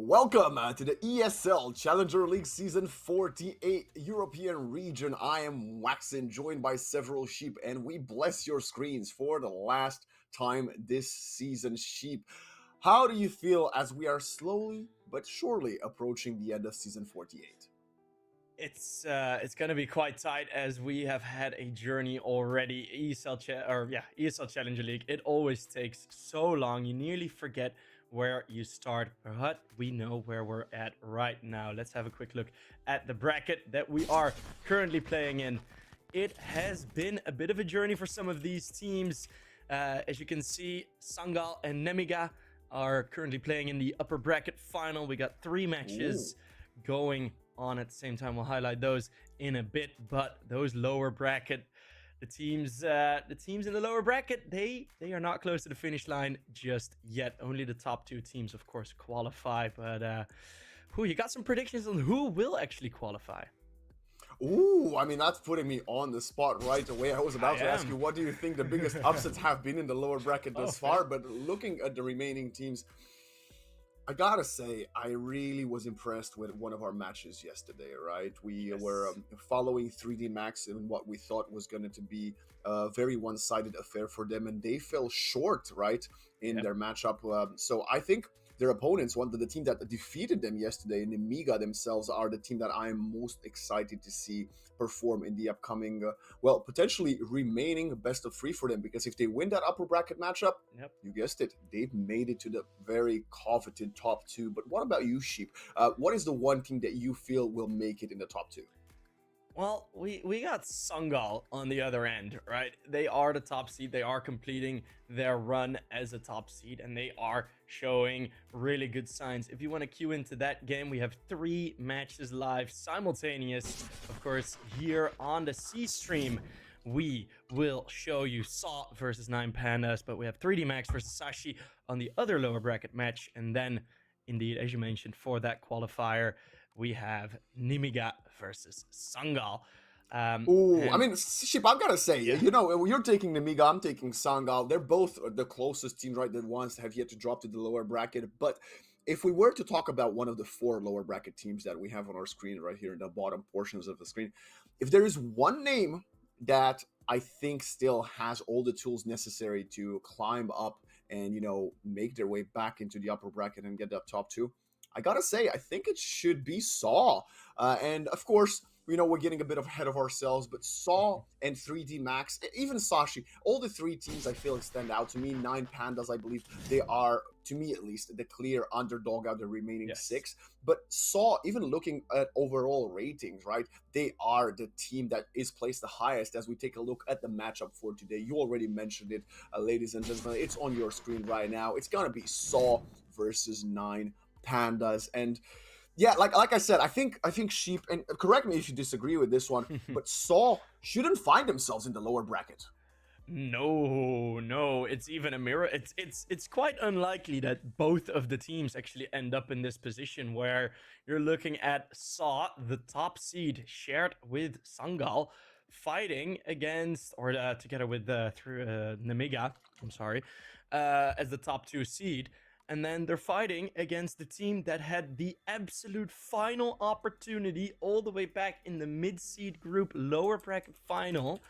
Welcome to the ESL Challenger League Season 48 European region. I am Waxin, joined by several sheep, and we bless your screens for the last time this season. Sheep, how do you feel as we are slowly but surely approaching the end of Season 48? It's going to be quite tight as we have had a journey already. ESL Challenger League. It always takes so long. You nearly forget where you start, but we know where we're at right now. Let's have a quick look at the bracket that we are currently playing in. It has been a bit of a journey for some of these teams. As you can see, Sangal and Nemiga are currently playing in the upper bracket final. We got 3 matches going on at the same time. We'll highlight those in a bit, but those lower bracket, the teams in the lower bracket, they are not close to the finish line just yet. Only the top 2 teams, of course, qualify. But you got some predictions on who will actually qualify? Ooh, I mean, that's putting me on the spot right away. I was about to ask you, what do you think the biggest upsets have been in the lower bracket thus far? But looking at the remaining teams, I gotta say, I really was impressed with one of our matches yesterday, right? We were following 3D Max in what we thought was going to be a very one-sided affair for them, and they fell short, right, in their matchup. So I think their opponents, the team that defeated them yesterday, and Amiga themselves, are the team that I'm most excited to see perform in the upcoming, potentially remaining best of 3 for them. Because if they win that upper bracket matchup, you guessed it, they've made it to the very coveted top 2. But what about you, Sheep? What is the one team that you feel will make it in the top 2? Well, we got Sangal on the other end, right? They are the top seed. They are completing their run as a top seed, and they are showing really good signs. If you want to cue into that game, we have 3 matches live simultaneous. Of course, here on the C stream, we will show you Saw versus 9Pandas, but we have 3D Max versus Sashi on the other lower bracket match. And then, indeed, as you mentioned, for that qualifier, we have Nemiga versus Sangal. I mean, Sheep, I've got to say, you know, you're taking Nemiga, I'm taking Sangal. They're both the closest teams, right, that ones have yet to drop to the lower bracket. But if we were to talk about one of the 4 lower bracket teams that we have on our screen right here in the bottom portions of the screen, if there is one name that I think still has all the tools necessary to climb up and, you know, make their way back into the upper bracket and get that top 2, I gotta say, I think it should be Saw. And of course, you know, we're getting a bit ahead of ourselves, but Saw and 3D Max, even Sashi, all the 3 teams I feel stand out to me. 9Pandas, I believe they are, to me at least, the clear underdog out of the remaining 6. But Saw, even looking at overall ratings, right, they are the team that is placed the highest as we take a look at the matchup for today. You already mentioned it, ladies and gentlemen. It's on your screen right now. It's gonna be Saw versus 9Pandas. And yeah, like I said, I think Sheep, and correct me if you disagree with this one, but Saw shouldn't find themselves in the lower bracket. No, it's even a mirror. It's quite unlikely that both of the teams actually end up in this position where you're looking at Saw, the top seed, shared with Sangal, fighting against, or together with Nemiga, I'm sorry, as the top 2 seed. And then they're fighting against the team that had the absolute final opportunity all the way back in the mid-seed group lower bracket final.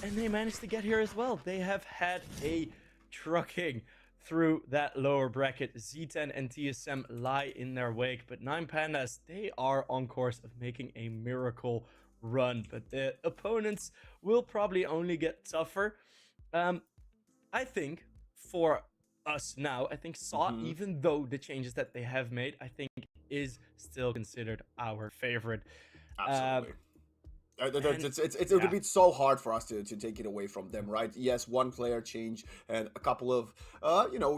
And they managed to get here as well. They have had a trucking through that lower bracket. Z10 and TSM lie in their wake. But 9Pandas, they are on course of making a miracle run. But the opponents will probably only get tougher. I think for us now, I think Saw, even though the changes that they have made, I think is still considered our favorite. Absolutely. It would be so hard for us to take it away from them, right? Yes, one player change and a couple of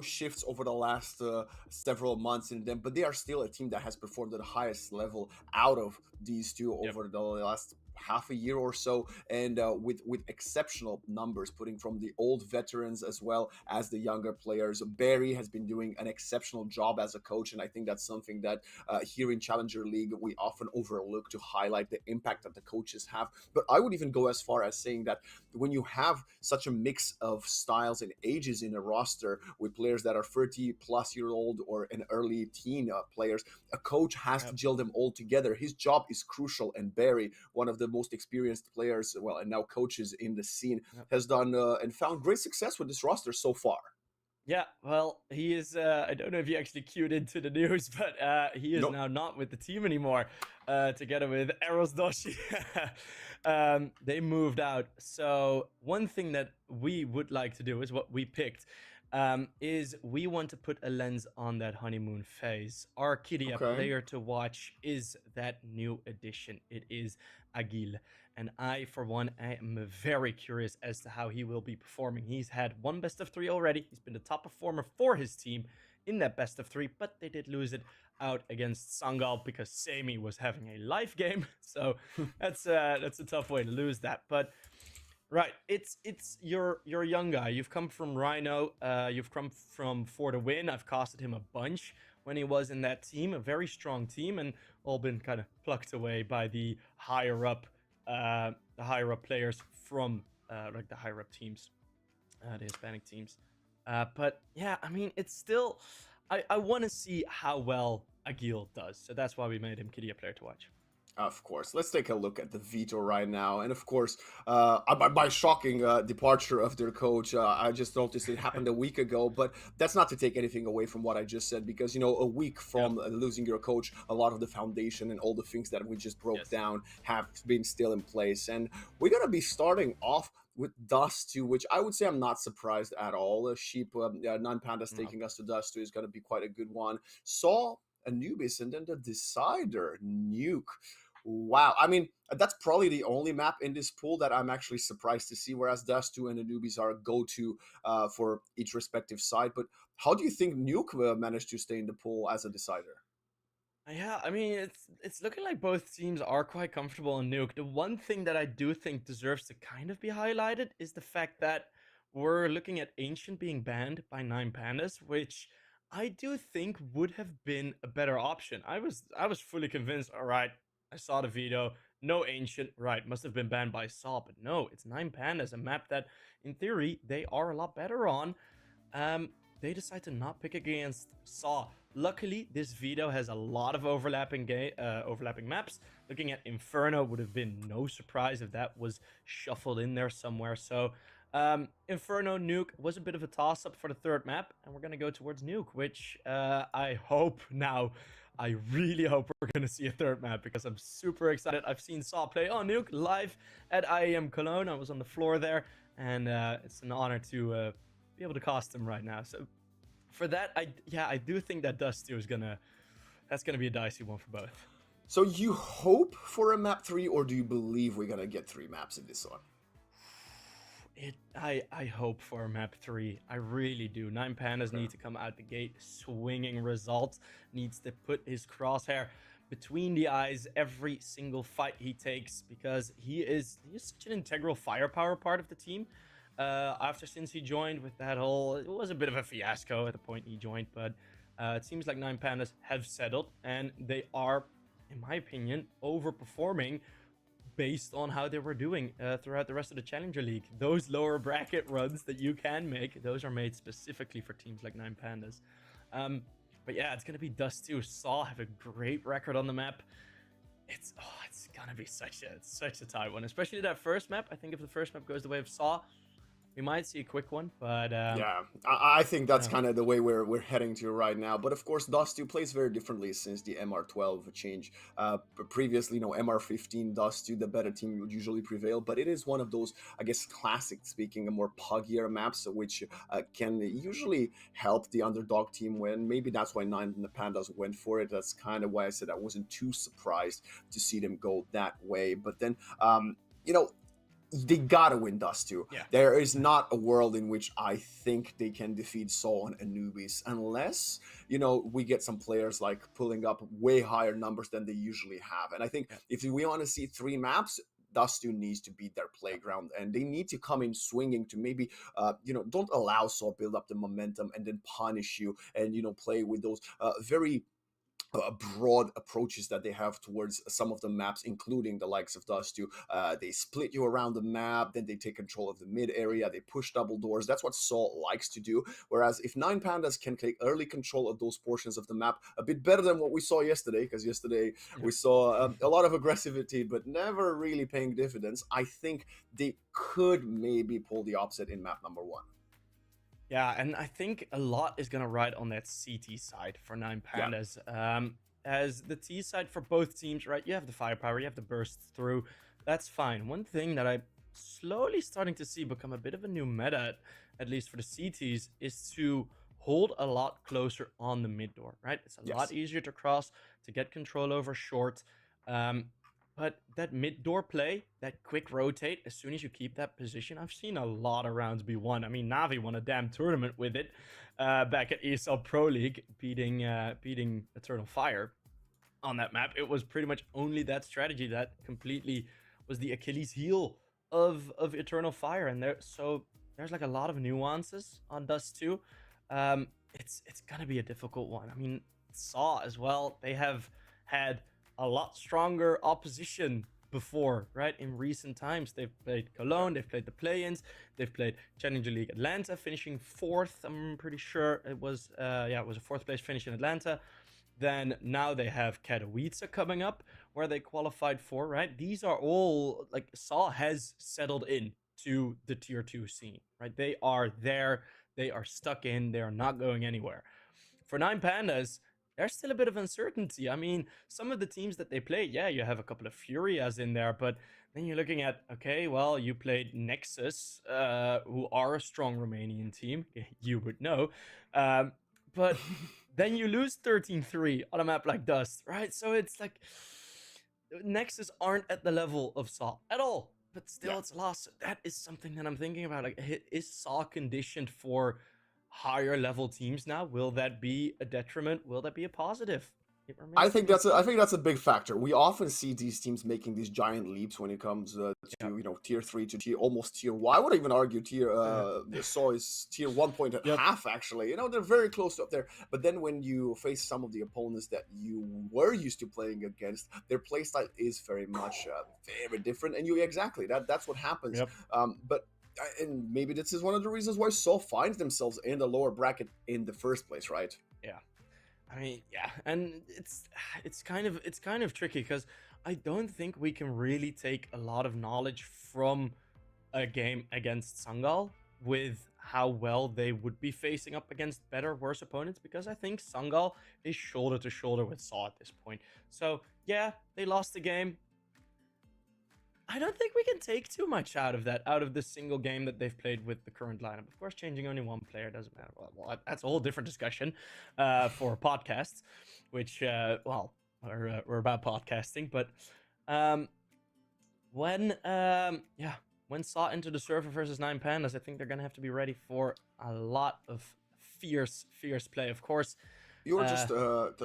shifts over the last several months in them, but they are still a team that has performed at the highest level out of these 2 over the last half a year or so, and with exceptional numbers, putting from the old veterans as well as the younger players. Barry has been doing an exceptional job as a coach, and I think that's something that here in Challenger League we often overlook to highlight the impact that the coaches have. But I would even go as far as saying that when you have such a mix of styles and ages in a roster with players that are 30 plus year old or an early teen players, a coach has to gel them all together. His job is crucial, and Barry, one of the most experienced players, well, and now coaches in the scene, has done and found great success with this roster so far. Yeah, well, he is. I don't know if you actually queued into the news, but he is now not with the team anymore, together with Eros Doshi. They moved out. So one thing that we would like to do is what we picked. Is we want to put a lens on that honeymoon phase. Our Kyria player to watch is that new addition. It is Agil. And I, for one, I am very curious as to how he will be performing. He's had one best of 3 already. He's been the top performer for his team in that best of 3, but they did lose it out against Sangal because Sami was having a live game. So that's a tough way to lose that. But right, it's you're a young guy. You've come from Rhino. You've come from For the Win. I've casted him a bunch when he was in that team, a very strong team, and all been kind of plucked away by the higher up players from like the higher up teams, the Hispanic teams. But yeah, I mean, it's still, I want to see how well Agil does. So that's why we made him Kyria player to watch. Of course. Let's take a look at the Veto right now. And of course, by shocking departure of their coach, I just noticed it happened a week ago. But that's not to take anything away from what I just said, because, you know, a week from losing your coach, a lot of the foundation and all the things that we just broke down have been still in place. And we're going to be starting off with Dust 2, which I would say I'm not surprised at all. Sheep, 9Pandas taking us to Dust 2 is going to be quite a good one. Saw Anubis, and then the decider, Nuke. Wow. I mean, that's probably the only map in this pool that I'm actually surprised to see, whereas Dust 2 and Anubis are go-to for each respective side. But how do you think Nuke managed to stay in the pool as a decider? Yeah, I mean, it's looking like both teams are quite comfortable on Nuke. The one thing that I do think deserves to kind of be highlighted is the fact that we're looking at Ancient being banned by 9Pandas, which I do think would have been a better option. I was fully convinced, all right, I saw the video, no Ancient, right, must have been banned by Saw, but no, it's 9Pandas, a map that, in theory, they are a lot better on. They decide to not pick against Saw. Luckily, this Veto has a lot of overlapping maps. Looking at Inferno would have been no surprise if that was shuffled in there somewhere. So Inferno, Nuke was a bit of a toss-up for the third map, and we're going to go towards Nuke, which I hope now, I really hope we're going to see a third map, because I'm super excited. I've seen Saw play on Nuke live at IEM Cologne. I was on the floor there, and it's an honor to be able to cast him right now. So for that, I do think that Dust 2 is that's gonna be a dicey one for both. So you hope for a map 3, or do you believe we're gonna get 3 maps in this one? I hope for a map 3. I really do. 9Pandas need to come out the gate swinging results. Needs to put his crosshair between the eyes every single fight he takes, because he is such an integral firepower part of the team. Since he joined with that whole, it was a bit of a fiasco at the point he joined, but it seems like 9Pandas have settled, and they are, in my opinion, overperforming based on how they were doing throughout the rest of the Challenger League. Those lower bracket runs that you can make, those are made specifically for teams like 9Pandas. But yeah, it's gonna be Dust 2. Saw have a great record on the map. It's gonna be such a tight one, especially that first map. I think if the first map goes the way of Saw, we might see a quick one, but yeah, I think that's kind of the way we're heading to right now. But of course, Dust 2 plays very differently since the MR12 change. Previously, MR15 Dust 2, the better team would usually prevail, but it is one of those, I guess, classic speaking, more puggier maps, which can usually help the underdog team win. Maybe that's why 9Pandas went for it. That's kind of why I said I wasn't too surprised to see them go that way. But then, they gotta win Dust 2. Yeah. There is not a world in which I think they can defeat Saw and Anubis, unless, we get some players like pulling up way higher numbers than they usually have. And I think if we want to see 3 maps, Dust2 needs to be their playground, and they need to come in swinging to maybe, don't allow Saw build up the momentum and then punish you and, play with those very broad approaches that they have towards some of the maps, including the likes of Dust2. They split you around the map, then they take control of the mid area, they push double doors. That's what Saul likes to do. Whereas if 9Pandas can take early control of those portions of the map, a bit better than what we saw yesterday, because yesterday we saw a lot of aggressivity, but never really paying dividends, I think they could maybe pull the opposite in map number 1. Yeah, and I think a lot is going to ride on that CT side for 9Pandas. As the T side for both teams, right? You have the firepower, you have the burst through. That's fine. One thing that I'm slowly starting to see become a bit of a new meta, at least for the CTs, is to hold a lot closer on the mid door, right? It's a lot easier to cross, to get control over short. But that mid-door play, that quick rotate, as soon as you keep that position, I've seen a lot of rounds be won. I mean, Navi won a damn tournament with it back at ESL Pro League, beating Eternal Fire on that map. It was pretty much only that strategy that completely was the Achilles heel of Eternal Fire. And there's like a lot of nuances on Dust2. It's going to be a difficult one. I mean, Saw as well, they have had a lot stronger opposition before, right? In recent times, they've played Cologne, they've played the play-ins, they've played Challenger League Atlanta, finishing 4th. I'm pretty sure it was a 4th place finish in Atlanta. Then now they have Katowice coming up, where they qualified for, right? These are all, like, Saw has settled in to the tier 2 scene, right? They are there, they are stuck in, they are not going anywhere. For 9Pandas, there's still a bit of uncertainty. I mean, some of the teams that they played, yeah, you have a couple of Furias in there, but then you're looking at, okay, well, you played Nexus, who are a strong Romanian team, you would know, but then you lose 13-3 on a map like Dust, right? So it's like, Nexus aren't at the level of Saw at all, but still it's a loss. That is something that I'm thinking about. Like, is Saw conditioned for higher level teams now? Will that be a detriment? Will that be a positive? I think that's a big factor. We often see these teams making these giant leaps when it comes to tier 3 to almost tier 1. I would even argue Saw is tier 1.5 actually. They're very close up there. But then when you face some of the opponents that you were used to playing against, their playstyle is very much very different. And that's what happens. And maybe this is one of the reasons why Saw finds themselves in the lower bracket in the first place, right? Yeah. I mean, yeah, and it's kind of tricky because I don't think we can really take a lot of knowledge from a game against Sangal with how well they would be facing up against better, worse opponents, because I think Sangal is shoulder to shoulder with Saw at this point. So yeah, they lost the game. I don't think we can take too much out of the single game that they've played with the current lineup. Of course, changing only one player doesn't matter. Well, that's a whole different discussion for podcasts, which, we're about podcasting. But when Saw enter the server versus 9Pandas, I think they're going to have to be ready for a lot of fierce play. Of course, you were just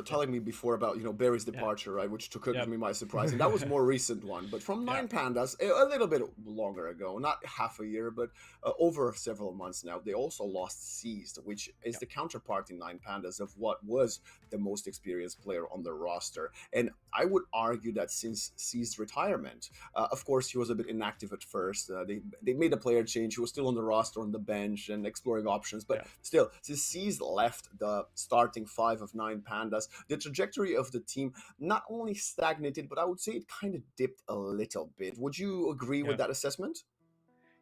telling me before about Barry's departure, right? Which took me by surprise, and that was a more recent one. But from 9Pandas, a little bit longer ago, not half a year, but over several months now, they also lost Seized, which is the counterpart in 9Pandas of what was the most experienced player on the roster. And I would argue that since Seized's retirement, of course, he was a bit inactive at first. They made a player change. He was still on the roster, on the bench, and exploring options. But still, since Seized left the starting 5 of 9Pandas, the trajectory of the team not only stagnated, but I would say it kind of dipped a little bit. Would you agree with that assessment?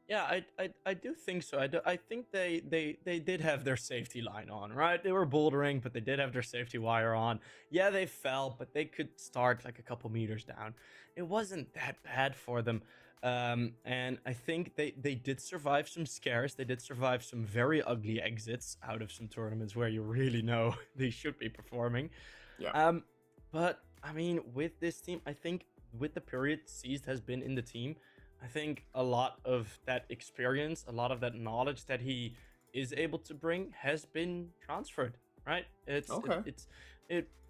Yeah, I do think so. I think they did have their safety line on, right? They were bouldering, but they did have their safety wire on. Yeah, they fell, but they could start like a couple meters down. It wasn't that bad for them. And I think they did survive some scares. They did survive some very ugly exits out of some tournaments where you really know they should be performing. Yeah. But I mean, with this team, I think with the period Seized has been in the team, I think a lot of that experience, a lot of that knowledge that he is able to bring has been transferred, right?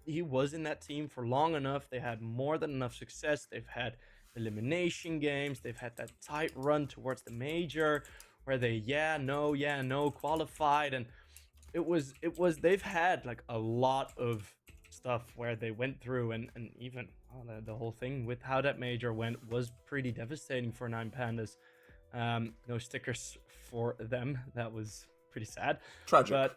He was in that team for long enough. They had more than enough success. They've had elimination games. They've had that tight run towards the major where they no qualified, and they've had like a lot of stuff where they went through, and even the whole thing with how that major went was pretty devastating for 9Pandas. No stickers for them. That was pretty sad. Tragic.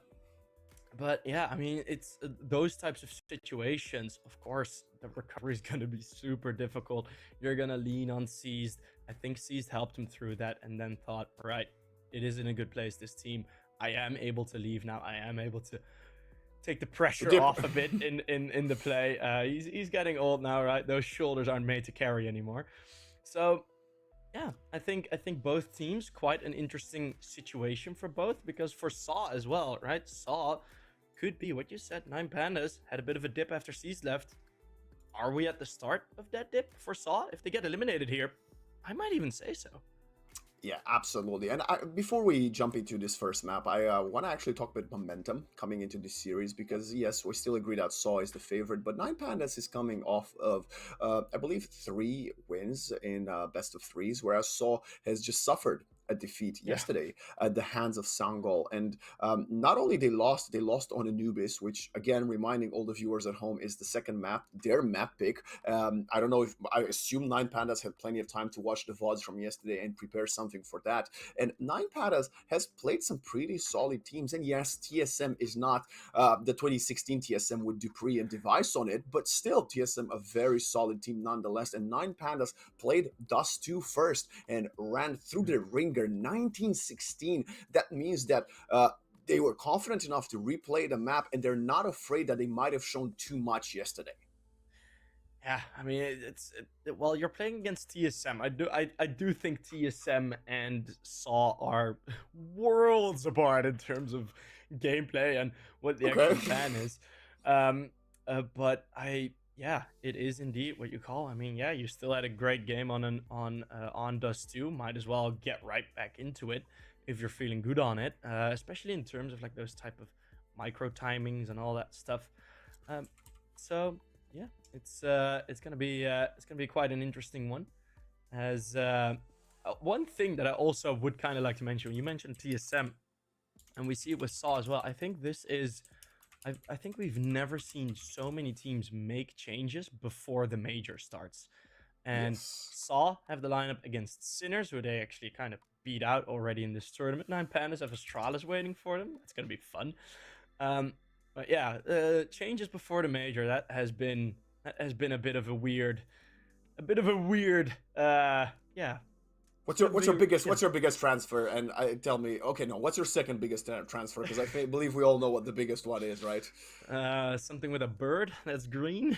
But yeah, I mean, it's those types of situations. Of course, the recovery is going to be super difficult. You're going to lean on Seized. I think Seized helped him through that, and then thought, all right, it is in a good place, this team. I am able to leave now. I am able to take the pressure off a bit in the play. He's getting old now, right? Those shoulders aren't made to carry anymore. So yeah, I think both teams, quite an interesting situation for both, because for Saw as well, right? Saw could be what you said. 9Pandas had a bit of a dip after Seized left. Are we at the start of that dip for Saw? If they get eliminated here, I might even say so. Yeah, absolutely. And before we jump into this first map, I want to actually talk about momentum coming into this series, because yes, we still agree that Saw is the favorite, but 9Pandas is coming off of, I believe, 3 wins in best of 3s, whereas Saw has just suffered a defeat yesterday at the hands of Sangal. And not only they lost on Anubis, which, again, reminding all the viewers at home, is the second map, their map pick. I don't know if, I assume 9Pandas had plenty of time to watch the VODs from yesterday and prepare something for that. And 9Pandas has played some pretty solid teams. And yes, TSM is not the 2016 TSM with Dupree and Device on it, but still TSM a very solid team nonetheless. And 9Pandas played Dust 2 first and ran through the ringer 1916. That means that they were confident enough to replay the map, and they're not afraid that they might have shown too much yesterday. Yeah, I mean, well, you're playing against TSM. I do think TSM and Saw are worlds apart in terms of gameplay and what the actual plan is. But yeah, it is indeed what you call. I mean, yeah, you still had a great game on Dust 2. Might as well get right back into it if you're feeling good on it, especially in terms of like those type of micro timings and all that stuff. So yeah, it's gonna be quite an interesting one. As one thing that I also would kind of like to mention, you mentioned TSM, and we see it with Saw as well. I think this is. I think we've never seen so many teams make changes before the major starts. And Saw have the lineup against Sinners, who they actually kind of beat out already in this tournament. 9Pandas have Astralis waiting for them. It's going to be fun. But yeah, changes before the major, that has been a bit of a weird, yeah. What's your biggest transfer? And tell me, okay, no, what's your second biggest transfer? Because I believe we all know what the biggest one is, right? Something with a bird that's green.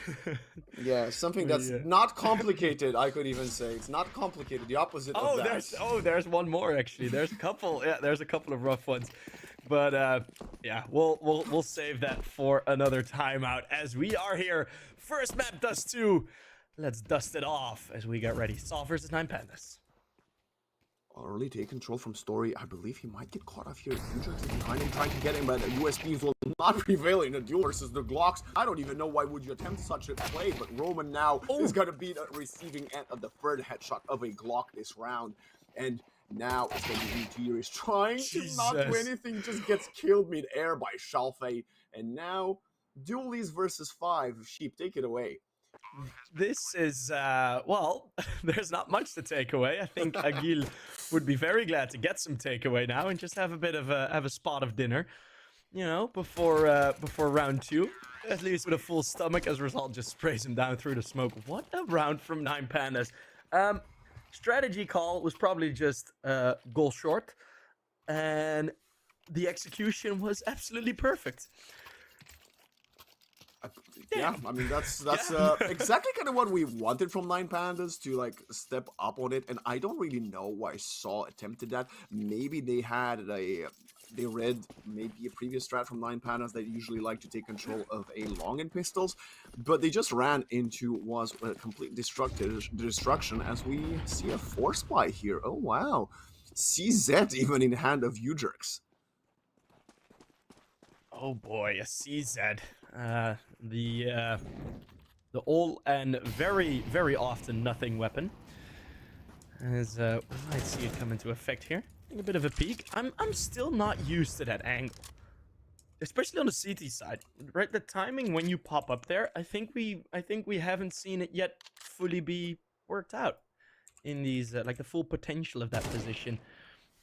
Yeah, something that's not complicated. I could even say it's not complicated. The opposite of that. There's one more actually. There's a couple. Yeah, there's a couple of rough ones. But yeah, we'll save that for another timeout, as we are here. First map, Dust 2. Let's dust it off as we get ready. Saw versus 9Pandas. Early take control from Story. I believe he might get caught off here. Future is behind him, trying to get him, but the USPs will not prevail in a duel versus the Glocks. I don't even know why would you attempt such a play, but Roman now is going to be the receiving end of the third headshot of a Glock this round. And now it's going to be Utirius trying to not do anything, just gets killed mid-air by Shalfei. And now, Dualies versus 5. Sheep, take it away. This is, well, there's not much to take away. I think Agil would be very glad to get some takeaway now and just have a bit of a spot of dinner, you know, before round 2. At least with a full stomach, as a result, just sprays him down through the smoke. What a round from 9Pandas. Strategy call was probably just goal short, and the execution was absolutely perfect. Yeah, I mean, that's exactly kind of what we wanted from 9Pandas, to like step up on it. And I don't really know why Saw attempted that. Maybe they read maybe a previous strat from 9Pandas that usually like to take control of a long in pistols, but they just ran into was a complete destruction, as we see a force spy here. Oh wow, CZ even in hand of Udrix. Oh boy, a CZ. The all and very, very often nothing weapon. As we might see it come into effect here. Taking a bit of a peek. I'm still not used to that angle. Especially on the CT side. Right? The timing when you pop up there, I think we haven't seen it yet fully be worked out in these like the full potential of that position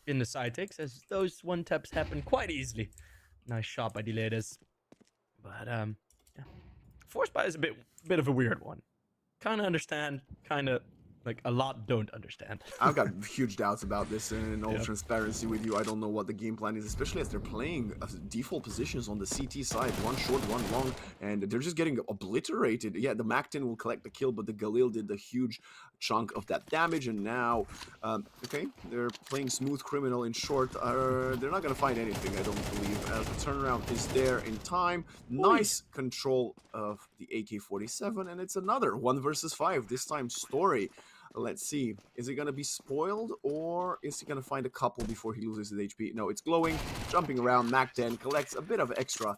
in the side takes, as those one taps happen quite easily. Nice shot by Delators. But yeah. Force buy is a bit of a weird one. Kind of understand, kind of like a lot don't understand. I've got huge doubts about this, and in all transparency with you, I don't know what the game plan is, especially as they're playing default positions on the CT side, one short, one long, and they're just getting obliterated. Yeah, the Mac 10 will collect the kill, but the Galil did the huge chunk of that damage, and now, okay, they're playing smooth criminal in short. They're not going to find anything, I don't believe, as the turnaround is there in time. Nice control of the AK-47, and it's another 1 versus 5, this time Story. Let's see, is he going to be spoiled, or is he going to find a couple before he loses his HP? No, it's glowing, jumping around. Mac 10 collects a bit of extra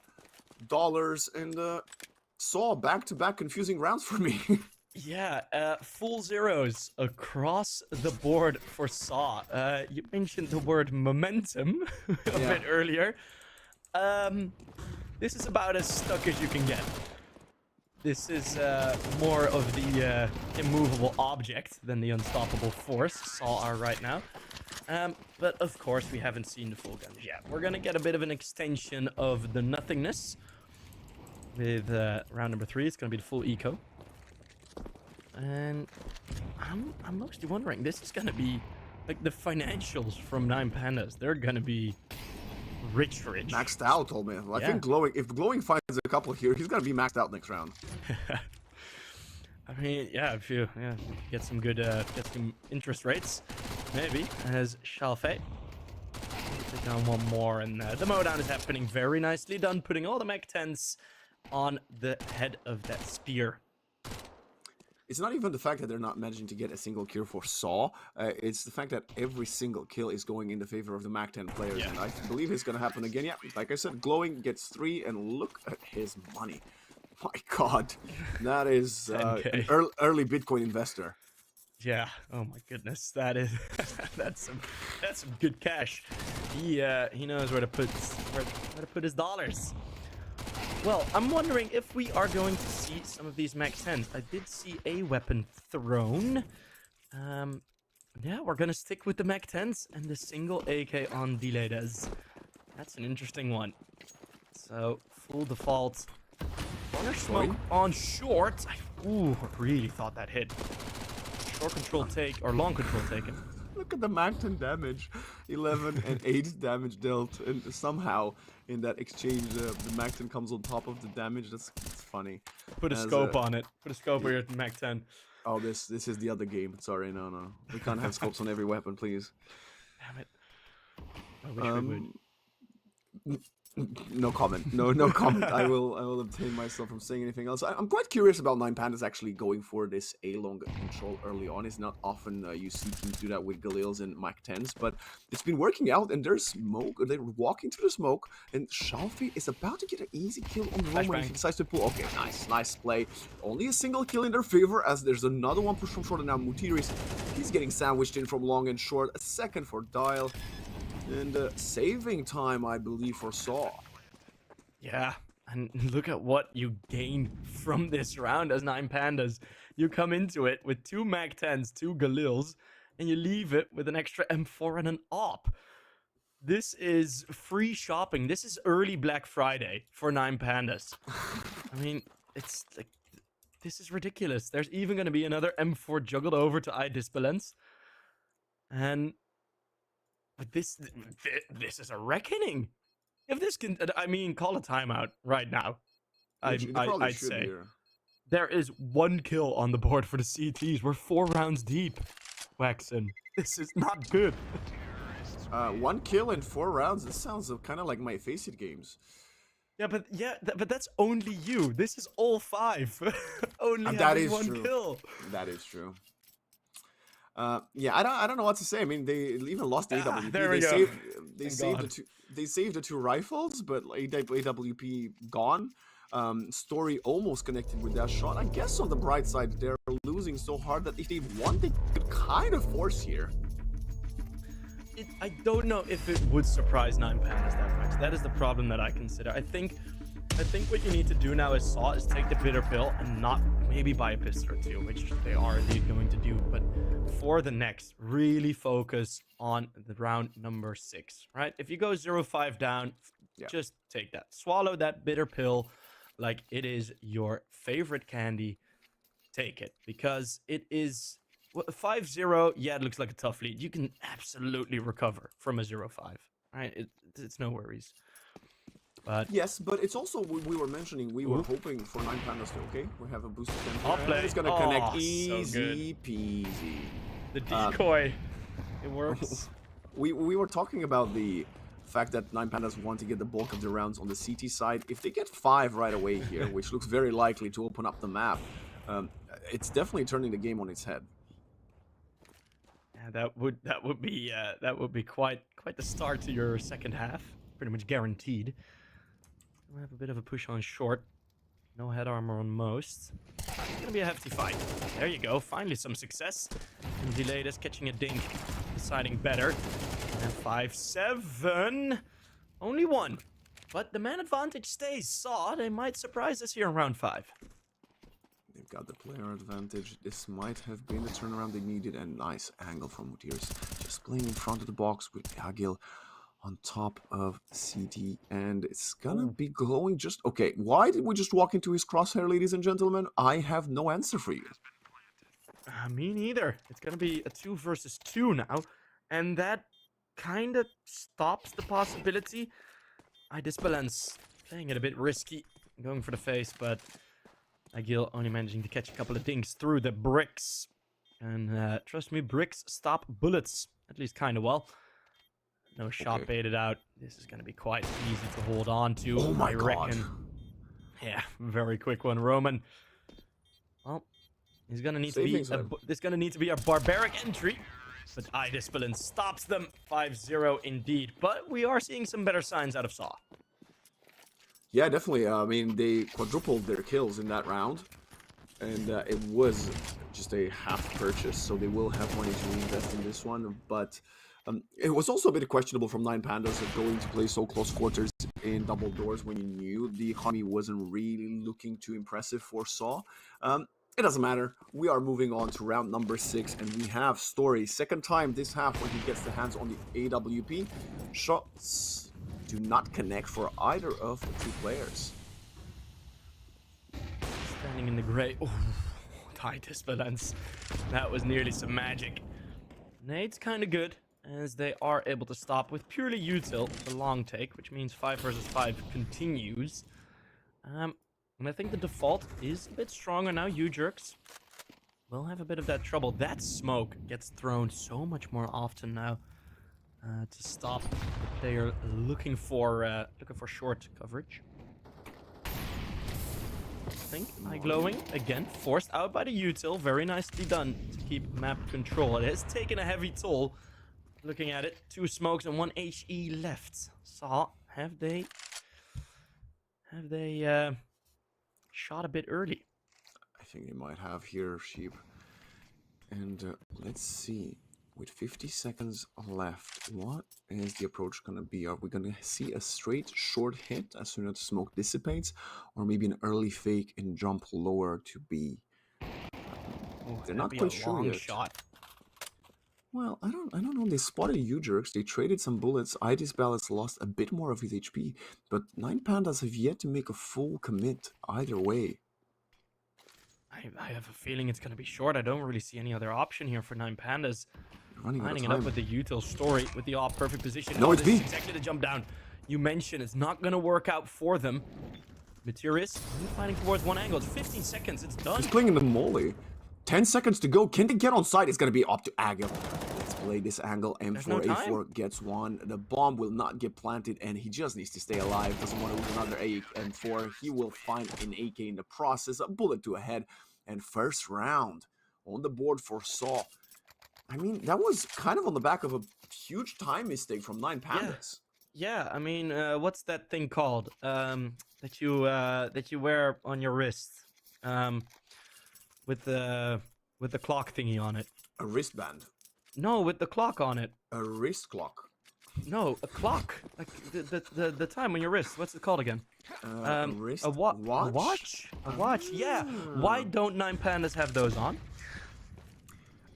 dollars, and saw back-to-back confusing rounds for me. Yeah, full zeros across the board for Saw. You mentioned the word momentum a bit earlier. This is about as stuck as you can get. This is more of the immovable object than the unstoppable force Saw are right now. But of course, we haven't seen the full guns yet. We're gonna get a bit of an extension of the nothingness with round number 3. It's gonna be the full eco. And I'm mostly wondering, this is gonna be like the financials from 9Pandas. They're gonna be rich. Maxed out, old man. Well, I think Glowing, if Glowing finds a couple here, he's gonna be maxed out next round. I mean, yeah, if you get some good get some interest rates, maybe. As Shalfei take down one more, and the mowdown is happening very nicely done, putting all the Mech 10s on the head of that spear. It's not even the fact that they're not managing to get a single kill for Saw. It's the fact that every single kill is going in the favor of the Mac 10 players. And I believe it's going to happen again. Yeah, like I said, Glowing gets 3, and look at his money. My God, that is an early Bitcoin investor. Yeah. Oh my goodness, that is that's some good cash. He knows where to put his dollars. Well, I'm wondering if we are going to see some of these Mac 10s. I did see a weapon thrown. Yeah, we're gonna stick with the Mac 10s and the single AK on Delators. That's an interesting one. So, full default. Corner smoke on short. Ooh, I really thought that hit. Short control take, or long control taken. Look at the Mac 10 damage. 11 and 8 damage dealt. And somehow, in that exchange, the Mac 10 comes on top of the damage. That's funny. Put a scope on it. Put a scope on your Mac 10. Oh, this is the other game. Sorry, no. We can't have scopes on every weapon, please. Damn it. I wish we would. No comment. No comment. I will obtain myself from saying anything else. I'm quite curious about 9Pandas actually going for this A-long control early on. It's not often you see teams do that with Galils and Mac 10s, but it's been working out, and there's smoke. They're walking through the smoke, and Shalfei is about to get an easy kill on Rome when he decides to pull. Okay, nice play. Only a single kill in their favor, as there's another one push from short, and now Mutiris, he's getting sandwiched in from long and short. A second for Dial. And saving time, I believe, for Saw. Yeah, and look at what you gain from this round as 9Pandas. You come into it with 2 Mac 10s, 2 Galils, and you leave it with an extra M4 and an AWP. This is free shopping. This is early Black Friday for 9Pandas. I mean, it's like, this is ridiculous. There's even going to be another M4 juggled over to iDisbalance. And... but this is a reckoning. If this can, I mean, call a timeout right now. I'd say there is 1 kill on the board for the CTs. We're 4 rounds deep, Waxen. This is not good. 1 kill in 4 rounds. This sounds kind of like my Faceit games. Yeah, but that's only you. This is all 5. Only that is 1 true. Kill. That is true. Yeah, I don't know what to say. I mean, they even lost AWP. There we go. They saved the 2 rifles, but AWP gone. Story almost connected with that shot. I guess on the bright side, they're losing so hard that if they won, they could kind of force here. I don't know if it would surprise 9Pandas that much. That is the problem that I consider. I think what you need to do now is take the bitter pill and not maybe buy a pistol or two, which they are indeed going to do. But for the next, really focus on the round number 6, right? If you go 0-5 down, just take that. Swallow that bitter pill like it is your favorite candy. Take it, because it is 5-0. Yeah, it looks like a tough lead. You can absolutely recover from a 0-5, right? It's no worries. But yes, but it's also, we were mentioning, we were hoping for 9Pandas to, okay, we have a boosted tempo. I'll play. It's going to connect So easy peasy. The decoy, it works. We were talking about the fact that 9Pandas want to get the bulk of the rounds on the CT side. If they get 5 right away here, which looks very likely to open up the map, it's definitely turning the game on its head. Yeah, that would be quite the start to your second half. Pretty much guaranteed. We'll have a bit of a push on short. No head armor on most. It's gonna be a hefty fight. There you go. Finally some success. And delayed us catching a dink. Deciding better. And 5-7. Only 1. But the man advantage stays. Saw they might surprise us here in round 5. They've got the player advantage. This might have been the turnaround they needed. And nice angle from Mutiers. Just playing in front of the box with Agil on top of CD, and it's gonna be glowing just... Okay, why did we just walk into his crosshair, ladies and gentlemen? I have no answer for you. Me neither. It's gonna be a 2 versus 2 now, and that kind of stops the possibility. I disbalance, playing it a bit risky, going for the face, but Agil only managing to catch a couple of dinks through the bricks. And trust me, bricks stop bullets, at least kind of well. No shot baited out. This is going to be quite easy to hold on to. Oh my God. Reckon. Yeah, very quick one, Roman. Well, he's going to need to be a barbaric entry. But iDiscipline stops them. 5-0 indeed. But we are seeing some better signs out of Saw. Yeah, definitely. I mean, they quadrupled their kills in that round. And it was just a half purchase. So they will have money to reinvest in this one. But... it was also a bit questionable from 9Pandas of going to play so close quarters in double doors when you knew the economy wasn't really looking too impressive for Saw. It doesn't matter. We are moving on to round number 6, and we have Story. Second time this half when he gets the hands on the AWP. Shots do not connect for either of the two players. Standing in the gray. Oh, tight disbalance. That was nearly some magic. Nade's kind of good, as they are able to stop with purely util the long take, which means 5 versus 5 continues. And I think the default is a bit stronger now. U-Jerks will have a bit of that trouble. That smoke gets thrown so much more often now to stop the player looking for short coverage. I think eye glowing again, forced out by the util. Very nicely done to keep map control. It has taken a heavy toll. Looking at it, 2 smokes and 1 HE left. Saw, have they shot a bit early? I think they might have here, Sheep. And let's see. With 50 seconds left, what is the approach going to be? Are we going to see a straight short hit as soon as the smoke dissipates? Or maybe an early fake and jump lower to B? They're not quite sure yet. Shot. Well, I don't know. They spotted U-Jerks. They traded some bullets. iDisbalance lost a bit more of his HP. But 9Pandas have yet to make a full commit either way. I have a feeling it's going to be short. I don't really see any other option here for 9Pandas. Lining it up with the util Story with the perfect position. No, it's B. Exactly the jump down. You mentioned it's not going to work out for them. Materius fighting towards one angle. It's 15 seconds. It's done. He's playing in the molly. 10 seconds to go. Can they get on site? It's going to be up to Agil. Let's play this angle. M4A4 gets one. The bomb will not get planted, and he just needs to stay alive. Doesn't want to lose another M4. He will find an AK in the process. A bullet to a head. And first round on the board for Saw. I mean, that was kind of on the back of a huge time mistake from 9Pandas. Yeah, I mean, what's that thing called? That you wear on your wrist, um, with the clock thingy on it. A wristband. No, with the clock on it. A wrist clock. No, a clock. Like the time on your wrist. What's it called again? A wrist watch? watch? A watch? A watch, yeah. Why don't 9Pandas have those on?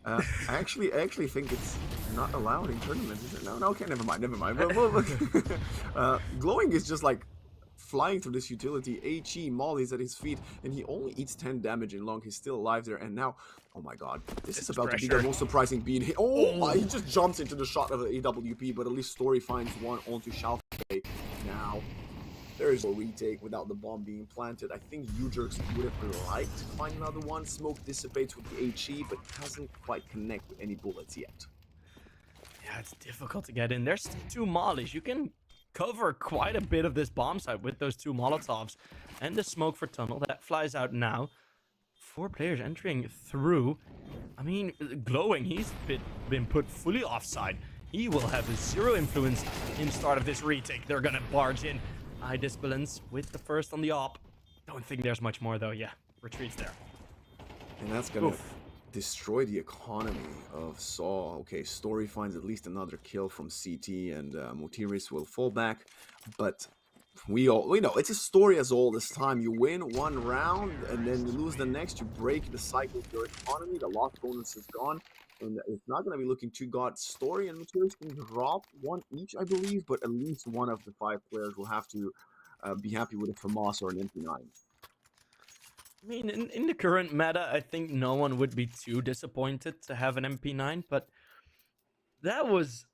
I actually think it's not allowed in tournaments, is it? No, okay, never mind. Glowing is just like flying through this utility. HE Molly's at his feet, and he only eats 10 damage in long. He's still alive there, and now, oh my god, this is about to be the most surprising beat. Oh my, he just jumps into the shot of the AWP, but at least Story finds one onto Shalfei. Now, there is a retake without the bomb being planted. I think Ujerks would have liked to find another one. Smoke dissipates with the HE, but doesn't quite connect with any bullets yet. Yeah, it's difficult to get in. There's 2 mollies. You can cover quite a bit of this bomb site with those 2 Molotovs and the smoke for tunnel that flies out now. 4 players entering through. I mean, Glowing, he's been put fully offside. He will have 0 influence in start of this retake. They're gonna barge in. Disbalance with the first on the op. Don't think there's much more though. Yeah, retreats there. And that's gonna destroy the economy of Saw. Okay, Story finds at least another kill from CT, and Motiris will fall back. But we know it's a story as old as time. You win one round and then you lose the next. You break the cycle of your economy. The loss bonus is gone. And it's not going to be looking too god. Story and Materials can drop one each, I believe, but at least one of the 5 players will have to be happy with a FAMAS or an MP9. I mean, in the current meta, I think no one would be too disappointed to have an MP9, but that was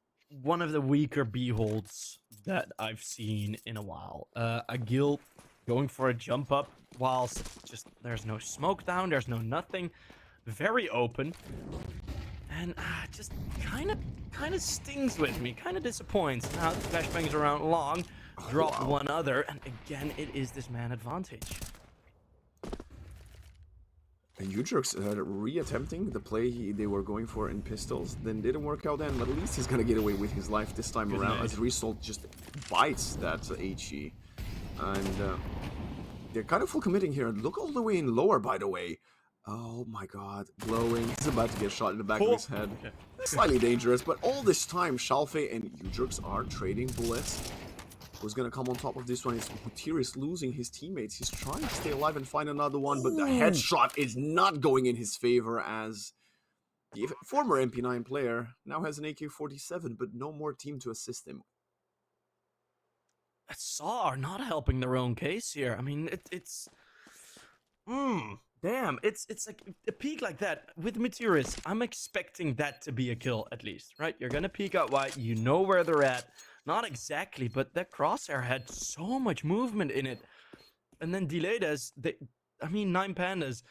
one of the weaker B-holds that I've seen in a while. Agil going for a jump up whilst just there's no smoke down, there's no nothing. Very open. And just kind of stings with me, kind of disappoints. Now the flashbangs around long, drop one other, and again it is this man advantage. And Ujerks re-attempting the play they were going for in pistols, then didn't work out then, but at least he's gonna get away with his life this time around as Result just bites that HE. And they're kind of full committing here. Look all the way in lower, by the way. Oh my god, Glowing. He's about to get shot in the back of his head. Okay. Slightly dangerous, but all this time, Shalfei and Ujerks are trading bullets. Who's gonna come on top of this one is Motiris losing his teammates. He's trying to stay alive and find another one, but the headshot is not going in his favor as the former MP9 player now has an AK-47, but no more team to assist him. Saw are not helping their own case here. I mean, it's... Damn, it's like a peek like that with Meteoris. I'm expecting that to be a kill at least, right? You're gonna peek out wide, you know where they're at. Not exactly, but that crosshair had so much movement in it. And then delayed as 9Pandas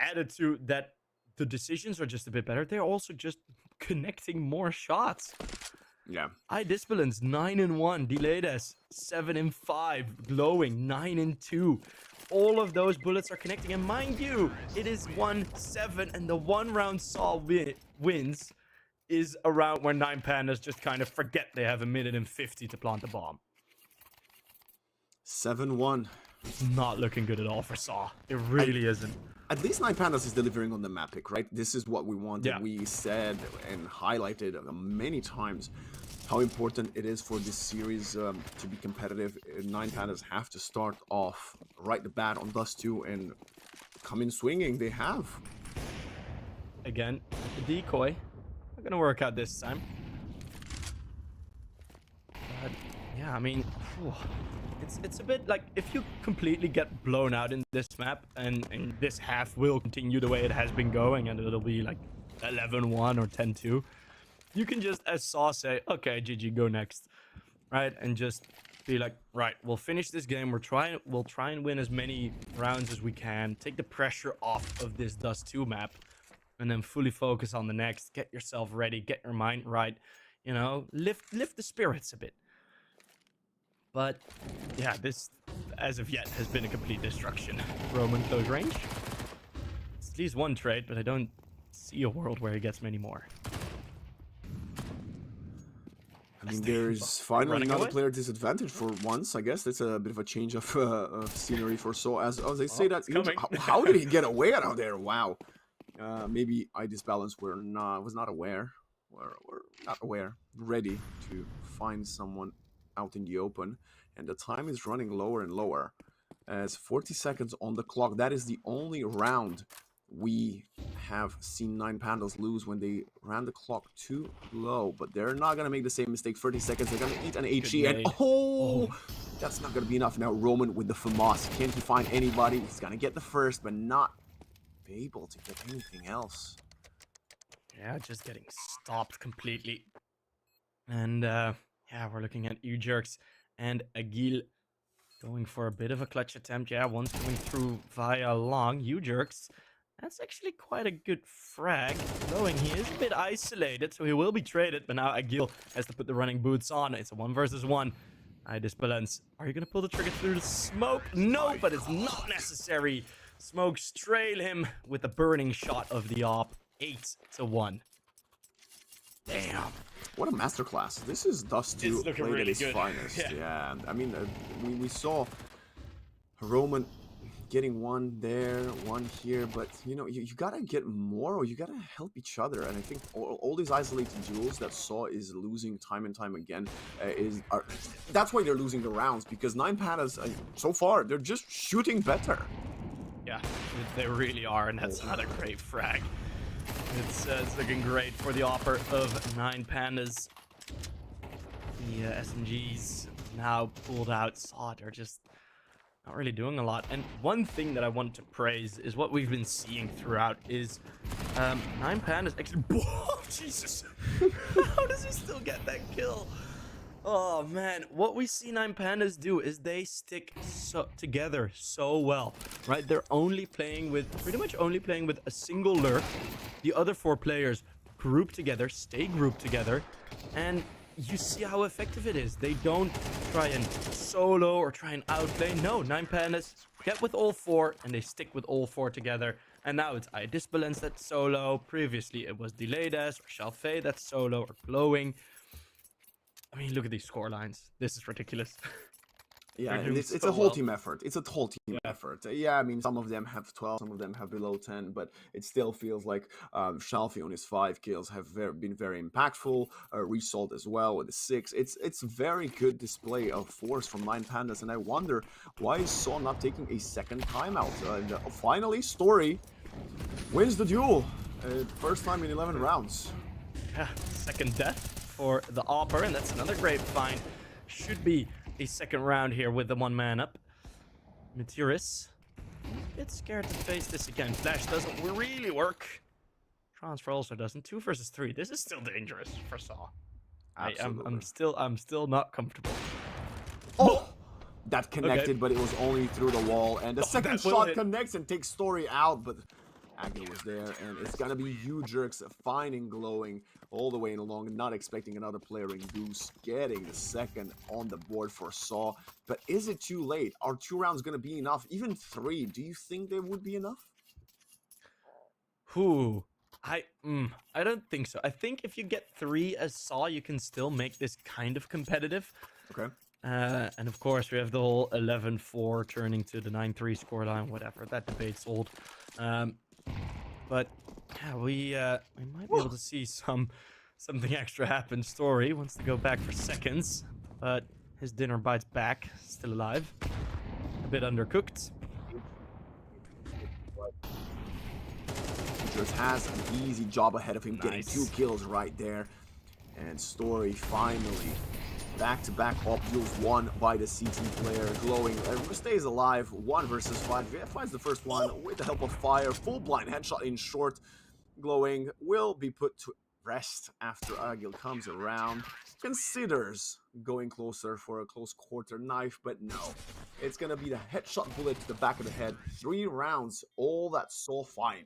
added to that. The decisions are just a bit better. They're also just connecting more shots. Yeah. Disbalance 9-1, delayed as 7-5, Glowing 9-2. All of those bullets are connecting, and mind you, it is 1-7, and the 1 round Saw wins is around where 9Pandas just kind of forget they have 1:50 to plant the bomb. 7-1. It's not looking good at all for Saw. It really isn't. At least 9Pandas is delivering on the map pick, right? This is what we wanted. Yeah. We said and highlighted many times how important it is for this series to be competitive. 9Pandas have to start off right the bat on Dust 2 and come in swinging. They have. Again, the decoy. Not gonna work out this time. But yeah, I mean, it's a bit like if you completely get blown out in this map, and this half will continue the way it has been going, and it'll be like 11-1 or 10-2. You can just, as Saw, say, okay, GG, go next, right? And just be like, right, we'll finish this game. We'll try and win as many rounds as we can. Take the pressure off of this Dust 2 map, and then fully focus on the next. Get yourself ready. Get your mind right. You know, lift the spirits a bit. But yeah, this, as of yet, has been a complete destruction. Roman close range. It's at least one trade, but I don't see a world where he gets many more. I mean, there's finally another player disadvantage for once. I guess that's a bit of a change of scenery for So. As they say that, how did he get away out of there? Wow. Maybe I Disbalance was not aware. We're not aware. Ready to find someone out in the open, and the time is running lower and lower. As 40 seconds on the clock. That is the only round we have seen 9Pandas lose when they ran the clock too low. But they're not going to make the same mistake. 30 seconds, they're going to eat an HE. And that's not going to be enough. Now Roman with the FAMAS. Can't he find anybody? He's going to get the first, but not be able to get anything else. Yeah, just getting stopped completely. And yeah, we're looking at U-Jerks and Agil going for a bit of a clutch attempt. Yeah, one's coming through via long. U-Jerks, that's actually quite a good frag. Knowing he is a bit isolated, so he will be traded. But now Agil has to put the running boots on. It's a 1 versus 1. Disbalance. Are you going to pull the trigger through the smoke? No, but it's not necessary. Smokes trail him with the burning shot of the AWP. 8-1. Damn. What a masterclass. This is Dust2 played really at his finest. Yeah. I mean, we saw Roman getting one there, one here, but you know, you gotta get more, or you gotta help each other. And I think all these isolated duels that Saw is losing time and time again that's why they're losing the rounds, because 9Pandas so far they're just shooting better. Yeah, they really are, and that's another great frag. It's looking great for the offer of 9Pandas. The SMGs now pulled out. Saw they're just not really doing a lot. And one thing that I want to praise is what we've been seeing throughout is 9Pandas actually. Oh, Jesus! How does he still get that kill? Oh man, what we see 9Pandas do is they stick together so well, right? They're pretty much only playing with a single lurk. The other 4 players group together, stay grouped together, and you see how effective it is. They don't try and solo or try and outplay. No, 9Pandas get with all 4 and they stick with all 4 together. And now it's Disbalance that's solo. Previously it was Delaydas or Shalfei that's solo or Glowing. I mean, look at these score lines. This is ridiculous. Yeah, and it's a whole team effort. It's a whole team effort. Yeah, I mean, some of them have 12, some of them have below 10, but it still feels like Shalfei on his 5 kills have been very impactful. Result as well with the 6. It's very good display of force from 9Pandas, and I wonder why is Saw not taking a second timeout. Finally, Story wins the duel. First time in 11 rounds. Yeah, second death for the AWPer, and that's another great find. Should be a second round here with the 1-man up. Meteoris gets scared to face this again. Flash doesn't really work. Transfer also doesn't. 2 versus 3. This is still dangerous for Saw. I'm still not comfortable. Oh, that connected, but it was only through the wall. And the second shot connects and takes Story out, but Agil was there, and it's gonna be U-Jerks finding Glowing all the way in along, not expecting another player in Goose, getting the second on the board for Saw. But is it too late? Are 2 rounds gonna be enough? Even 3, do you think they would be enough? I don't think so. I think if you get 3 as Saw, you can still make this kind of competitive. Okay. And of course, we have the whole 11-4 turning to the 9-3 scoreline, whatever. That debate's old. But yeah, we might be able to see something extra happen. Story wants to go back for seconds, but his dinner bites back, still alive, a bit undercooked. Just has an easy job ahead of him, getting 2 kills right there, and Story finally back-to-back op deals won by the CT player. Glowing stays alive. 1 versus 5. Finds the first one with the help of fire. Full blind headshot in short. Glowing will be put to rest after Agil comes around. Considers going closer for a close quarter knife, but no. It's gonna be the headshot bullet to the back of the head. 3 rounds, all that Saw find.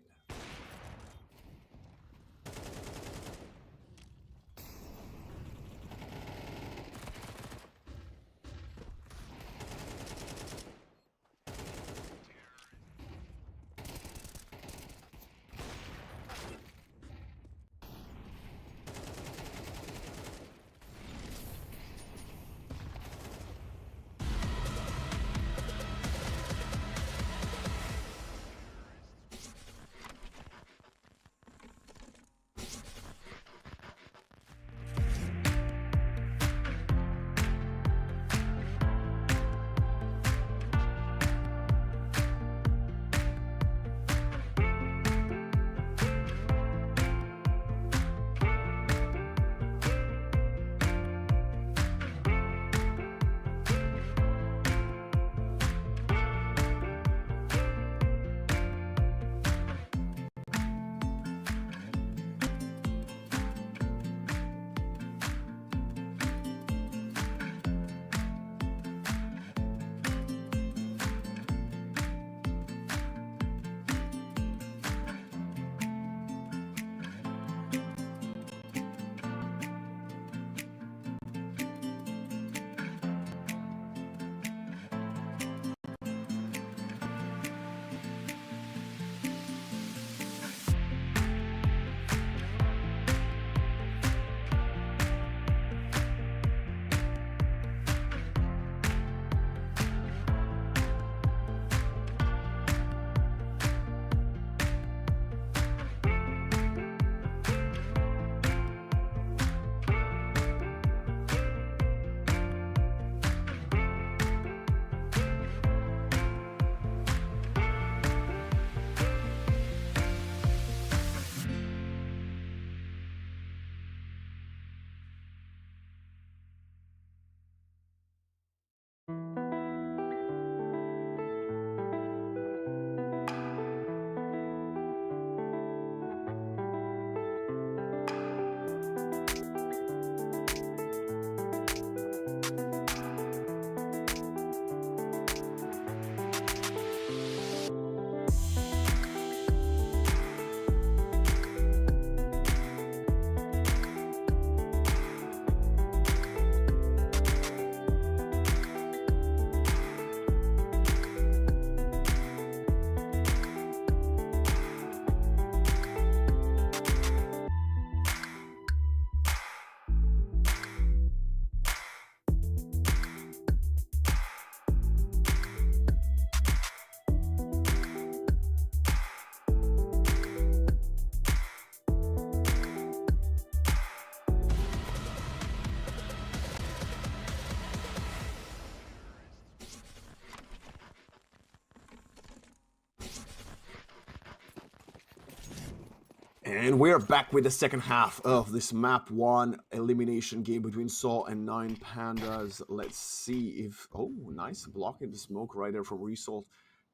And we're back with the second half of this map 1 elimination game between Saw and 9Pandas. Let's see if... Oh, nice blocking the smoke right there from Result.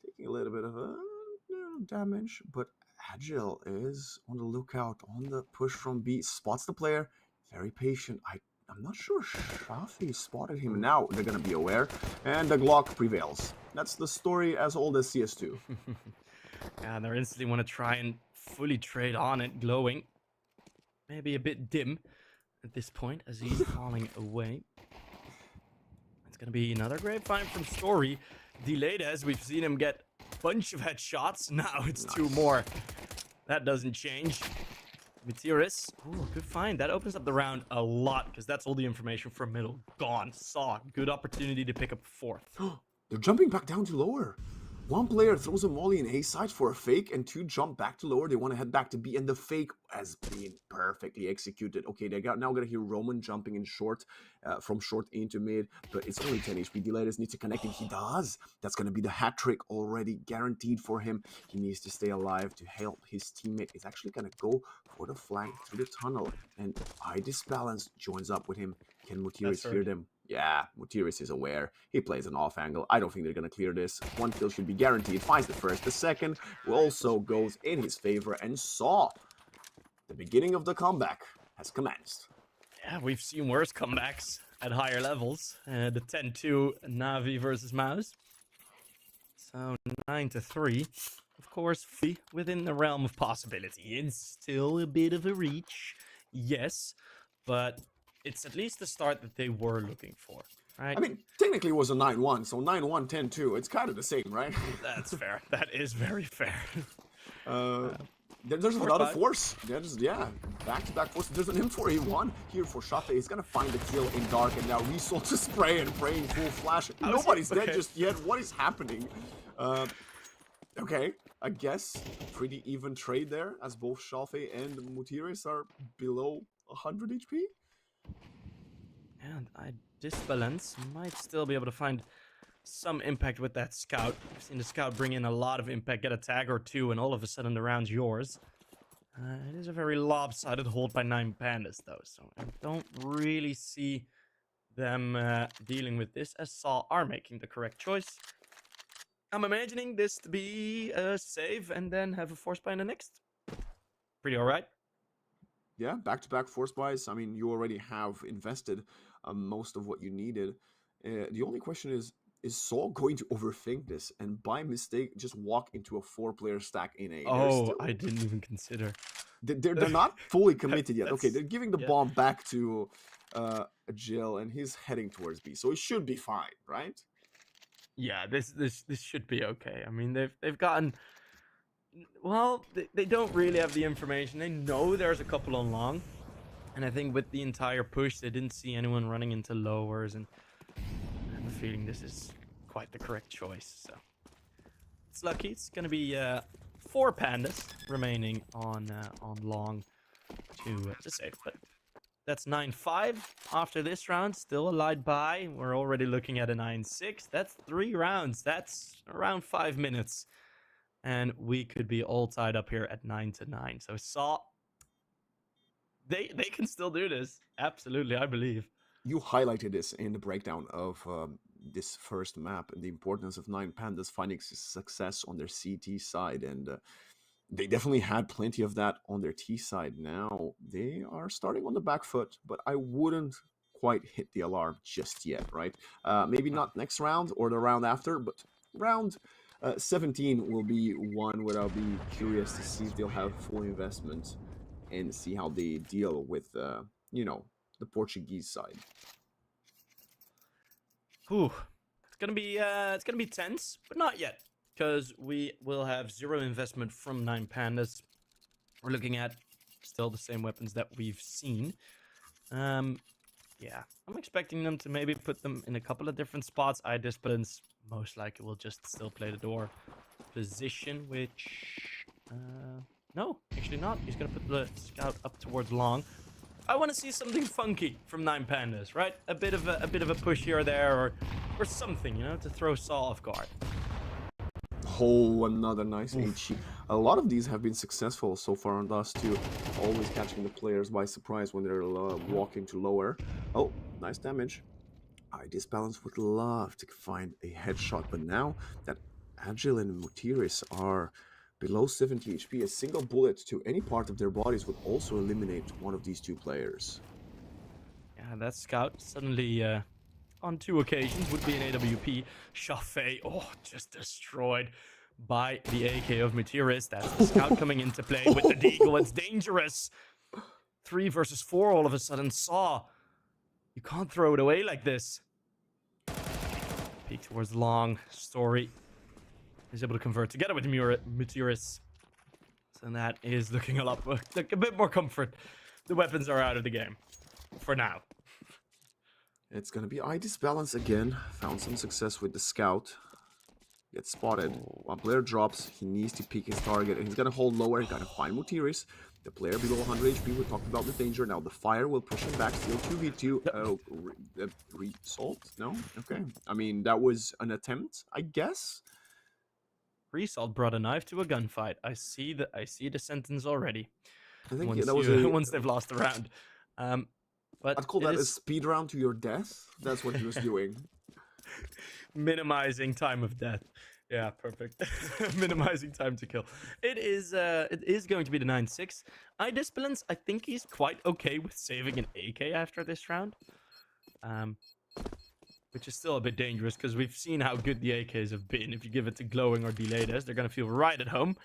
Taking a little bit of damage, but Agile is on the lookout on the push from B. Spots the player. Very patient. I'm not sure Shafi spotted him. Now they're going to be aware. And the Glock prevails. That's the story as old as CS2. Yeah, they instantly want to try and fully trade on it. Glowing. Maybe a bit dim at this point as he's falling away. It's going to be another great find from Story. Delayed as we've seen him get a bunch of headshots. Now it's nice. 2 more. That doesn't change. Materis. Ooh, good find. That opens up the round a lot because that's all the information from middle. Gone. Saw. Good opportunity to pick up 4th. They're jumping back down to lower. 1 player throws a molly in A side for a fake, and 2 jump back to lower. They want to head back to B, and the fake has been perfectly executed. Okay, they now gonna hear Roman jumping in short, from short into mid, but it's only 10 HP. Delayed needs to connect, and he does. That's gonna be the hat trick already guaranteed for him. He needs to stay alive to help his teammate. He's actually gonna go for the flank through the tunnel, and iDisbalance joins up with him. Can Mutiris hear them? Yeah, Mutiris is aware. He plays an off angle. I don't think they're going to clear this. 1 kill should be guaranteed. Finds the first. The second also goes in his favor. And Saw, the beginning of the comeback has commenced. Yeah, we've seen worse comebacks at higher levels. The 10-2 Navi versus Mouse. So 9-3. Of course, within the realm of possibility. It's still a bit of a reach. Yes, but... it's at least the start that they were looking for, right? I mean, technically it was a 9-1, so 9-1, 10-2. It's kind of the same, right? That's fair. That is very fair. There's a lot of force. Yeah, back-to-back force. There's an M4A1 here for Shafe. He's going to find the kill in dark, and now Result to spray and praying full flash. Nobody's dead just yet. What is happening? Okay, I guess pretty even trade there, as both Shafe and Mutiris are below 100 HP. And iDisbalance might still be able to find some impact with that scout. I've seen the scout bring in a lot of impact, get a tag or 2, and all of a sudden the round's yours. It is a very lopsided hold by 9Pandas, though, so I don't really see them dealing with this, as Saw are making the correct choice. I'm imagining this to be a save and then have a force buy in the next. Pretty alright. Yeah, back-to-back force buys. I mean, you already have invested most of what you needed. The only question is Saul going to overthink this and by mistake just walk into a 4-player stack in A? Oh, I didn't even consider. They're not fully committed yet. Okay, they're giving the bomb back to Jill, and he's heading towards B, so he should be fine, right? Yeah, this should be okay. I mean, they've gotten... well, they don't really have the information. They know there's a couple on long. And I think with the entire push, they didn't see anyone running into lowers. And I have a feeling this is quite the correct choice. So it's lucky. It's going to be 4 Pandas remaining on long to save. But that's 9-5 after this round. Still a light buy. We're already looking at a 9-6. That's 3 rounds. That's around 5 minutes. And we could be all tied up here at 9-9. So Saw, they can still do this. Absolutely, I believe. You highlighted this in the breakdown of this first map and the importance of 9Pandas finding success on their CT side. And they definitely had plenty of that on their T side. Now they are starting on the back foot, but I wouldn't quite hit the alarm just yet, right? Maybe not next round or the round after, but round... 17 will be one where I'll be curious to see if they'll have full investment and see how they deal with, you know, the Portuguese side. Whew. It's gonna be tense, but not yet, because we will have 0 investment from 9Pandas. We're looking at still the same weapons that we've seen. Yeah, I'm expecting them to maybe put them in a couple of different spots. iDisbalance most likely will just still play the door position, which no, actually not. He's gonna put the scout up towards long. I want to see something funky from 9Pandas, right? A bit of a push here or there, or something, you know, to throw Saw off guard. Oh, another nice HE. A lot of these have been successful so far on Dust too. Always catching the players by surprise when they're walking to lower. Oh, nice damage. Disbalance would love to find a headshot, but now that Agile and Mutiris are below 70 HP, a single bullet to any part of their bodies would also eliminate one of these two players. Yeah, that scout suddenly, on 2 occasions, would be an AWP. Chaffee, oh, just destroyed by the AK of Mutiris. That's the scout coming into play with the deagle. It's dangerous. 3 versus 4 all of a sudden. Saw. You can't throw it away like this. Peek towards long. Story is able to convert together with Mutiris. So that is looking like a bit more comfort. The weapons are out of the game. For now. It's gonna be Disbalance again. Found some success with the scout. Gets spotted. While player drops, he needs to peek his target. And he's gonna hold lower. He's gonna find Mutiris. The player below 100 HP, we talked about the danger. Now the fire will push him back. Still 2v2. Oh, Result? No? Okay. I mean, that was an attempt, I guess. Result brought a knife to a gunfight. I see the sentence already. I think once that was once they've lost the round. But I'd call that a speed round to your death. That's what he was doing. Minimizing time of death. Yeah, perfect. Minimizing time to kill. It is going to be the 9-6. Disbalance, I think he's quite okay with saving an AK after this round. Which is still a bit dangerous because we've seen how good the AKs have been. If you give it to glowing or delayed as, they're going to feel right at home.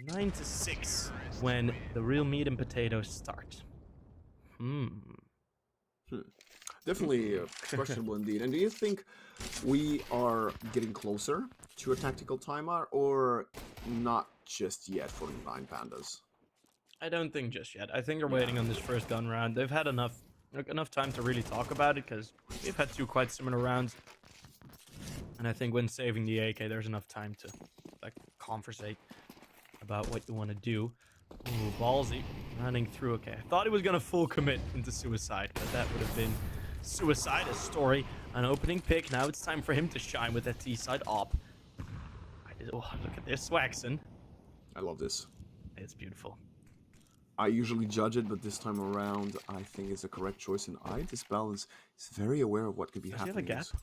9-6 when the real meat and potatoes start. Definitely questionable indeed. And do you think we are getting closer to a tactical timeout or not just yet for 9Pandas? I don't think just yet. I think they're waiting on this first gun round. They've had enough time to really talk about it because we've had 2 quite similar rounds. And I think when saving the AK, there's enough time to like conversate about what you want to do. Ooh, ballsy. Running through. Okay, I thought he was going to full commit into suicide, but that would have been suicide. A story, an opening pick. Now it's time for him to shine with that T-side op. Oh, look at this, Swaxon. I love this. It's beautiful. I usually judge it, but this time around, I think it's a correct choice. And Disbalance is very aware of what could be happening. Does he have a gap?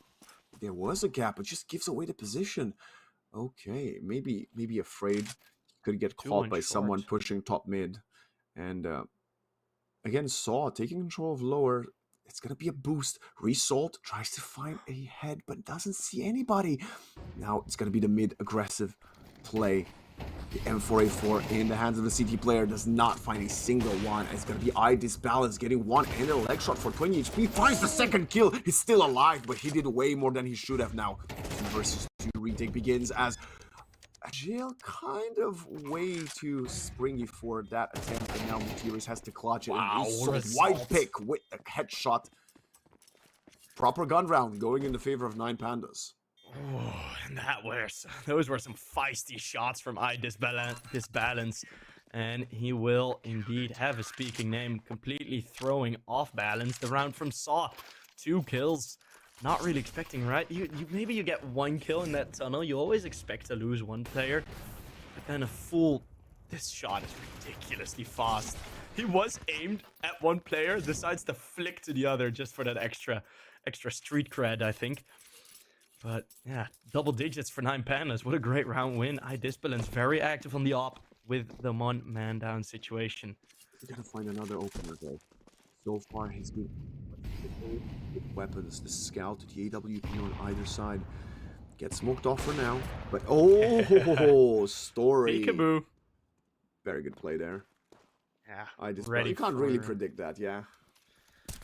There was a gap, but just gives away the position. Okay, maybe afraid could get caught by someone pushing top mid. And again, Saw taking control of lower. It's going to be a boost. Result tries to find a head, but doesn't see anybody. Now it's going to be the mid aggressive play. The M4A4 in the hands of the CT player does not find a single one. It's going to be Disbalance getting one and a leg shot for 20 HP. Finds the second kill. He's still alive, but he did way more than he should have now. 2 versus 2 retake begins as Agile kind of way too springy for that attempt, and now Mutiris has to clutch it. Wow, and wide pick with a headshot. Proper gun round going in the favor of 9Pandas. Oh, and those were some feisty shots from Disbalance. And he will indeed have a speaking name, completely throwing off balance the round from Saw. 2 kills. Not really expecting, right? Maybe you get 1 kill in that tunnel. You always expect to lose 1 player. But then this shot is ridiculously fast. He was aimed at 1 player, decides to flick to the other just for that extra street cred, I think. But yeah, double digits for 9Pandas. What a great round win. Disbalance very active on the op with the 1-man down situation. We gotta find another opener though. So far he's been weapons. The scout, the AWP on either side. Get smoked off for now. But story. Peekaboo. Very good play there. Yeah. You can't really predict that, yeah.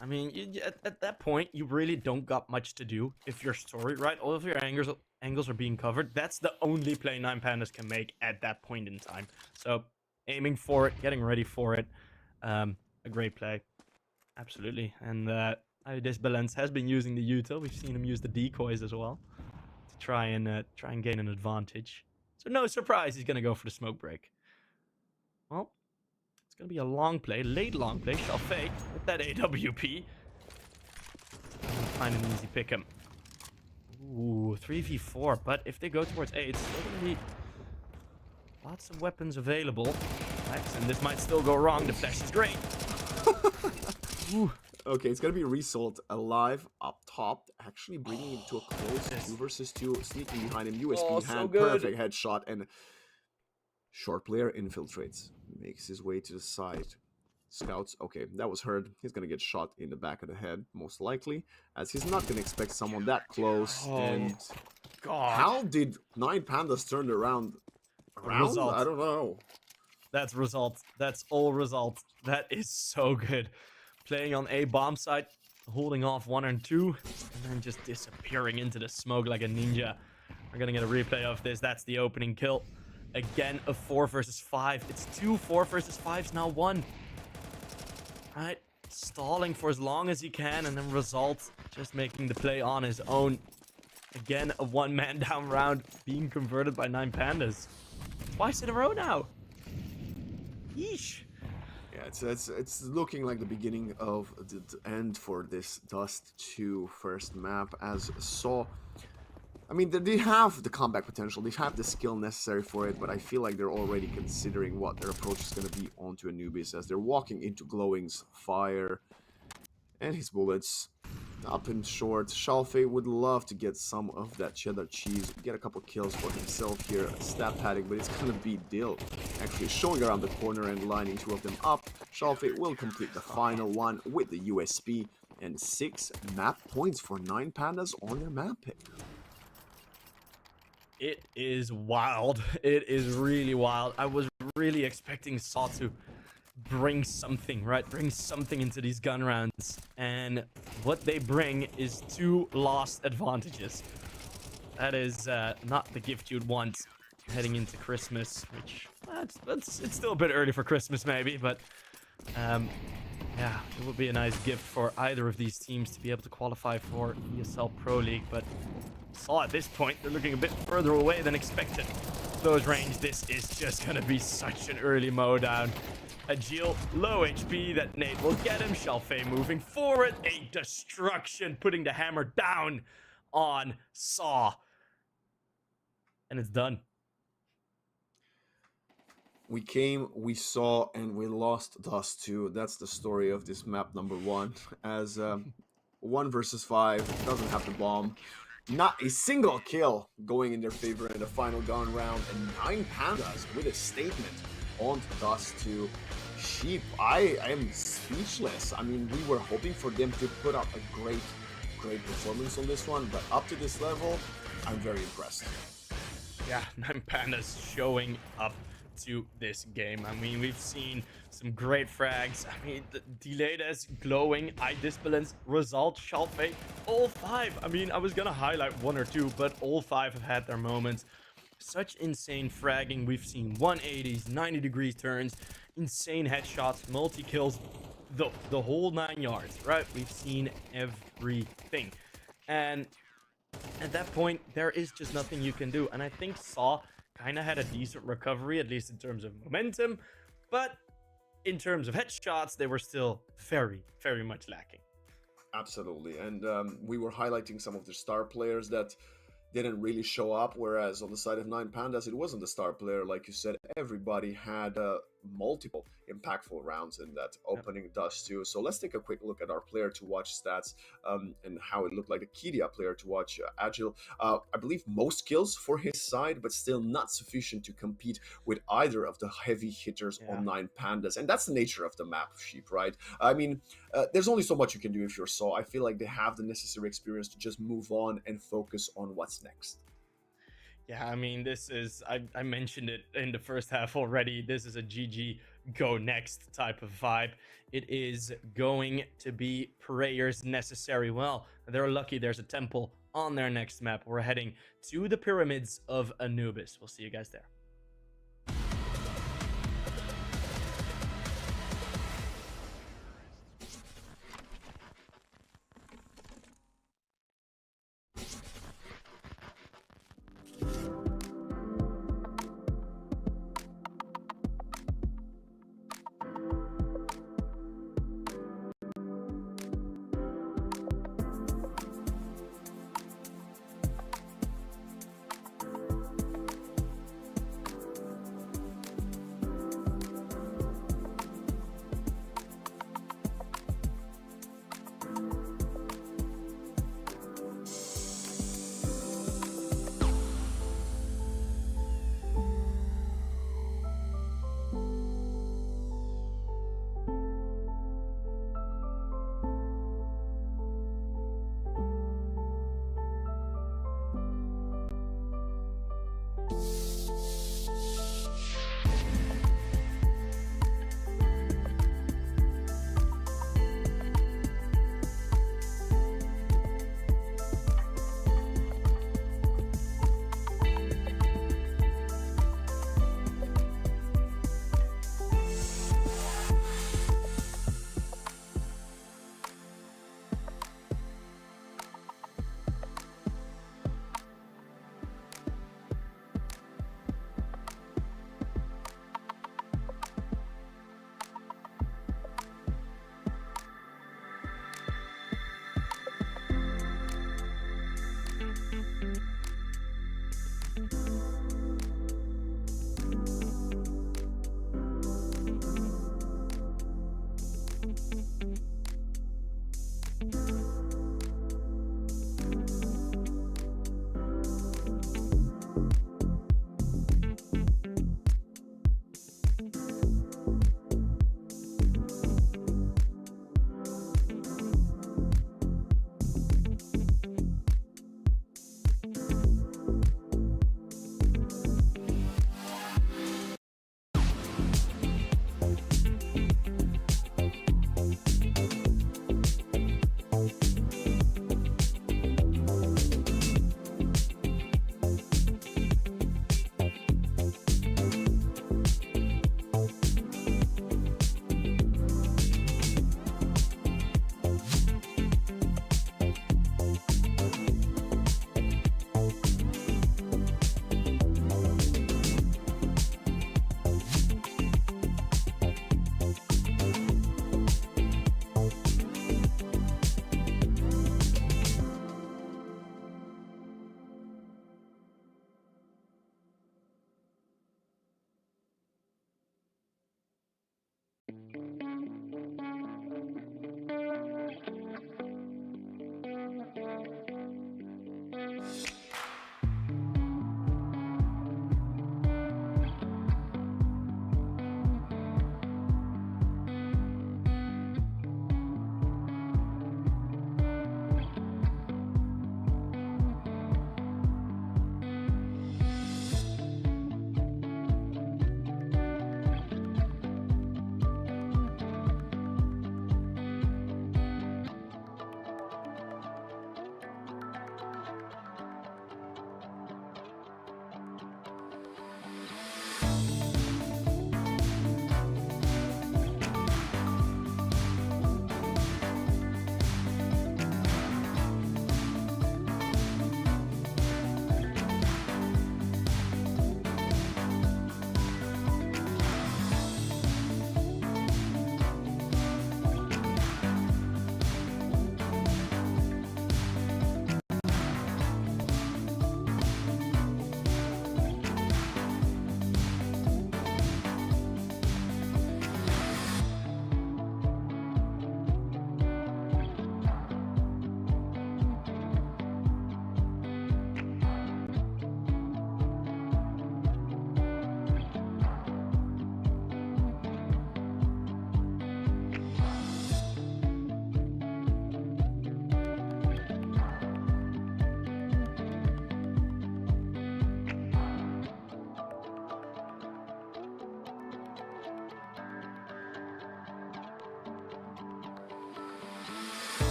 I mean, at that point, you really don't got much to do. If your story, right, all of your angles are being covered, that's the only play 9Pandas can make at that point in time. So, aiming for it, getting ready for it, a great play. Absolutely. And Disbalance has been using the util. We've seen him use the decoys as well to try and gain an advantage. So no surprise he's going to go for the smoke break. Well, it's going to be a long play, late long play. Chaffee with that AWP. Find an easy pick him. Ooh, 3v4, but if they go towards A, it's still gonna be lots of weapons available. Nice, and this might still go wrong. The flash is great. Ooh. Okay, it's gonna be Result alive up top, actually bringing him to a close 2 versus 2, sneaking behind him, USB so hand, good. perfect headshot, and short player infiltrates, makes his way to the side. Scouts, okay, that was heard. He's gonna get shot in the back of the head, most likely, as he's not gonna expect someone that close. And God, how did 9Pandas turn around? Result. I don't know. That's Result. That's all Result. That is so good. Playing on A bomb site, holding off 1 and 2, and then just disappearing into the smoke like a ninja. We're gonna get a replay of this. That's the opening kill. Again, a 4 versus 5. It's 2 4 versus 5s, now 1. Right, stalling for as long as he can, and then Result just making the play on his own. Again, a 1-man down round being converted by 9Pandas. Twice in a row now. Yeesh. Yeah, it's looking like the beginning of the end for this Dust 2 first map, as Saw. I mean, they have the comeback potential, they have the skill necessary for it, but I feel like they're already considering what their approach is going to be onto Anubis, as they're walking into Glowing's fire and his bullets. Up and short, Shalfei would love to get some of that cheddar cheese, get a couple kills for himself here, stab padding, but it's gonna be Dill actually showing around the corner and lining 2 of them up. Shalfei will complete the final one with the USP, and 6 map points for 9Pandas on their map pick. It is wild. It is really wild. I was really expecting Saw to bring something, right? Bring something into these gun rounds. And what they bring is 2 lost advantages. That is not the gift you'd want heading into Christmas, which it's still a bit early for Christmas maybe, but yeah, it would be a nice gift for either of these teams to be able to qualify for ESL Pro League, but Saw at this point, they're looking a bit further away than expected. Close range, this is just gonna be such an early mowdown. Agil, low HP, that nade will get him. Shalfei moving forward, a destruction, putting the hammer down on Saw. And it's done. We came, we saw, and we lost Dust 2. That's the story of this map number 1. As 1 versus 5, doesn't have the bomb. Not a single kill going in their favor in the final gun round. And 9Pandas with a statement on Dust 2. Sheep, I am speechless. I mean, we were hoping for them to put up a great performance on this one, but up to this level, I'm very impressed. Yeah, 9Pandas showing up to this game. I mean, we've seen some great frags. I mean, the delayed as Glowing, eye disbalance, Result, Shalfei, all 5. I mean, I was gonna highlight 1 or 2, but all 5 have had their moments. Such insane fragging. We've seen 180s, 90-degree turns, insane headshots, multi-kills, the whole 9 yards, right? We've seen everything. And at that point, there is just nothing you can do. And I think Saw kind of had a decent recovery, at least in terms of momentum. But in terms of headshots, they were still very, very much lacking. Absolutely. And we were highlighting some of the star players that didn't really show up, whereas on the side of 9Pandas, it wasn't the star player. Like you said, everybody had multiple impactful rounds in that opening Dust 2. So let's take a quick look at our player to watch stats and how it looked like. A Kidia player to watch, Agil. I believe most kills for his side, but still not sufficient to compete with either of the heavy hitters on 9Pandas. And that's the nature of the map, Sheep, right? I mean, there's only so much you can do if you're Saw. I feel like they have the necessary experience to just move on and focus on what's next. Yeah, I mean, this is, I mentioned it in the first half already. This is a GG go next type of vibe. It is going to be prayers necessary. Well, they're lucky there's a temple on their next map. We're heading to the pyramids of Anubis. We'll see you guys there.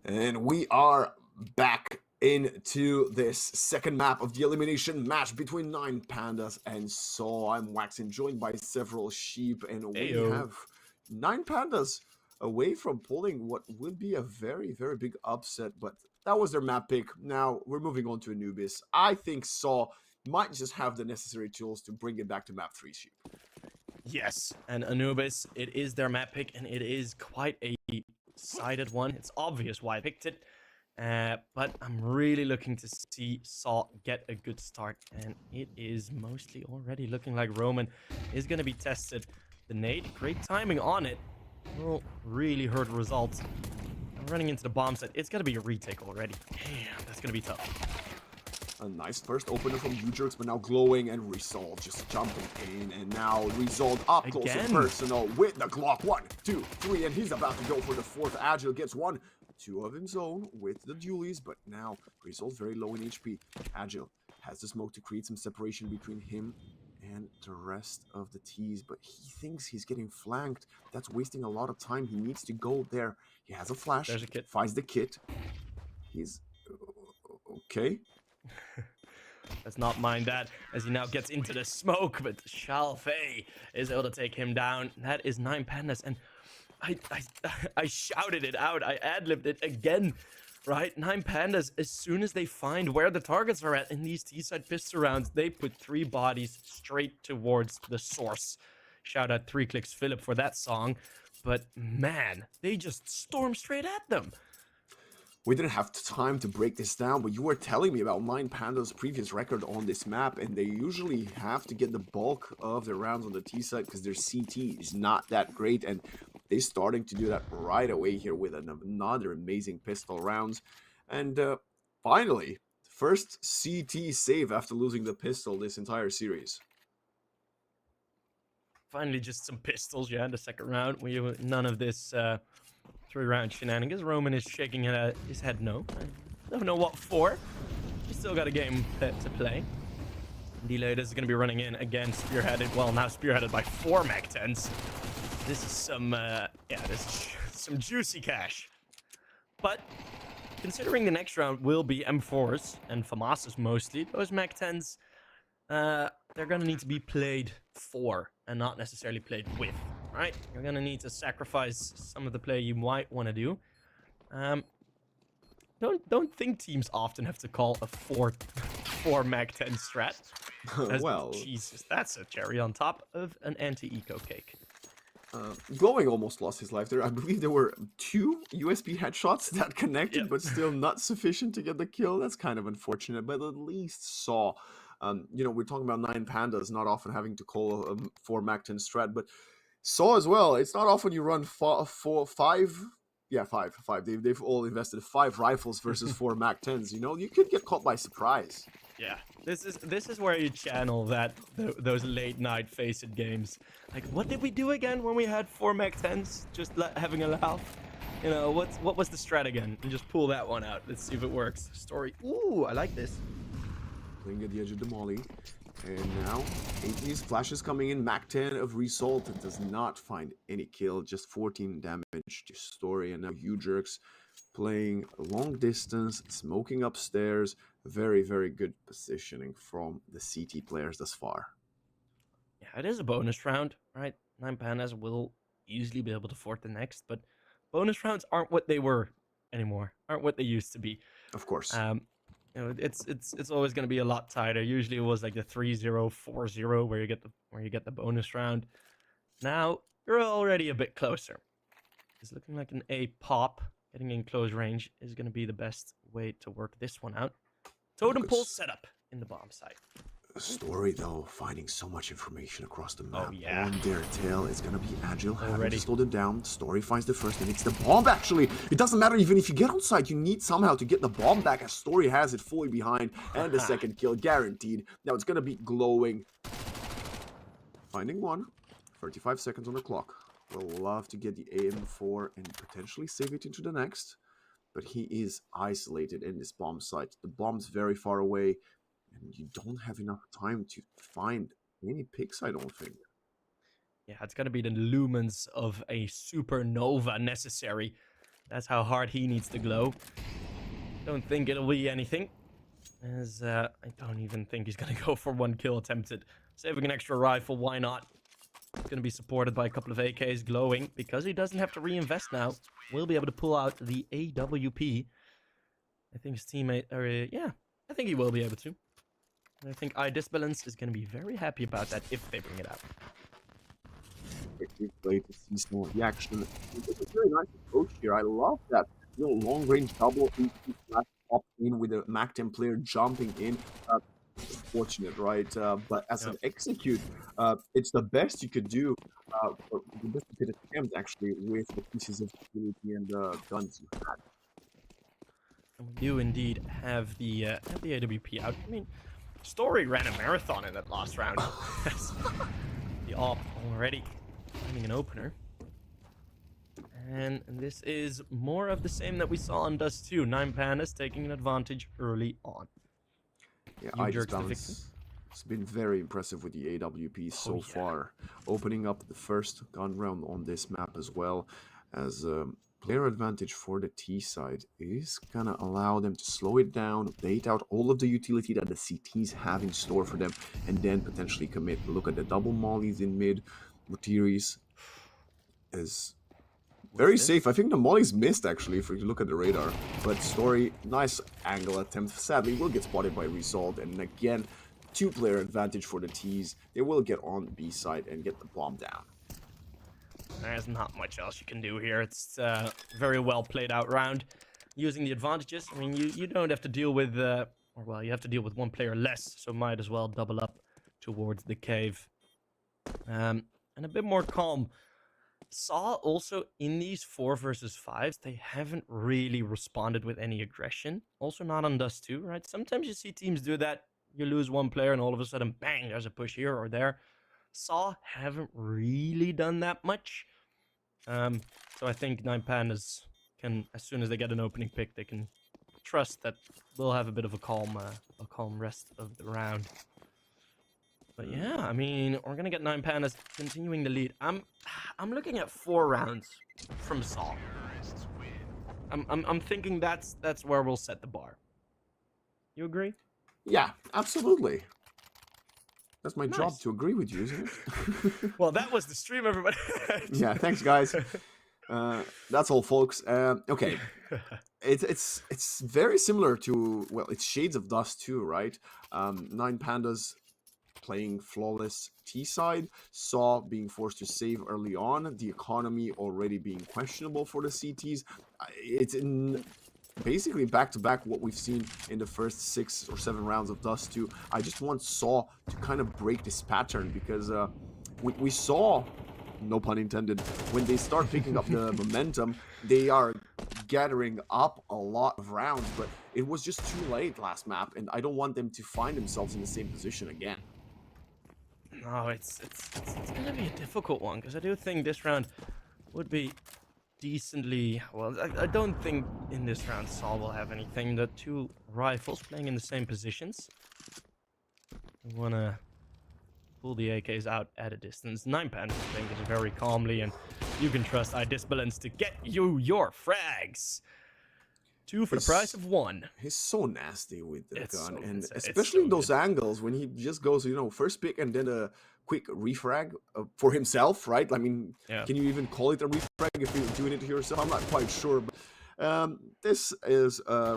And we are back into this second map of the elimination match between 9Pandas and Saw. I'm Waxing, joined by several sheep, and we have 9Pandas away from pulling what would be a very, very big upset, but that was their map pick. Now we're moving on to Anubis. I think Saw might just have the necessary tools to bring it back to map 3, sheep. Yes, and Anubis, it is their map pick, and it is quite a sided one. It's obvious why I picked it, but I'm really looking to see Saw get a good start, and it is mostly already looking like Roman is going to be tested. The nade, great timing on it, will really hurt results. I'm running into the bomb set. It's going to be a retake already. Damn, that's going to be tough. A nice first opener from U-Jerks, but now glowing, and Resolve just jumping in, and now Resolve up close and personal with the Glock. 1, 2, 3, and he's about to go for the fourth. Agile gets 1, 2 of his own with the dualies, but now Resolve very low in HP. Agile has the smoke to create some separation between him and the rest of the T's, but he thinks he's getting flanked. That's wasting a lot of time. He needs to go there. He has a flash. There's a kit. Finds the kit. He's okay. Let's not mind that as he now gets into the smoke, but Shalfei is able to take him down. That is 9Pandas, and I shouted it out. I ad-libbed it again, right? 9Pandas, as soon as they find where the targets are at in these T-side pistol rounds, they put 3 bodies straight towards the source. Shout out 3 Clicks Philip for that song, but man, they just storm straight at them. We didn't have time to break this down, but you were telling me about 9Pandas' previous record on this map, and they usually have to get the bulk of their rounds on the T side because their CT is not that great, and they're starting to do that right away here with another amazing pistol rounds. And finally, first CT save after losing the pistol this entire series. Finally, just some pistols, yeah, in the second round. We have none of this 3-round shenanigans. Roman is shaking his head no. I don't know what for. He's still got a game to play. Delayed is going to be running in again, spearheaded. Well, now spearheaded by 4 Mac 10s. This is some, this is some juicy cash. But considering the next round will be M4s and FAMASas mostly, those Mac 10s, they're going to need to be played for and not necessarily played with. Right, you're gonna need to sacrifice some of the play you might want to do. Don't think teams often have to call a 4 Mac 10 strat. Well, Jesus, that's a cherry on top of an anti-eco cake. Glowing almost lost his life there. I believe there were 2 USB headshots that connected, but still not sufficient to get the kill. That's kind of unfortunate, but at least Saw. You know, we're talking about 9Pandas not often having to call a 4 Mac 10 strat, but Saw as well. It's not often you run 5. Yeah, 5. They've all invested 5 rifles versus 4 Mac 10s. You know, you could get caught by surprise. Yeah, this is where you channel those late night Faceit games. Like, what did we do again when we had 4 Mac 10s? Just having a laugh. You know, what was the strat again? And just pull that one out. Let's see if it works. Story. Ooh, I like this. Playing at the edge of the molly. And now, 80's flashes coming in. Mac 10 of Result. It does not find any kill. Just 14 damage to Story. And now U-Jerks playing long distance, smoking upstairs. Very, very good positioning from the CT players thus far. Yeah, it is a bonus round, right? 9Pandas will easily be able to fort the next, but bonus rounds aren't what they were anymore. Aren't what they used to be. Of course. You know, it's always going to be a lot tighter. Usually it was like the 3-0, 4-0 where you get the bonus round. Now you're already a bit closer. It's looking like an A pop. Getting in close range is going to be the best way to work this one out. Totem pole setup in the bomb site. Story though, finding so much information across the map. Oh, yeah. On their tail, it's gonna be Agile. Having Already. to slow them down. Story finds the first, and it's the bomb actually. It doesn't matter even if you get on site, you need somehow to get the bomb back as Story has it fully behind. And the second kill guaranteed. Now it's gonna be Glowing. Finding one. 35 seconds on the clock. Will love to get the AM4 and potentially save it into the next. But he is isolated in this bomb site. The bomb's very far away. And you don't have enough time to find any picks, I don't think. Yeah, it's going to be the lumens of a supernova necessary That's how hard he needs to glow. Don't think it'll be anything. As I don't even think he's going to go for 1 kill attempted. Saving an extra rifle, why not? He's going to be supported by a couple of AKs glowing. Because he doesn't have to reinvest now, we'll be able to pull out the AWP. I think his teammate... yeah, I think he will be able to. And I think iDisbalance is going to be very happy about that if they bring it out. It's great to see some of the action. It's a very nice approach here. I love that long-range double up in with a MAC-10 player jumping in. It's fortunate, right? But as an execute, it's the best you could do. Or the best you could attempt, actually, with the pieces of utility and guns you had. And we do indeed have the AWP out. I mean, Story ran a marathon in that last round. The AWP already finding an opener. And this is more of the same that we saw on Dust 2. 9Pandas taking an advantage early on. Yeah, iDisbalance has been very impressive with the AWP so far. Opening up the first gun round on this map as well, as player advantage for the T side is gonna allow them to slow it down, bait out all of the utility that the CTs have in store for them, and then potentially commit. Look at the double mollies in mid. Mutiris is very safe. I think the molly's missed, actually, if you look at the radar. But Story, nice angle attempt. Sadly, will get spotted by Result. And again, 2-player advantage for the T's. They will get on the B side and get the bomb down. There's not much else you can do here. It's a very well played out round. Using the advantages. I mean, you don't have to deal with... or, well, you have to deal with 1 player less. So might as well double up towards the cave. And a bit more calm. Saw also in these 4 versus 5s, they haven't really responded with any aggression. Also not on Dust 2, right? Sometimes you see teams do that. You lose 1 player and all of a sudden, bang, there's a push here or there. Saw haven't really done that much. So I think 9Pandas can, as soon as they get an opening pick, they can trust that they'll have a bit of a calm rest of the round. But yeah, I mean, we're gonna get 9Pandas continuing the lead. I'm looking at 4 rounds from Saw. I'm thinking that's where we'll set the bar. You agree? Yeah, absolutely. That's my job to agree with you, isn't it? Well, that was the stream, everybody. Yeah, thanks, guys. That's all, folks. Okay, it's very similar to, well, it's shades of Dust 2, right? 9Pandas playing flawless T side, Saw being forced to save early on, the economy already being questionable for the CTs. It's in basically back-to-back what we've seen in the first 6 or 7 rounds of Dust 2. I just want Saw to kind of break this pattern, because we saw, no pun intended, when they start picking up the momentum, they are gathering up a lot of rounds, but it was just too late last map, and I don't want them to find themselves in the same position again. No, it's gonna be a difficult one, because I do think this round would be decently... Well, I don't think in this round Saw will have anything. The 2 rifles playing in the same positions. We want to pull the AKs out at a distance. 9Pandas playing this very calmly, and you can trust iDisbalance to get you your frags. 2 for the price of 1. He's so nasty with the gun, so and insane. especially in those angles when he just goes, you know, first pick and then a quick refrag for himself, right? I mean, can you even call it a refrag if you're doing it to yourself? I'm not quite sure, but this is another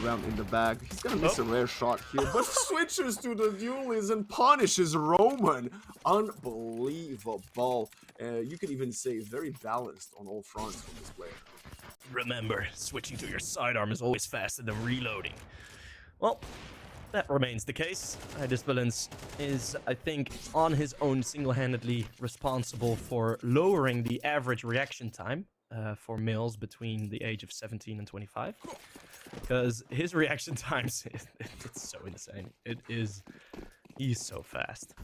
round in the bag. He's gonna miss a rare shot here, but switches to the duelist and punishes Roman. Unbelievable. You could even say very balanced on all fronts from this player. Remember, switching to your sidearm is always faster than reloading. Well, that remains the case. iDisbalance is, I think, on his own single-handedly responsible for lowering the average reaction time for males between the age of 17 and 25. Because his reaction times, it's so insane. He's so fast.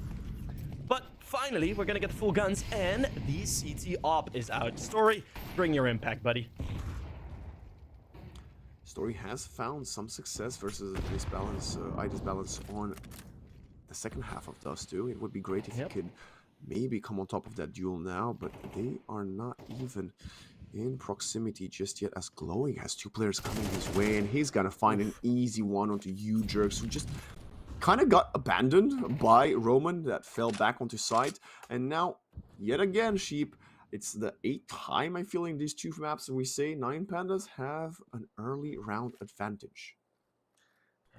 But finally, we're gonna get the full guns, and the CT op is out. Story, bring your impact, buddy. Story has found some success versus iDisbalance on the second half of Dust 2. It would be great if he could maybe come on top of that duel now, but they are not even in proximity just yet, as Glowing has 2 players coming his way, and he's gonna find an easy one onto U-Jerks, who just kind of got abandoned by Roman that fell back onto site. And now, yet again, Sheep, it's the 8th time I feel in these 2 maps, and we say 9Pandas have an early round advantage.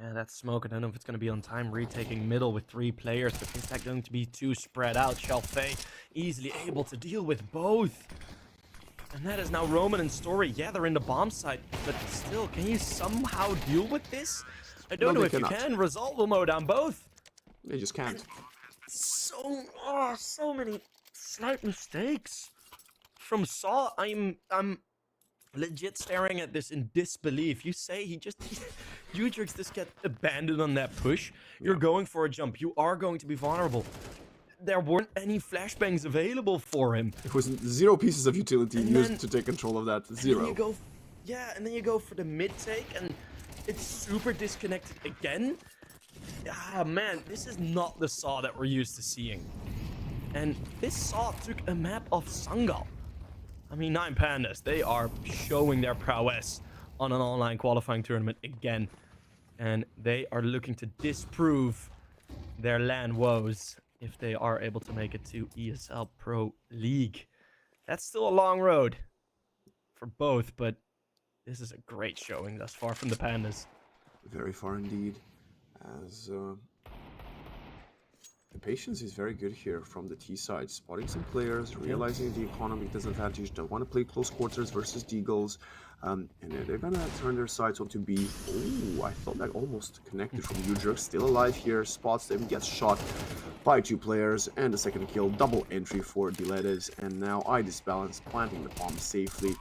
Yeah, that smoke, I don't know if it's going to be on time, retaking middle with 3 players, but is that going to be too spread out? Shelfei easily able to deal with both. And that is now Roman and Story. Yeah, they're in the bomb site, but still, can you somehow deal with this? I don't know if you can. Resolve mode on both. They just can't. So many slight mistakes from Saw. I'm legit staring at this in disbelief. You say U-Jerks just get abandoned on that push. You're going for a jump. You are going to be vulnerable. There weren't any flashbangs available for him. It was 0 pieces of utility used to take control of that. 0. And then you go for the mid take, and it's super disconnected again. Ah, man, this is not the Saw that we're used to seeing. And this Saw took a map of Sangal. I mean, 9Pandas, they are showing their prowess on an online qualifying tournament again. And they are looking to disprove their LAN woes if they are able to make it to ESL Pro League. That's still a long road for both, but this is a great showing thus far from the Pandas. Very far indeed, as the patience is very good here from the T side, spotting some players, realizing the economic disadvantage, don't want to play close quarters versus Deagles, and they're gonna turn their sights onto B. Oh, I thought that almost connected from U-Jerks, still alive here, spots them, gets shot by 2 players, and a second kill, double entry for Dilettes, and now I disbalance, planting the bomb safely.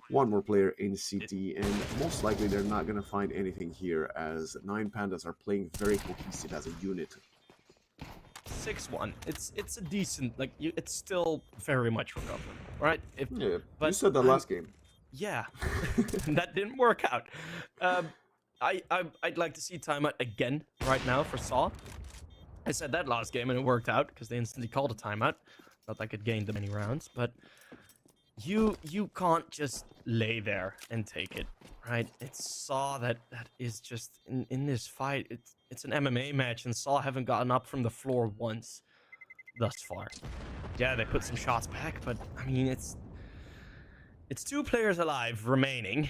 1 more player in CT, and most likely they're not going to find anything here, as 9Pandas are playing very cohesive as a unit. 6-1. It's a decent, like, it's still very much recovered, right? Yeah, but you said that last game. Yeah, that didn't work out. I'd like to see timeout again right now for Saw. I said that last game and it worked out because they instantly called a timeout. Not like it gained them any rounds, but you can't just lay there and take it, right? It's Saw that is just in this fight. It's an MMA match, and Saw haven't gotten up from the floor once thus far. Yeah, they put some shots back, but I mean it's 2 players alive remaining.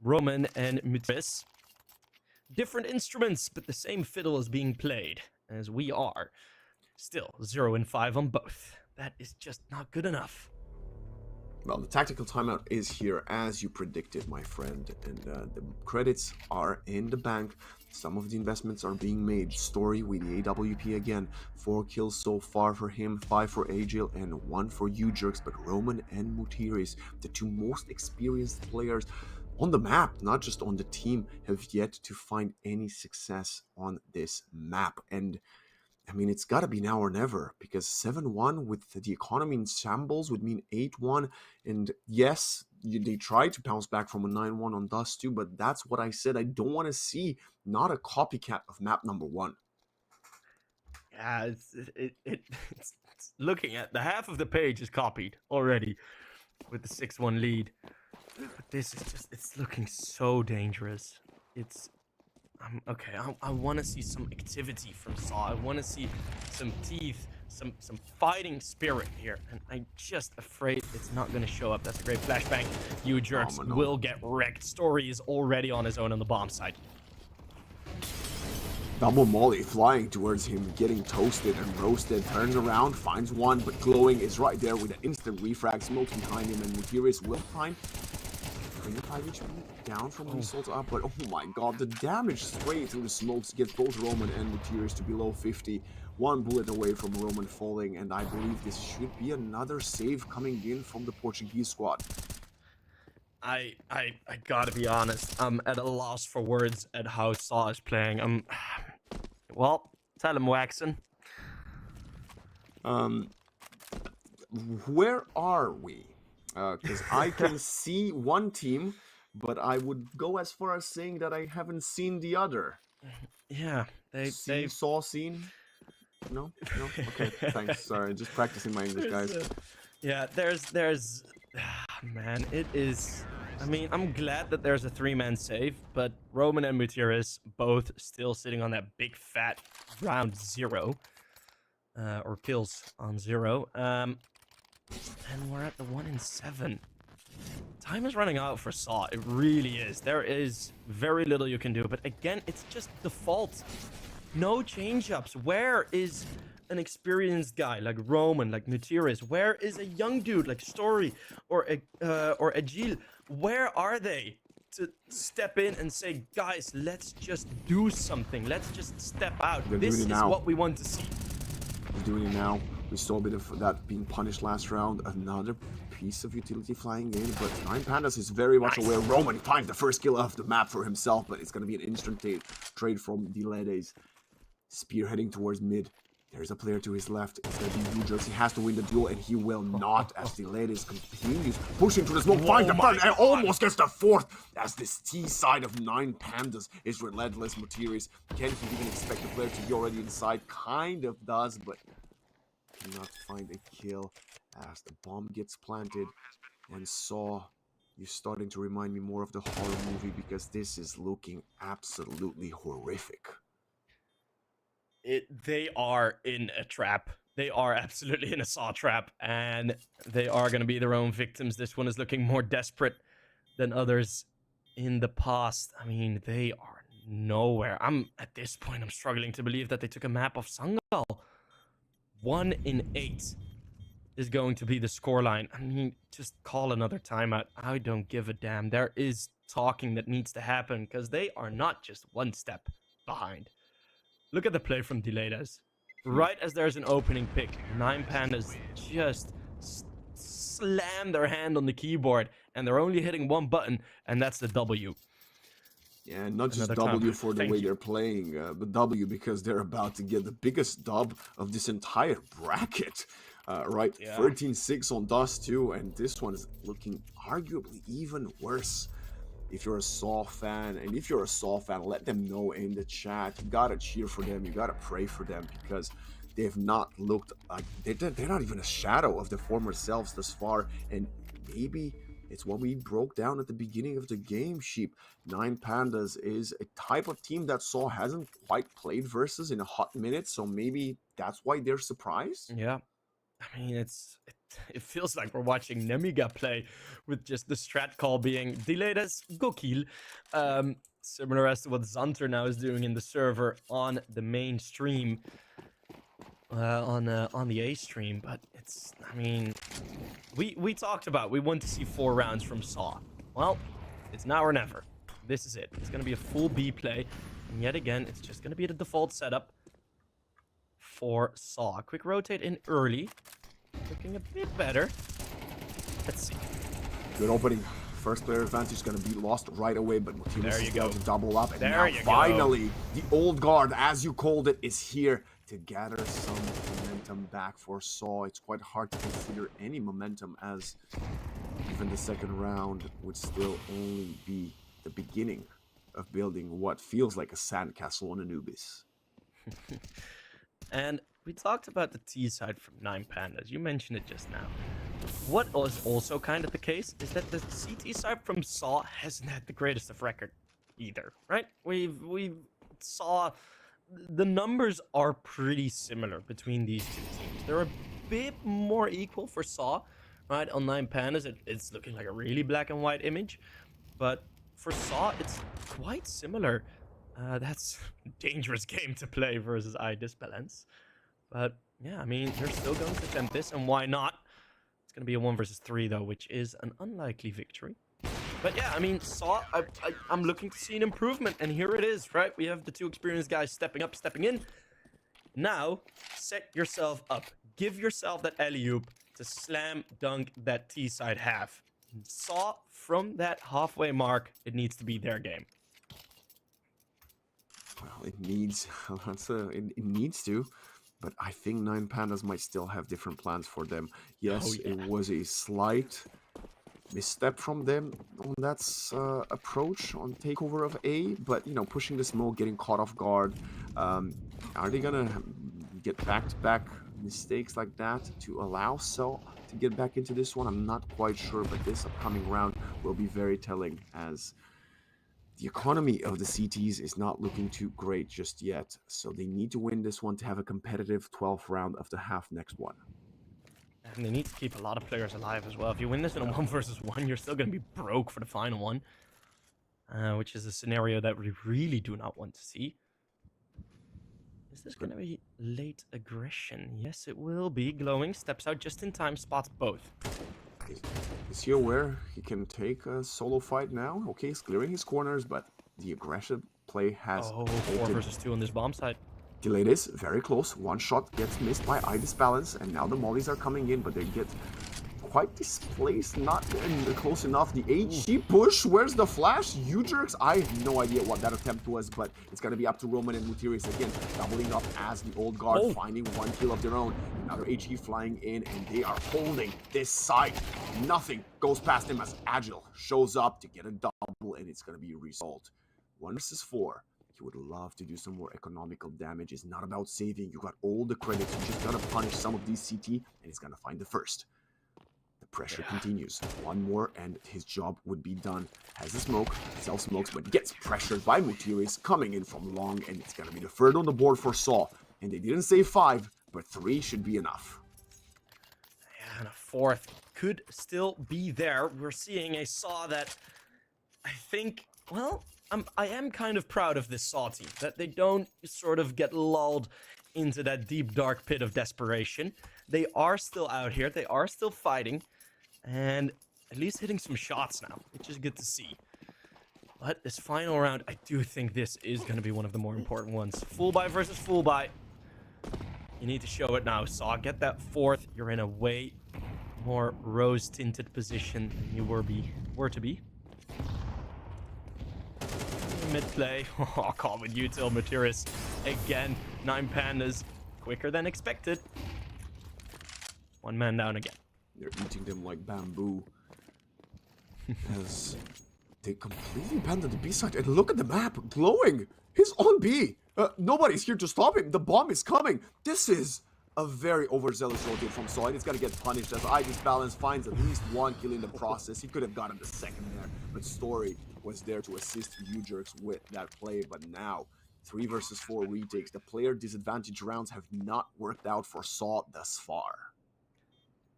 Roman and Mutris. Different instruments, but the same fiddle is being played, as we are. Still 0-5 on both. That is just not good enough. Well, the tactical timeout is here, as you predicted, my friend, and the credits are in the bank. Some of the investments are being made. Story with the AWP again. 4 kills so far for him, 5 for Agil, and 1 for U-Jerks. But Roman and Mutiris, the 2 most experienced players on the map, not just on the team, have yet to find any success on this map. And I mean, it's got to be now or never, because 7-1 with the economy in shambles would mean 8-1. And yes, they tried to bounce back from a 9-1 on Dust 2, but that's what I said. I don't want to see not a copycat of map number 1. Yeah, it's looking at the half of the page is copied already with the 6-1 lead. But this is just, it's looking so dangerous. It's okay, I want to see some activity from Saw. I want to see some teeth, some fighting spirit here. And I'm just afraid it's not going to show up. That's a great flashbang. U-Jerks will get wrecked. Story is already on his own on the bomb site. Double Molly flying towards him, getting toasted and roasted, turns around, finds 1, but Glowing is right there with an instant refrag, smoke behind him, and Mutiris will find 25 HP down from Assault up, but oh my god, the damage straight through the smokes gets both Roman and Mutiris to below 50. 1 bullet away from Roman falling, and I believe this should be another save coming in from the Portuguese squad. I gotta be honest, I'm at a loss for words at how Saw is playing. Well, tell him, Waxon. Where are we? Because I can see one team, but I would go as far as saying that I haven't seen the other. Yeah, they saw seen. No, okay, thanks. Sorry, just practicing my English, guys. Yeah, there's Man, it is... I mean, I'm glad that there's a 3-man save, but Roman and Mutiris both still sitting on that big fat round 0. Or kills on 0. And we're at the 1 in 7. Time is running out for Saw. It really is. There is very little you can do. But again, it's just default. No change-ups. Where is an experienced guy like Roman, like Mutiris? Where is a young dude like Story or Agil? Where are they to step in and say, guys, let's just do something. Let's just step out. This is what we want to see. They're doing it now. We saw a bit of that being punished last round. Another piece of utility flying in, but 9Pandas is very much aware. Roman finds the first kill off the map for himself, but it's going to be an instant trade from Diledes. Spear heading towards mid. There's a player to his left. It's going to be Udros. He has to win the duel, and he will not, as Diledes continues pushing to the smoke. Finds the third, and almost gets the fourth, as this T side of 9Pandas is relentless. Mutiris, can he even expect the player to be already inside? Kind of does, but cannot find a kill as the bomb gets planted. And Saw, you're starting to remind me more of the horror movie, because this is looking absolutely horrific. They are in a trap. They are absolutely in a Saw trap, and they are going to be their own victims. This one is looking more desperate than others in the past. I mean, they are nowhere. At this point, I'm struggling to believe that they took a map of Sangal. 1 in 8 is going to be the scoreline. I mean, just call another timeout. I don't give a damn. There is talking that needs to happen, because they are not just one step behind. Look at the play from Diledes. Right as there's an opening pick, 9Pandas just slam their hand on the keyboard, and they're only hitting one button, and that's the W. Yeah, not just W for the way they're playing, but W because they're about to get the biggest dub of this entire bracket. Right, 13-6 on Dust too, and this one is looking arguably even worse. If you're a Saw fan, and if you're a Saw fan, let them know in the chat. You gotta cheer for them, you gotta pray for them, because they've not looked like they're not even a shadow of their former selves thus far. And maybe it's what we broke down at the beginning of the game, Sheep. 9Pandas is a type of team that Saw hasn't quite played versus in a hot minute, so maybe that's why they're surprised. Yeah, I mean, it feels like we're watching Nemiga play, with just the strat call being Diledes, go kill. Similar as to what Xanter now is doing in the server on the main stream, on the A stream. But it's, I mean, we talked about, we want to see 4 rounds from Saw. Well, it's now or never. This is it. It's going to be a full B play, and yet again, it's just going to be the default setup for Saw. Quick rotate in early. Looking a bit better. Let's see. Good opening. First player advantage is going to be lost right away, but Mutiris is going to double up. And there now finally, the old guard, as you called it, is here to gather some momentum back for Saw. It's quite hard to consider any momentum, as even the second round would still only be the beginning of building what feels like a sandcastle on Anubis. And we talked about the T side from 9Pandas. You mentioned it just now. What was also kind of the case is that the CT side from Saw hasn't had the greatest of record either, right? We saw the numbers are pretty similar between these two teams. They're a bit more equal for Saw, right? On 9Pandas, it's looking like a really black and white image, but for Saw, it's quite similar. That's a dangerous game to play versus iDisbalance. But yeah, I mean, they're still going to attempt this, and why not? It's going to be a 1 versus 3 though, which is an unlikely victory. But yeah, I mean, Saw, I'm looking to see an improvement, and here it is, right? We have the 2 experienced guys stepping up, stepping in. Now, set yourself up. Give yourself that alley-oop to slam dunk that T-side half. Saw, from that halfway mark, it needs to be their game. Well, it needs to, but I think 9Pandas might still have different plans for them. Yes, it was a slight misstep from them on that approach on takeover of A, but you know, pushing the smoke, getting caught off guard. Are they gonna get back-to-back mistakes like that to allow Saw to get back into this one? I'm not quite sure, but this upcoming round will be very telling, as the economy of the CTs is not looking too great just yet. So they need to win this one to have a competitive 12th round of the half next one. And they need to keep a lot of players alive as well. If you win this in a 1 versus 1, you're still going to be broke for the final one. Which is a scenario that we really do not want to see. Is this going to be late aggression? Yes, it will be. Glowing steps out just in time, spots both. Is he aware he can take a solo fight now? Okay, he's clearing his corners, but the aggressive play has... Oh, 4 versus 2 on this bomb side. Delay this, very close. One shot gets missed by Ibis Balance, and now the mollies are coming in, but they get quite displaced, not close enough. The HG push, where's the flash? U-jerks? I have no idea what that attempt was, but it's going to be up to Roman and Mutiris again, doubling up as the old guard, finding 1 kill of their own. Another HG flying in, and they are holding this side. Nothing goes past him as Agile shows up to get a double, and it's going to be resolved. 1 versus 4. He would love to do some more economical damage. It's not about saving. You got all the credits. You just got to punish some of these CT, and he's going to find the first. The pressure continues. 1 more, and his job would be done. Has the smoke, self-smokes, but gets pressured by Mutiris coming in from long, and it's going to be the third on the board for Saw. And they didn't say 5, but 3 should be enough. Yeah, and a 4th could still be there. We're seeing a Saw that I think, well, I am kind of proud of this Saw team, that they don't sort of get lulled into that deep, dark pit of desperation. They are still out here. They are still fighting. And at least hitting some shots now, which is good to see. But this final round, I do think this is going to be one of the more important ones. Full buy versus full buy. You need to show it now, Saw. Get that 4th. You're in a way more rose-tinted position than you were to be. Mid-play. Oh, call with util Mutiris. Again, 9Pandas. Quicker than expected. 1 man down again. They're eating them like bamboo. As they completely abandoned the B side. And look at the map. Glowing. He's on B. Nobody's here to stop him. The bomb is coming. This is a very overzealous rotate from Saw. He's got to get punished as Ibis Balance finds at least 1 kill in the process. He could have gotten the 2nd there. But Story was there to assist U-jerks with that play. But now, 3 versus 4 retakes. The player disadvantage rounds have not worked out for Saw thus far.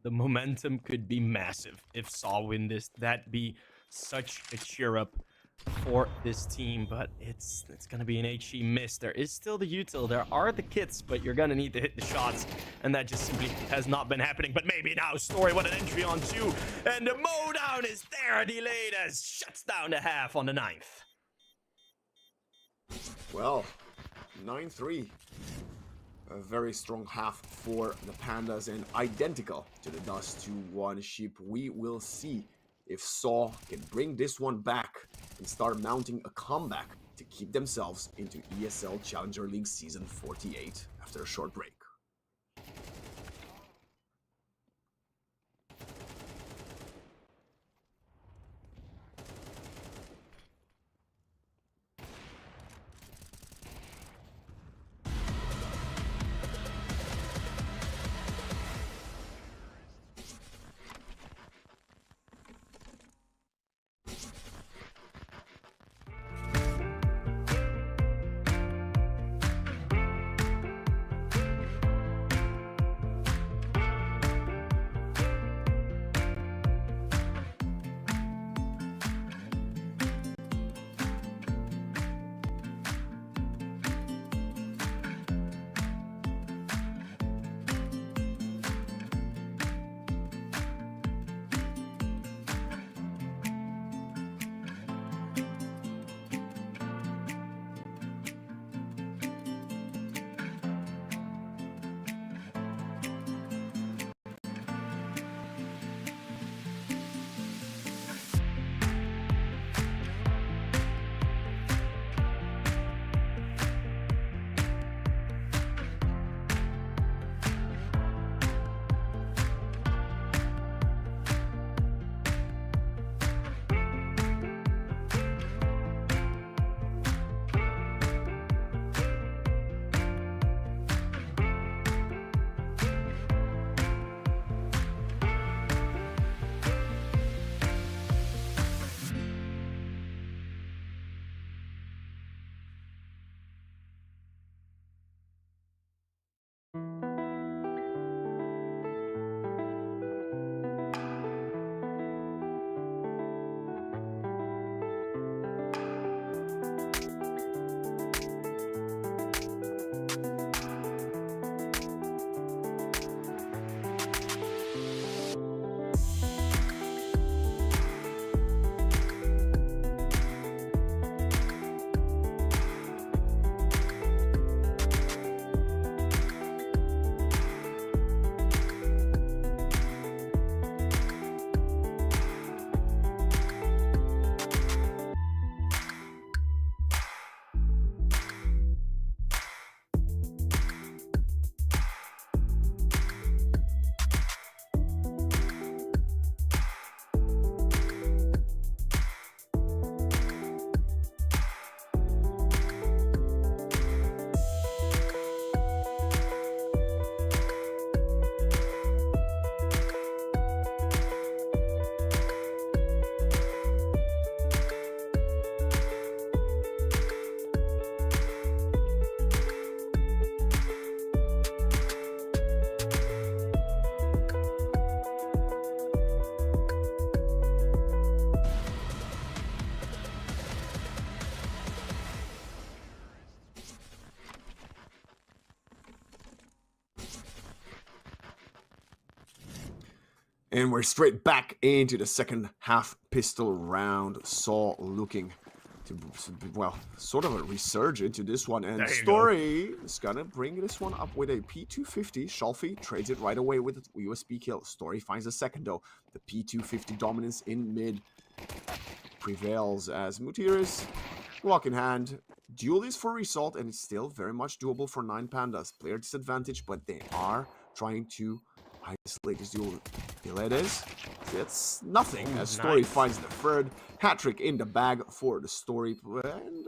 The momentum could be massive if Saw win this. That'd be such a cheer up for this team, but it's gonna be an HE miss. There is still the util, there are the kits, but you're gonna need to hit the shots, and that just simply has not been happening. But maybe now, Story, what an entry on 2, and the mowdown is there, delayed as shuts down the half on the 9th. Well, 9-3. A very strong half for the Pandas, and identical to the Dust 2-1 ship. We will see if Saw can bring this one back and start mounting a comeback to keep themselves into ESL Challenger League Season 48 after a short break. And we're straight back into the second half pistol round. Saw looking to, well, sort of a resurge into this one. And Story is going to bring this one up with a P250. Shalfie trades it right away with a USP kill. Story finds a second, though. The P250 dominance in mid prevails as Mutiris, block in hand. Duel is for result, and it's still very much doable for 9Pandas. Player disadvantage, but they are trying to isolate this duel. Piledes gets nothing as Story finds the third. Hat-trick in the bag for the Story. And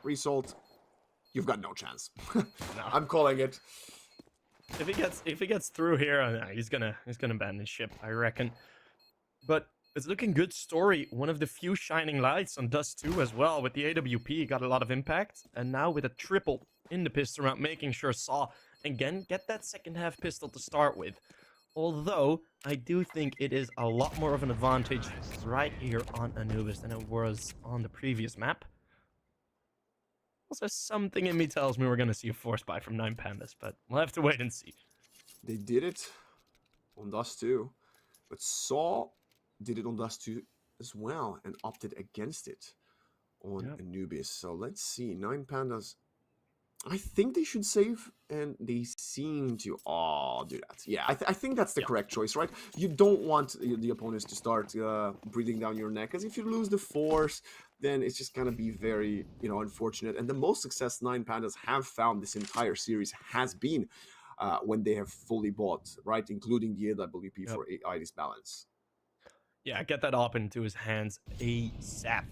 result, you've got no chance. No. I'm calling it. If he gets through here, he's gonna abandon ship, I reckon. But it's looking good. Story, one of the few shining lights on Dust 2 as well. With the AWP, got a lot of impact. And now with a triple in the pistol round, making sure Saw, again, get that second half pistol to start with. Although, I do think it is a lot more of an advantage right here on Anubis than it was on the previous map. Also, something in me tells me we're going to see a force buy from 9Pandas, but we'll have to wait and see. They did it on Dust 2, but Saw did it on Dust 2 as well and opted against it on Anubis. So let's see. 9Pandas, I think they should save, and they seem to do that. Yeah, I think that's the correct choice, right? You don't want the opponents to start breathing down your neck, because if you lose the force, then it's just gonna be very, unfortunate. And the most success 9Pandas have found this entire series has been when they have fully bought, right? Including the AWP for ID's balance. Yeah, get that op into his hands ASAP.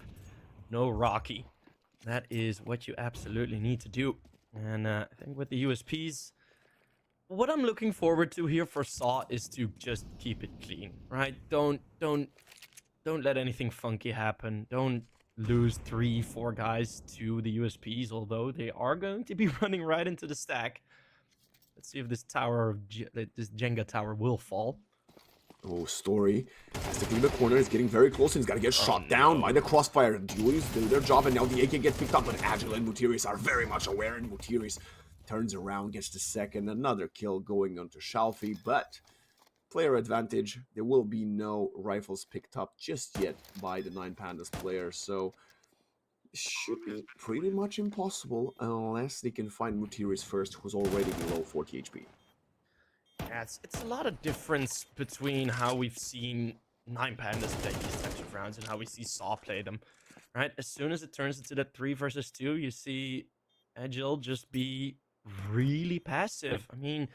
No Rocky. That is what you absolutely need to do. And I think with the USPs, what I'm looking forward to here for Saw is to just keep it clean, right? Don't let anything funky happen. Don't lose 3-4 guys to the USPs, although they are going to be running right into the stack. Let's see if this tower, this Jenga tower will fall. Oh, Story sticking in the corner, is getting very close, and he's got to get shot down by the crossfire. Duelies do their job, and now the AK gets picked up, but Agile and Mutiris are very much aware, and Mutiris turns around, gets the second. Another kill going onto Shalfie, but player advantage. There will be no rifles picked up just yet by the 9Pandas player, so it should be pretty much impossible unless they can find Mutiris first, who's already below 40 HP. Yeah, it's a lot of difference between how we've seen 9Pandas play these types of rounds and how we see Saw play them, right? As soon as it turns into that 3 versus 2, you see Agile just be really passive. I mean,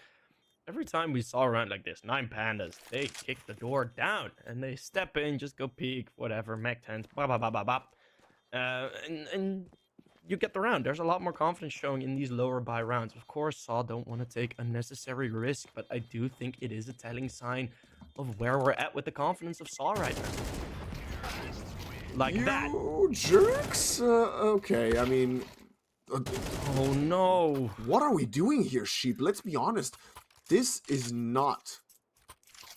every time we saw a round like this, 9Pandas, they kick the door down and they step in, just go peek, whatever, mech 10s, blah, blah, blah, blah, blah. And you get the round. There's a lot more confidence showing in these lower buy rounds. Of course, Saw don't want to take unnecessary risk, but I do think it is a telling sign of where we're at with the confidence of Saw right now. Like that. Jerks? Okay, I mean... oh no. What are we doing here, Sheep? Let's be honest. This is not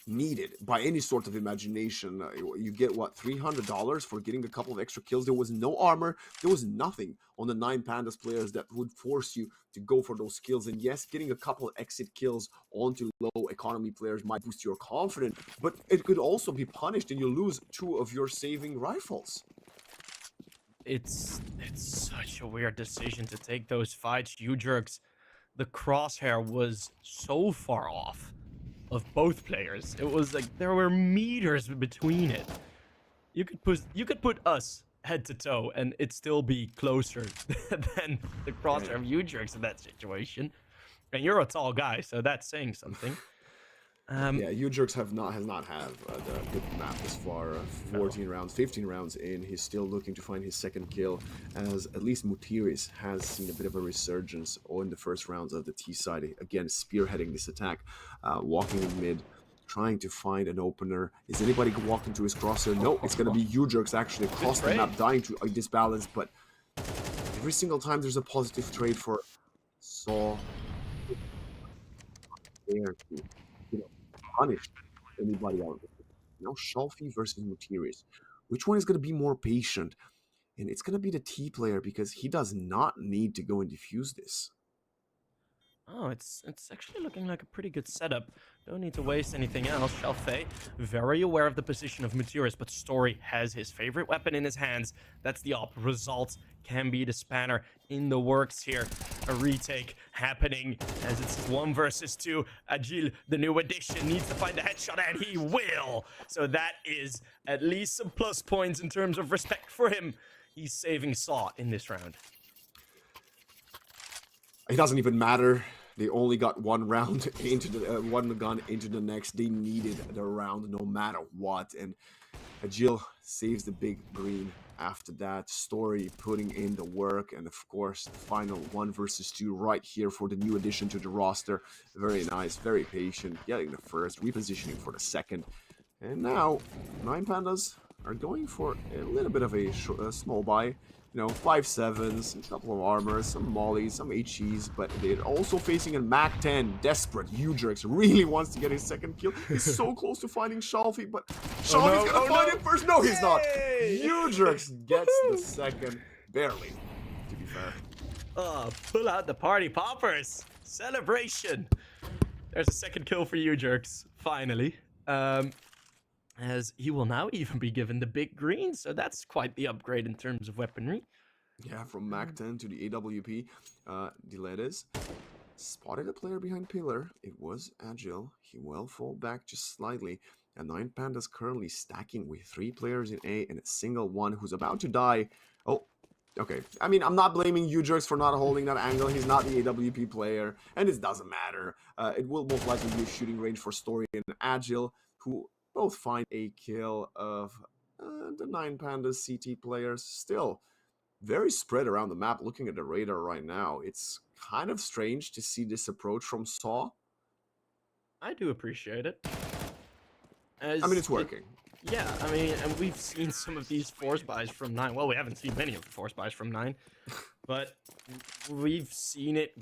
needed by any sort of imagination. You get, what, $300 for getting a couple of extra kills? There was no armor. There was nothing on the 9Pandas players that would force you to go for those kills. And yes, getting a couple of exit kills onto low economy players might boost your confidence, but it could also be punished and you lose 2 of your saving rifles. It's such a weird decision to take those fights. You jerks, the crosshair was so far off of both players. It was like there were meters between it. You could put us head to toe and it'd still be closer than the crosshair of you jerks in that situation. And you're a tall guy, so that's saying something. Yeah, you jerks has not had a good map as far. 14 rounds, 15 rounds in. He's still looking to find his second kill, as at least Mutiris has seen a bit of a resurgence in the first rounds of the T side. Again, spearheading this attack, walking in mid, trying to find an opener. Is anybody walking to his crosshair? No, it's going to be you jerks actually across the map, dying to a disbalance. But every single time there's a positive trade for Saw. There to, punish anybody else. Now Shalfie versus Mutiris. Which one is going to be more patient? And it's going to be the T player, because he does not need to go and defuse this. Oh, it's actually looking like a pretty good setup. Don't need to waste anything else. Shalfei, very aware of the position of Maturus, but Story has his favorite weapon in his hands. That's the op. Results can be the spanner in the works here. A retake happening as it's 1 versus 2. Agil, the new addition, needs to find the headshot, and he will. So that is at least some plus points in terms of respect for him. He's saving Saw in this round. It doesn't even matter. They only got one round into the one gun into the next. They needed the round no matter what. And Agil saves the big green after that. Story putting in the work. And of course, the final 1 versus 2 right here for the new addition to the roster. Very nice, very patient. Getting the first, repositioning for the second. And now, 9Pandas are going for a little bit of a small buy. You know, 5.7s, a couple of armors, some mollies, some HEs, but they're also facing a Mac 10. Desperate. Udrix really wants to get his second kill. He's so close to finding Shalfie, but Shalfie's gonna find him first. No, he's not. Udrix gets the second, barely, to be fair. Pull out the party poppers. Celebration. There's a second kill for Udrix, finally. As he will now even be given the big green, so that's quite the upgrade in terms of weaponry. Yeah, from Mac 10 to the AWP, Diledes spotted a player behind pillar. It was Agil. He will fall back just slightly, and 9Pandas currently stacking with 3 players in A and a single one who's about to die. Oh, okay. I mean, I'm not blaming Udrix for not holding that angle. He's not the AWP player, and it doesn't matter. It will most likely be a shooting range for Story and Agil, who both find a kill of the 9Pandas CT players. Still very spread around the map. Looking at the radar right now, it's kind of strange to see this approach from Saw. I do appreciate it. I mean, it's working. Yeah, I mean, and we've seen some of these force buys from 9. Well, we haven't seen many of the force buys from 9, but we've seen it.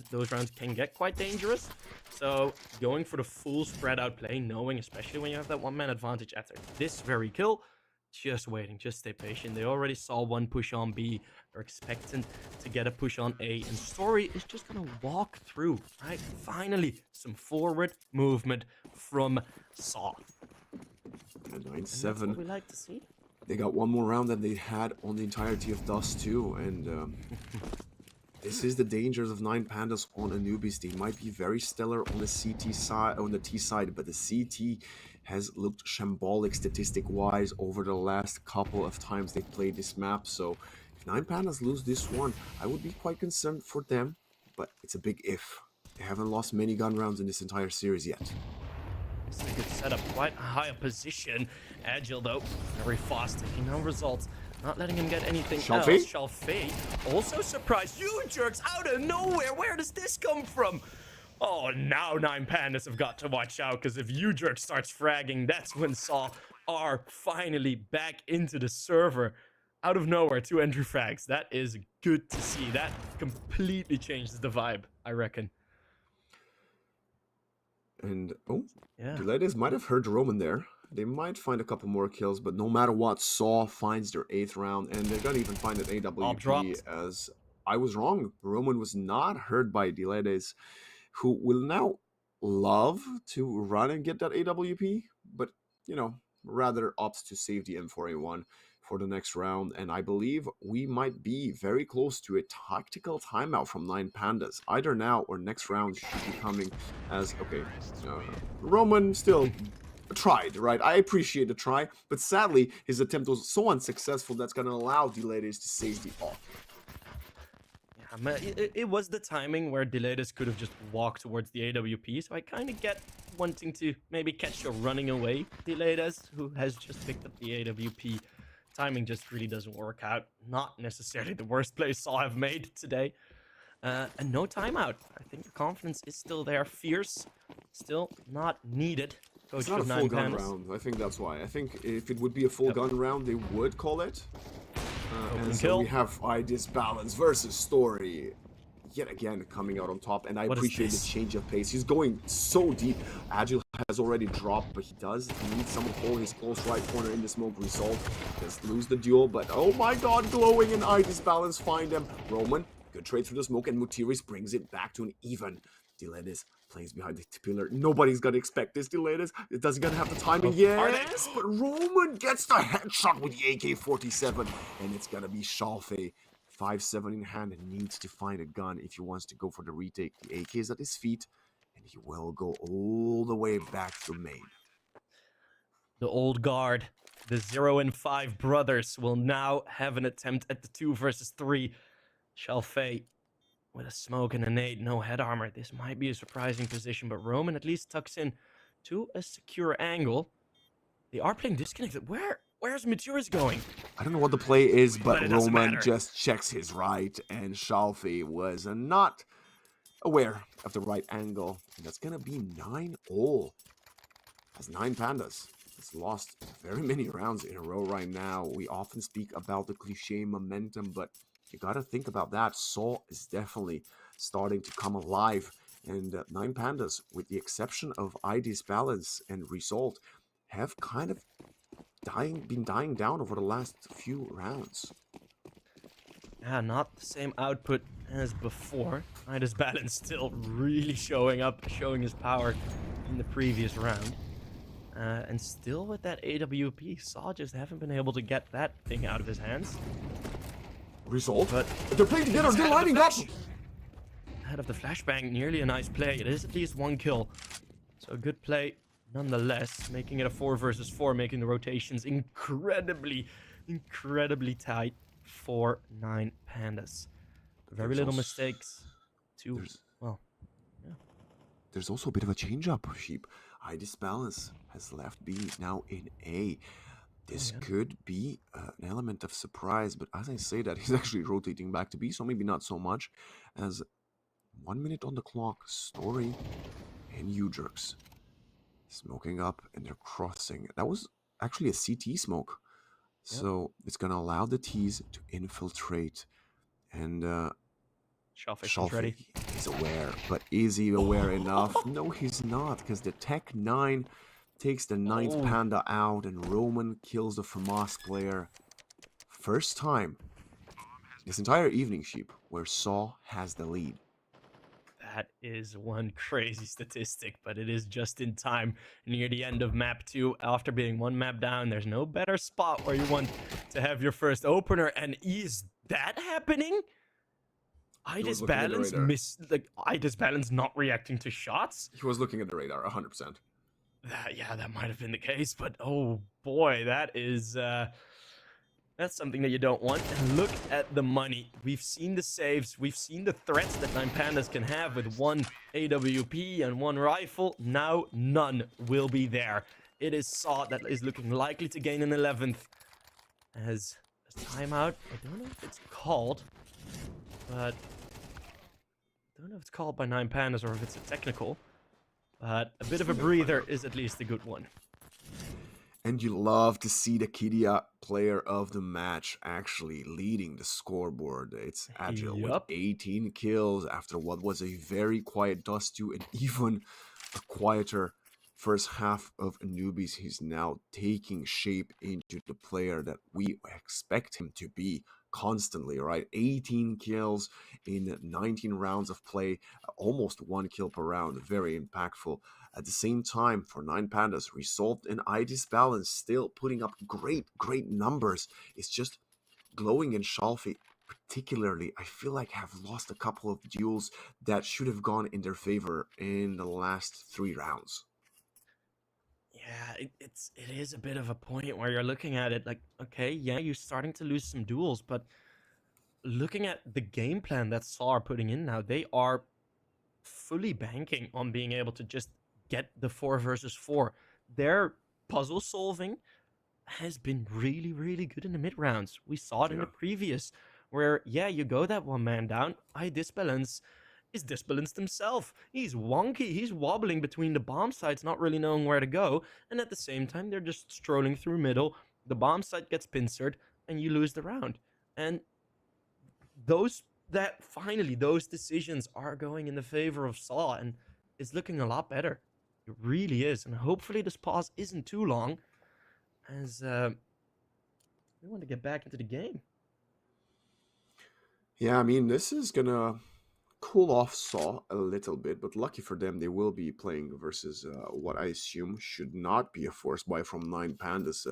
Those rounds can get quite dangerous. So going for the full spread out play, knowing especially when you have that 1-man advantage after this very kill, just waiting, just stay patient. They already saw one push on B. They're expecting to get a push on A, and Story is just gonna walk through, right? Finally, some forward movement from Saw. 9-7. We like to see. They got one more round than they had on the entirety of Dust 2, and this is the dangers of 9Pandas on Anubis. They might be very stellar on the CT side, on the T side, but the CT has looked shambolic statistic-wise over the last couple of times they played this map. So if 9Pandas lose this one, I would be quite concerned for them, but it's a big if. They haven't lost many gun rounds in this entire series yet. It's a good setup, quite a higher position. Agil, though, very fast, taking no results. Not letting him get anything else. Shalfei also surprised. Udrix out of nowhere. Where does this come from? Oh, now 9Pandas have got to watch out, because if Udrix starts fragging, that's when Saw are finally back into the server. Out of nowhere, 2 entry frags. That is good to see. That completely changes the vibe, I reckon. And, oh, yeah, the ladies might have heard Roman there. They might find a couple more kills, but no matter what, Saw finds their 8th round, and they're gonna even find an AWP, as I was wrong. Roman was not heard by Diledes, who will now love to run and get that AWP, but, you know, rather opts to save the M4A1 for the next round, and I believe we might be very close to a tactical timeout from 9Pandas. Either now or next round should be coming as, okay, Roman still tried, right? I appreciate the try, but sadly, his attempt was so unsuccessful that's going to allow Diledes to save the off. Yeah, it was the timing where Diledes could have just walked towards the AWP, so I kind of get wanting to maybe catch a running away Diledes, who has just picked up the AWP. Timing just really doesn't work out. Not necessarily the worst play Saw have made today. And no timeout. I think the confidence is still there. Fierce, still not needed. It's not a full gun round. I think that's why. I think if it would be a full gun round, they would call it. And so we have Idis Balance versus Story. Yet again, coming out on top. And I appreciate the change of pace. He's going so deep. Agil has already dropped, but he does need someone to hold his close right corner in the smoke. Result. Just lose the duel, but oh my god, glowing and Idis Balance find him. Roman Good trade through the smoke, and Mutiris brings it back to an even. Diletis plays behind the pillar. Nobody's gonna expect this, Diletis. It doesn't gonna have the timing. Yes, but Roman gets the headshot with the AK-47, and it's gonna be Schalfe. 5-7 in hand and needs to find a gun if he wants to go for the retake. The AK is at his feet, and he will go all the way back to main. The old guard, the 0 and 5 brothers, will now have an attempt at the 2 versus 3. Schalfe with a smoke and a nade, no head armor. This might be a surprising position, but Roman at least tucks in to a secure angle. They are playing disconnected. Where's Maturis going? I don't know what the play is, but Roman Roman just checks his right, and Schalfe was not aware of the right angle. And that's going to be 9-all. As 9Pandas has lost very many rounds in a row right now. We often speak about the cliche momentum, but you got to think about that. Saw is definitely starting to come alive. And 9Pandas, with the exception of ID's balance and result, have kind of been dying down over the last few rounds. Yeah, not the same output as before. ID's balance still really showing up, showing his power in the previous round. And still with that AWP, Saw just haven't been able to get that thing out of his hands. Result, but they're playing together, they're lining up! Ahead of the flashbang, nearly a nice play. It is at least 1 kill. So a good play nonetheless, making it a 4 versus 4, making the rotations incredibly tight for 9Pandas. Very little mistakes to, well, yeah. There's also a bit of a change-up, Sheep. ID's balance has left B, now in A. This could be an element of surprise, but as I say that, he's actually rotating back to B, so maybe not so much. As 1 minute on the clock, Story and U-Jerks smoking up, and they're crossing. That was actually a CT smoke. So it's going to allow the T's to infiltrate. And Schalfe ready. He's aware, but is he aware enough? No, he's not, because the Tech 9 takes the 9th Panda out, and Roman kills the FAMAS player. First time this entire evening, Sheep, where Saw has the lead. That is one crazy statistic, but it is just in time near the end of map 2. After being 1 map down, there's no better spot where you want to have your first opener. And is that happening? ID's balance ID's balance not reacting to shots? He was looking at the radar, 100%. Yeah, that might have been the case, but oh boy, that is that's something that you don't want. And look at the money. We've seen the saves. We've seen the threats that 9Pandas can have with 1 AWP and 1 rifle. Now none will be there. It is Saw that is looking likely to gain an 11th. As a timeout, I don't know if it's called, but I don't know if it's called by 9Pandas or if it's a technical. But a bit of a breather is at least a good one. And you love to see the Kidia player of the match actually leading the scoreboard. It's Agile with 18 kills after what was a very quiet Dust2 and even a quieter first half of Anubis. He's now taking shape into the player that we expect him to be constantly, right? 18 kills in 19 rounds of play, almost 1 kill per round, very impactful. At the same time, for 9Pandas, Resolved and ID's balance still putting up great numbers. It's just glowing in Schalfe, particularly, I feel like have lost a couple of duels that should have gone in their favor in the last 3 rounds. Yeah, it is a bit of a point where you're looking at it like, okay, yeah, you're starting to lose some duels, but looking at the game plan that Saw are putting in now, they are fully banking on being able to just get the 4 versus 4. Their puzzle solving has been really good in the mid rounds. We saw it in the previous, where yeah, you go that 1 man down. Disbalance is disbalanced himself. He's wonky. He's wobbling between the bomb sites, not really knowing where to go. And at the same time, they're just strolling through middle. The bomb site gets pincered, and you lose the round. And those decisions are going in the favor of Saw, and it's looking a lot better. It really is. And hopefully this pause isn't too long, as we want to get back into the game. Yeah, I mean, this is gonna cool off Saw a little bit, but lucky for them, they will be playing versus what I assume should not be a force buy from 9Pandas.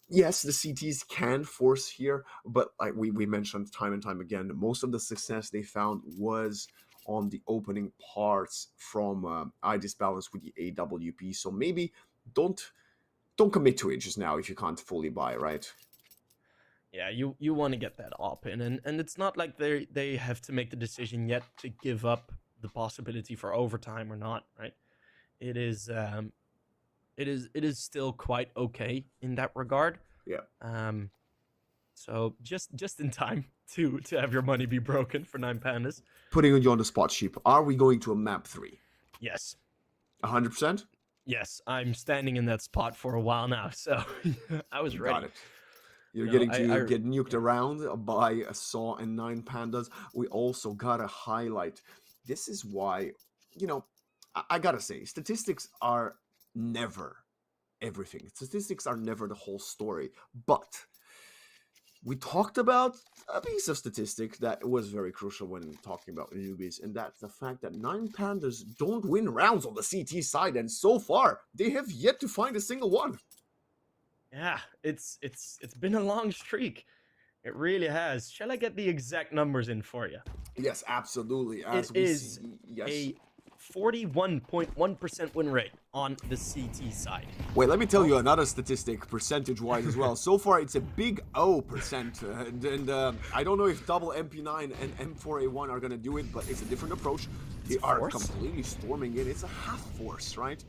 Yes, the CTs can force here, but like we mentioned time and time again, most of the success they found was on the opening parts from I Disbalance with the AWP. So maybe don't commit to it just now if you can't fully buy, right? Yeah, you want to get that op in, and it's not like they have to make the decision yet to give up the possibility for overtime or not, right? It is it is still quite okay in that regard. Yeah. So just in time to have your money be broken for 9Pandas. Putting you on the spot, Sheep. Are we going to a map 3? Yes. 100%? Yes, I'm standing in that spot for a while now, so I was ready. Got it. You're getting to get nuked around by a Saw and 9Pandas. We also gotta highlight, this is why, you know, I gotta say, statistics are never everything. Statistics are never the whole story. But we talked about a piece of statistic that was very crucial when talking about Anubis, and that's the fact that 9Pandas don't win rounds on the CT side, and so far, they have yet to find a single one. Yeah, it's been a long streak. It really has. Shall I get the exact numbers in for you? Yes, absolutely. As it we is see, yes. a 41.1% win rate on the CT side. Wait, let me tell you another statistic, percentage-wise as well. So far, it's a big O%, and I don't know if double MP9 and M4A1 are gonna do it, but it's a different approach. They are completely storming in. It's a half force, right?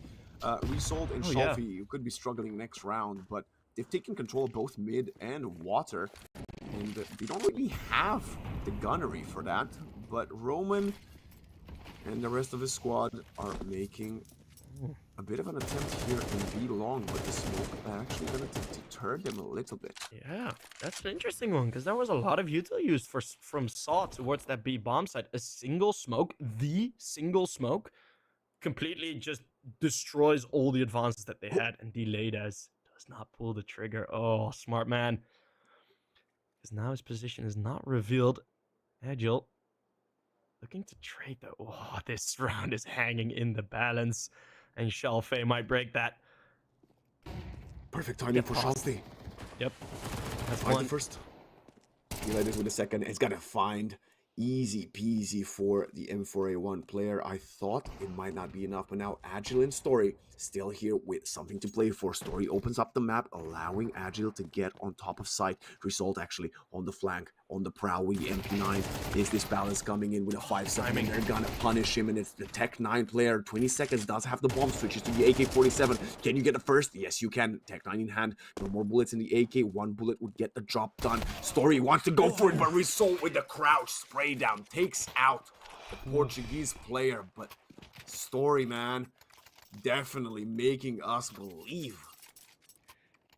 Resold and Shelfie, you could be struggling next round, but they've taken control of both mid and water, and they don't really have the gunnery for that. But Roman and the rest of his squad are making a bit of an attempt here in B long, but the smoke actually going to deter them a little bit. Yeah, that's an interesting one, because there was a lot of util used from Saw towards that B bomb site. A single smoke, the single smoke, completely just destroys all the advances that they had, and delayed as does not pull the trigger. Oh, smart man. Because now his position is not revealed. Agile looking to trade though. Oh, this round is hanging in the balance, and Shelfie might break that. Perfect timing for Shelfie. Yep. That's one. one. First. He led it with a second. It's gonna find easy peasy for the M4A1 player. I thought it might not be enough, but now Agile and Story still here with something to play for. Story opens up the map, allowing Agile to get on top of site. Result actually on the flank, on the prowl with the MP9. Is this balance coming in with a 5-7? They're gonna punish him, and it's the Tech 9 player. 20 seconds, does have the bomb, switches to the AK-47. Can you get a first? Yes, you can. Tech 9 in hand. No more bullets in the AK. One bullet would get the job done. Story wants to go for it, but Result with the crouch spray down takes out the Portuguese player. But Story, man, definitely making us believe.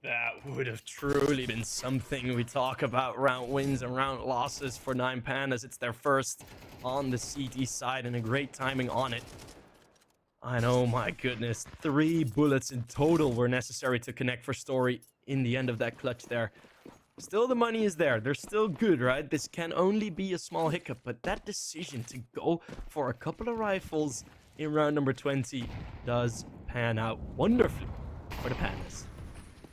That would have truly been something. We talk about round wins and round losses for 9Pandas. It's their first on the CT side, and a great timing on it. And oh my goodness, 3 bullets in total were necessary to connect for Story in the end of that clutch there. Still, the money is there. They're still good, right? This can only be a small hiccup, but that decision to go for a couple of rifles in round number 20 does pan out wonderfully for the Pandas.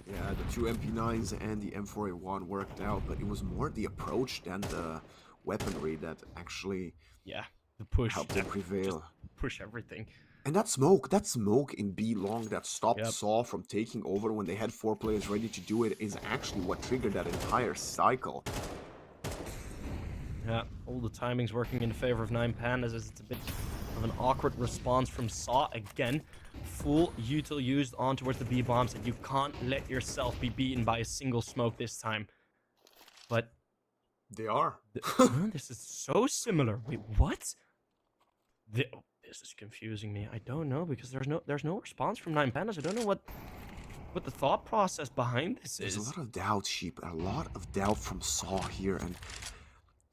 Yeah, the 2 MP9s and the M4A1 worked out, but it was more the approach than the weaponry that actually the push helped them prevail. Push everything. And that smoke in B long that stopped Saw from taking over when they had 4 players ready to do it is actually what triggered that entire cycle. Yeah, all the timings working in favor of 9Pandas as it's a bit of an awkward response from Saw again. Full util used on towards the B bombs, and you can't let yourself be beaten by a single smoke this time. But they are. This is so similar. Wait, what? This is confusing me. I don't know, because there's no response from 9Pandas. I don't know what the thought process behind this is. There's a lot of doubt, Sheep. A lot of doubt from Saw here, and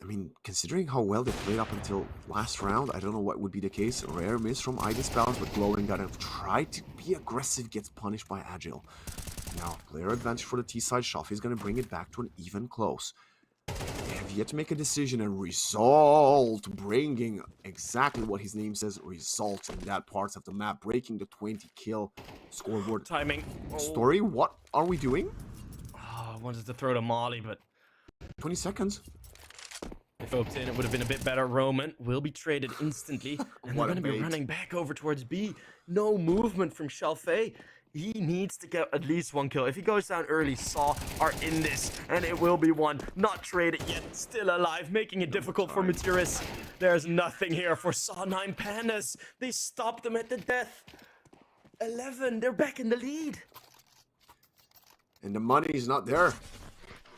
I mean, considering how well they played up until last round, I don't know what would be the case. A rare miss from Balance, but Glowing gotta try to be aggressive, gets punished by Agile. Now, player advantage for the T-side. Shelfie is gonna bring it back to an even close. have yet to make a decision, and Result bringing exactly what his name says, Result in that parts of the map, breaking the 20 kill scoreboard. Timing. Story, what are we doing? Oh, I wanted to throw to Molly, but 20 seconds. if hoped in, it would have been a bit better. Roman will be traded instantly, and they're What a going to be bait. running back over towards B. No movement from Chalfei. He needs to get at least one kill. If he goes down early, Saw are in this, and it will be one. Not traded yet, still alive, making it difficult for Materis. There's nothing here for Saw. 9Pandas. They stopped them at the death. 11, they're back in the lead. And the money is not there.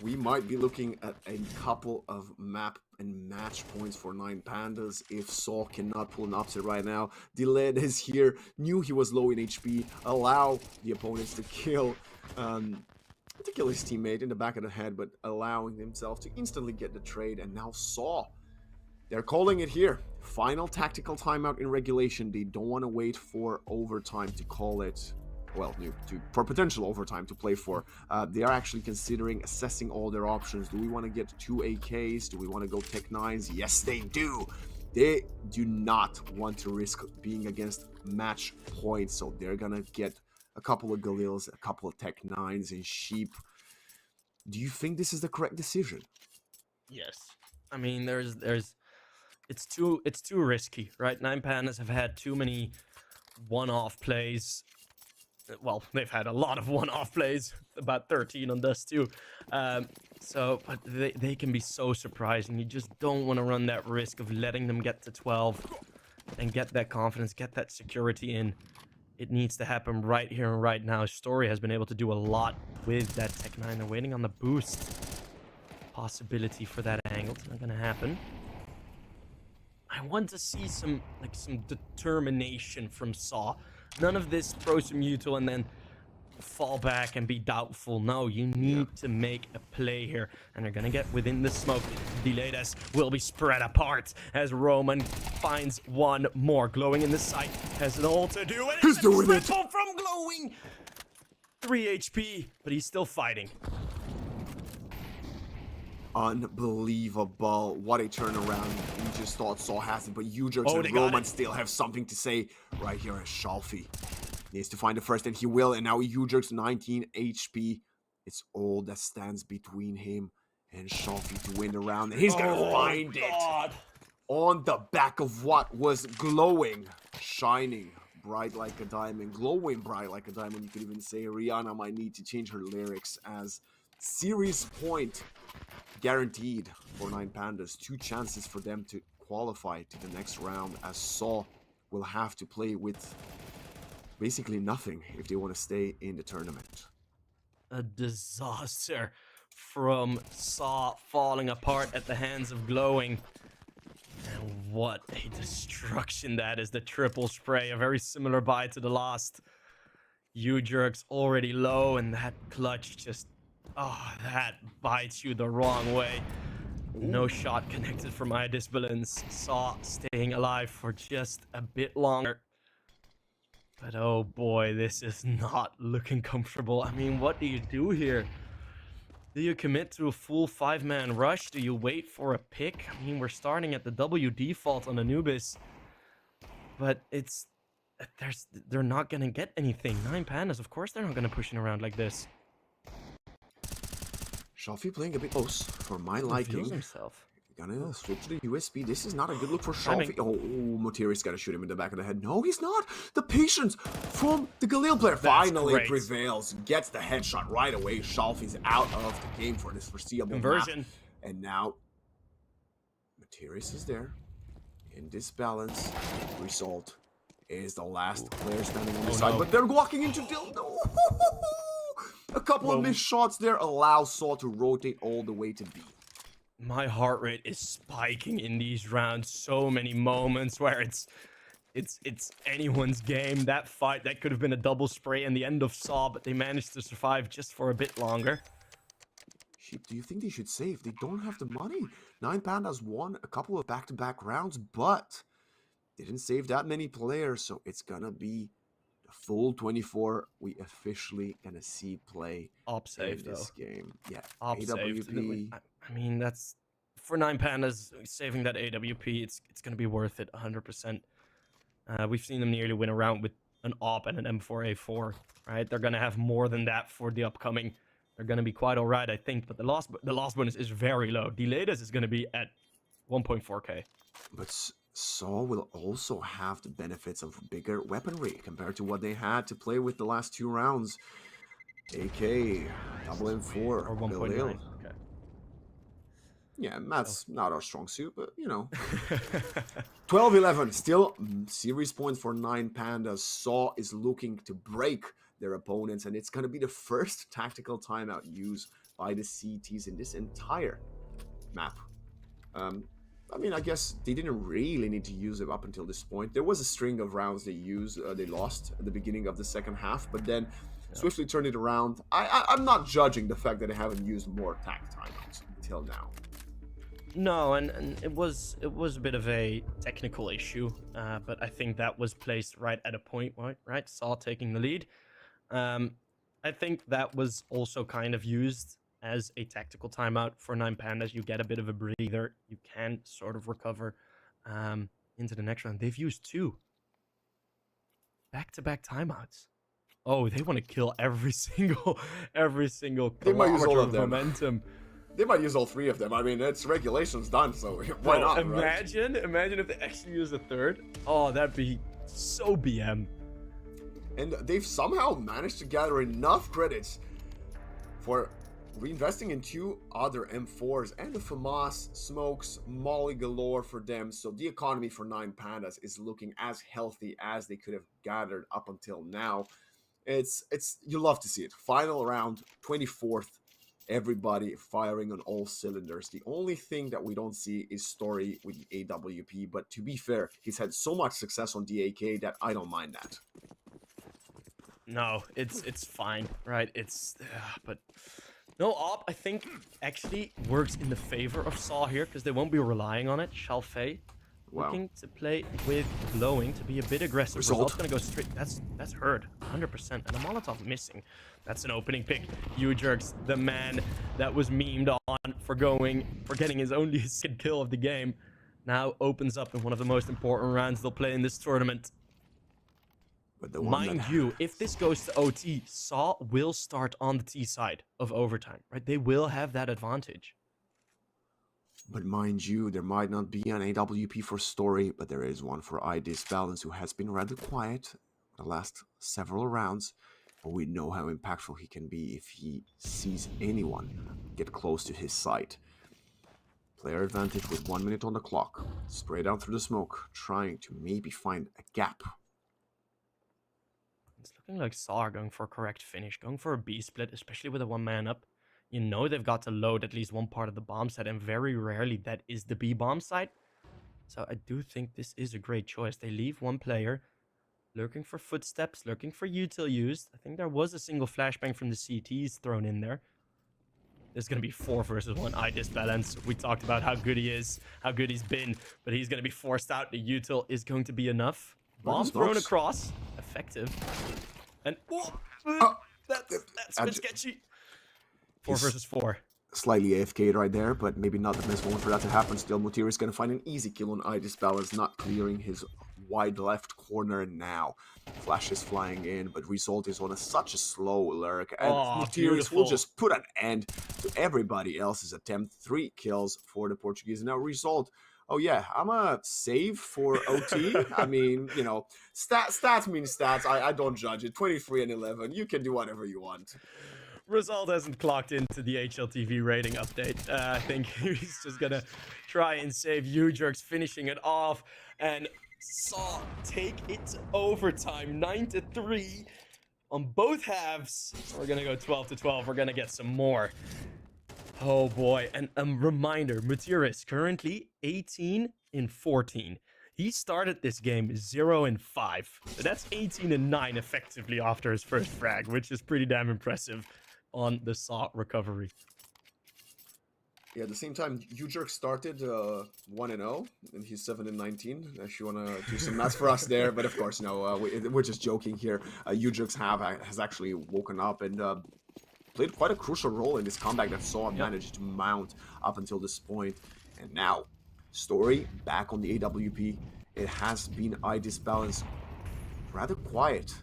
We might be looking at a couple of map and match points for 9Pandas if Saw cannot pull an upset right now. Delayed is here, knew he was low in HP, allow the opponents to kill his teammate in the back of the head, but allowing himself to instantly get the trade. And now Saw, they're calling it here. Final tactical timeout in regulation. They don't want to wait for overtime to call it. Well, for potential overtime to play for. They are actually considering assessing all their options. Do we want to get 2 AKs? Do we want to go Tech 9s? Yes, they do. They do not want to risk being against match points, so they're going to get a couple of Galils, a couple of Tech 9s, and Sheep. Do you think this is the correct decision? Yes. I mean, it's too risky, right? 9Pandas have had too many one-off plays. Well, they've had a lot of one-off plays, about 13 on Dust too. But they can be so surprising. You just don't want to run that risk of letting them get to 12 and get that confidence, get that security in. It needs to happen right here and right now. Story has been able to do a lot with that Tech 9. They're waiting on the boost. Possibility for that angle. It's not going to happen. I want to see some determination from Saw. None of this throw some util and then fall back and be doubtful. No, you need to make a play here. And they're going to get within the smoke. Delayed will be spread apart as Roman finds one more. Glowing in the sight has it all to do. And He's doing it. From Glowing. 3 HP, but he's still fighting. Unbelievable. What a turnaround. We just thought Saw has it, but Ujerks and Roman still have something to say right here as Shalfie needs to find the first, and he will. And now Ujerks 19 HP. It's all that stands between him and Shalfie to win the round. And he's gonna find it on the back of what was glowing, shining bright like a diamond, glowing bright like a diamond. You could even say Rihanna might need to change her lyrics, as series point guaranteed for 9Pandas. 2 chances for them to qualify to the next round, as Saw will have to play with basically nothing if they want to stay in the tournament. A disaster from Saw, falling apart at the hands of Glowing. And what a destruction that is. The triple spray, a very similar buy to the last. Ujerks already low, and that clutch just... Oh, that bites you the wrong way. No shot connected for my disbalance. Saw staying alive for just a bit longer. But oh boy, this is not looking comfortable. I mean, what do you do here? Do you commit to a full 5-man rush? Do you wait for a pick? I mean, we're starting at the W default on Anubis. But they're not gonna get anything. 9Pandas, of course they're not gonna push it around like this. Shalfie playing a bit close for my liking. Himself. Gonna switch to the USB. This is not a good look for Shalfie. Oh, Moteri's gotta shoot him in the back of the head. No, he's not. The patience from the Galil player finally prevails. Gets the headshot right away. Shalfie's out of the game for this foreseeable conversion. Map. And now Materis is there. In this balance, Result is the last player standing on the side. No. But they're walking into Dill. No. A couple of missed shots there allow Saw to rotate all the way to B. My heart rate is spiking in these rounds. So many moments where it's anyone's game. That fight, that could have been a double spray and the end of Saw, but they managed to survive just for a bit longer. Sheep, do you think they should save? They don't have the money. 9Pandas won a couple of back-to-back rounds, but they didn't save that many players, so it's gonna be the full 24 we officially gonna see play Op save in this though. game. Yeah, Op save. AWP. I mean, that's for 9Pandas, saving that AWP, it's going to be worth it 100%. We've seen them nearly win a round with an AWP and an M4A4, right? They're going to have more than that for the upcoming. They're going to be quite all right, I think, but the last bonus is very low. The latest is going to be at 1.4k. But Saw will also have the benefits of bigger weaponry compared to what they had to play with the last 2 rounds. AK, double M4, Or 1.9. Okay. Yeah, that's not our strong suit, but you know. 12-11, still series points for 9Pandas. Saw is looking to break their opponents, and it's going to be the first tactical timeout used by the CTs in this entire map. I mean, I guess they didn't really need to use it up until this point. There was a string of rounds they lost at the beginning of the second half, but then swiftly turned it around. I'm not judging the fact that they haven't used more tact timeouts until now. No, and it was a bit of a technical issue, but I think that was placed right at a point, right? Saw taking the lead. I think that was also kind of used as a tactical timeout for 9Pandas. You get a bit of a breather. You can sort of recover into the next round. They've used 2 back-to-back timeouts. Oh, they want to kill every single They might use all of them. Momentum. They might use all 3 of them. I mean, it's regulations done, so why not? Imagine if they actually use a 3rd. Oh, that'd be so BM. And they've somehow managed to gather enough credits for reinvesting in 2 other M4s, and the FAMAS smokes molly galore for them. So the economy for 9Pandas is looking as healthy as they could have gathered up until now. It's you love to see it. Final round, 24th. Everybody firing on all cylinders. The only thing that we don't see is Story with the AWP, but to be fair, he's had so much success on DAK that I don't mind that. No, it's fine, right? But no, AWP, I think, actually works in the favor of Saw here, because they won't be relying on it. Shalfei looking to play with Glowing to be a bit aggressive. Result's going to go straight. That's heard, 100%. And a Molotov missing. That's an opening pick. Jerks, the man that was memed on for getting his only second kill of the game, now opens up in one of the most important rounds they'll play in this tournament. But mind you, if this goes to OT, Saw will start on the T side of overtime, right? They will have that advantage. But mind you, there might not be an AWP for Story, but there is one for iDisbalance, who has been rather quiet the last several rounds. But we know how impactful he can be if he sees anyone get close to his side. Player advantage with 1 minute on the clock. Spray down through the smoke, trying to maybe find a gap. It's looking like Saw are going for a correct finish, going for a B split, especially with a 1-man up. You know they've got to load at least one part of the bomb site, and very rarely that is the B bomb site. So I do think this is a great choice. They leave one player lurking for footsteps, lurking for util used. I think there was a single flashbang from the CTs thrown in there. There's going to be 4 versus 1 iDisbalance. We talked about how good he is, how good he's been, but he's going to be forced out. The util is going to be enough. Bomb thrown across. Effective. And that's a bit sketchy. 4 versus 4. Slightly AFK'd right there, but maybe not the best moment for that to happen. Still, Mutiri is going to find an easy kill on iDisbalance, not clearing his wide left corner now. Flash is flying in, but Result is on such a slow lurk, and Mutiri will just put an end to everybody else's attempt. 3 kills for the Portuguese. Now, Result, oh yeah, I'm a save for OT. I mean, you know, stats mean stats. I don't judge it. 23 and 11. You can do whatever you want. Result hasn't clocked into the HLTV rating update. I think he's just gonna try and save Jerks, finishing it off, and Saw take it to overtime, 9-3 on both halves. We're gonna go 12-12. We're gonna get some more. Oh boy, and a reminder, Mutiris currently 18-14. He started this game 0-5. So that's 18-9 effectively after his first frag, which is pretty damn impressive on the Saw recovery. Yeah, at the same time, Jerk started 1-0, and he's 7-19. If you want to do some maths for us there, but of course, no, we're just joking here. Jerk has actually woken up and played quite a crucial role in this comeback that Saw managed to mount up until this point. And now, Story back on the AWP. It has been IDIS balance rather quiet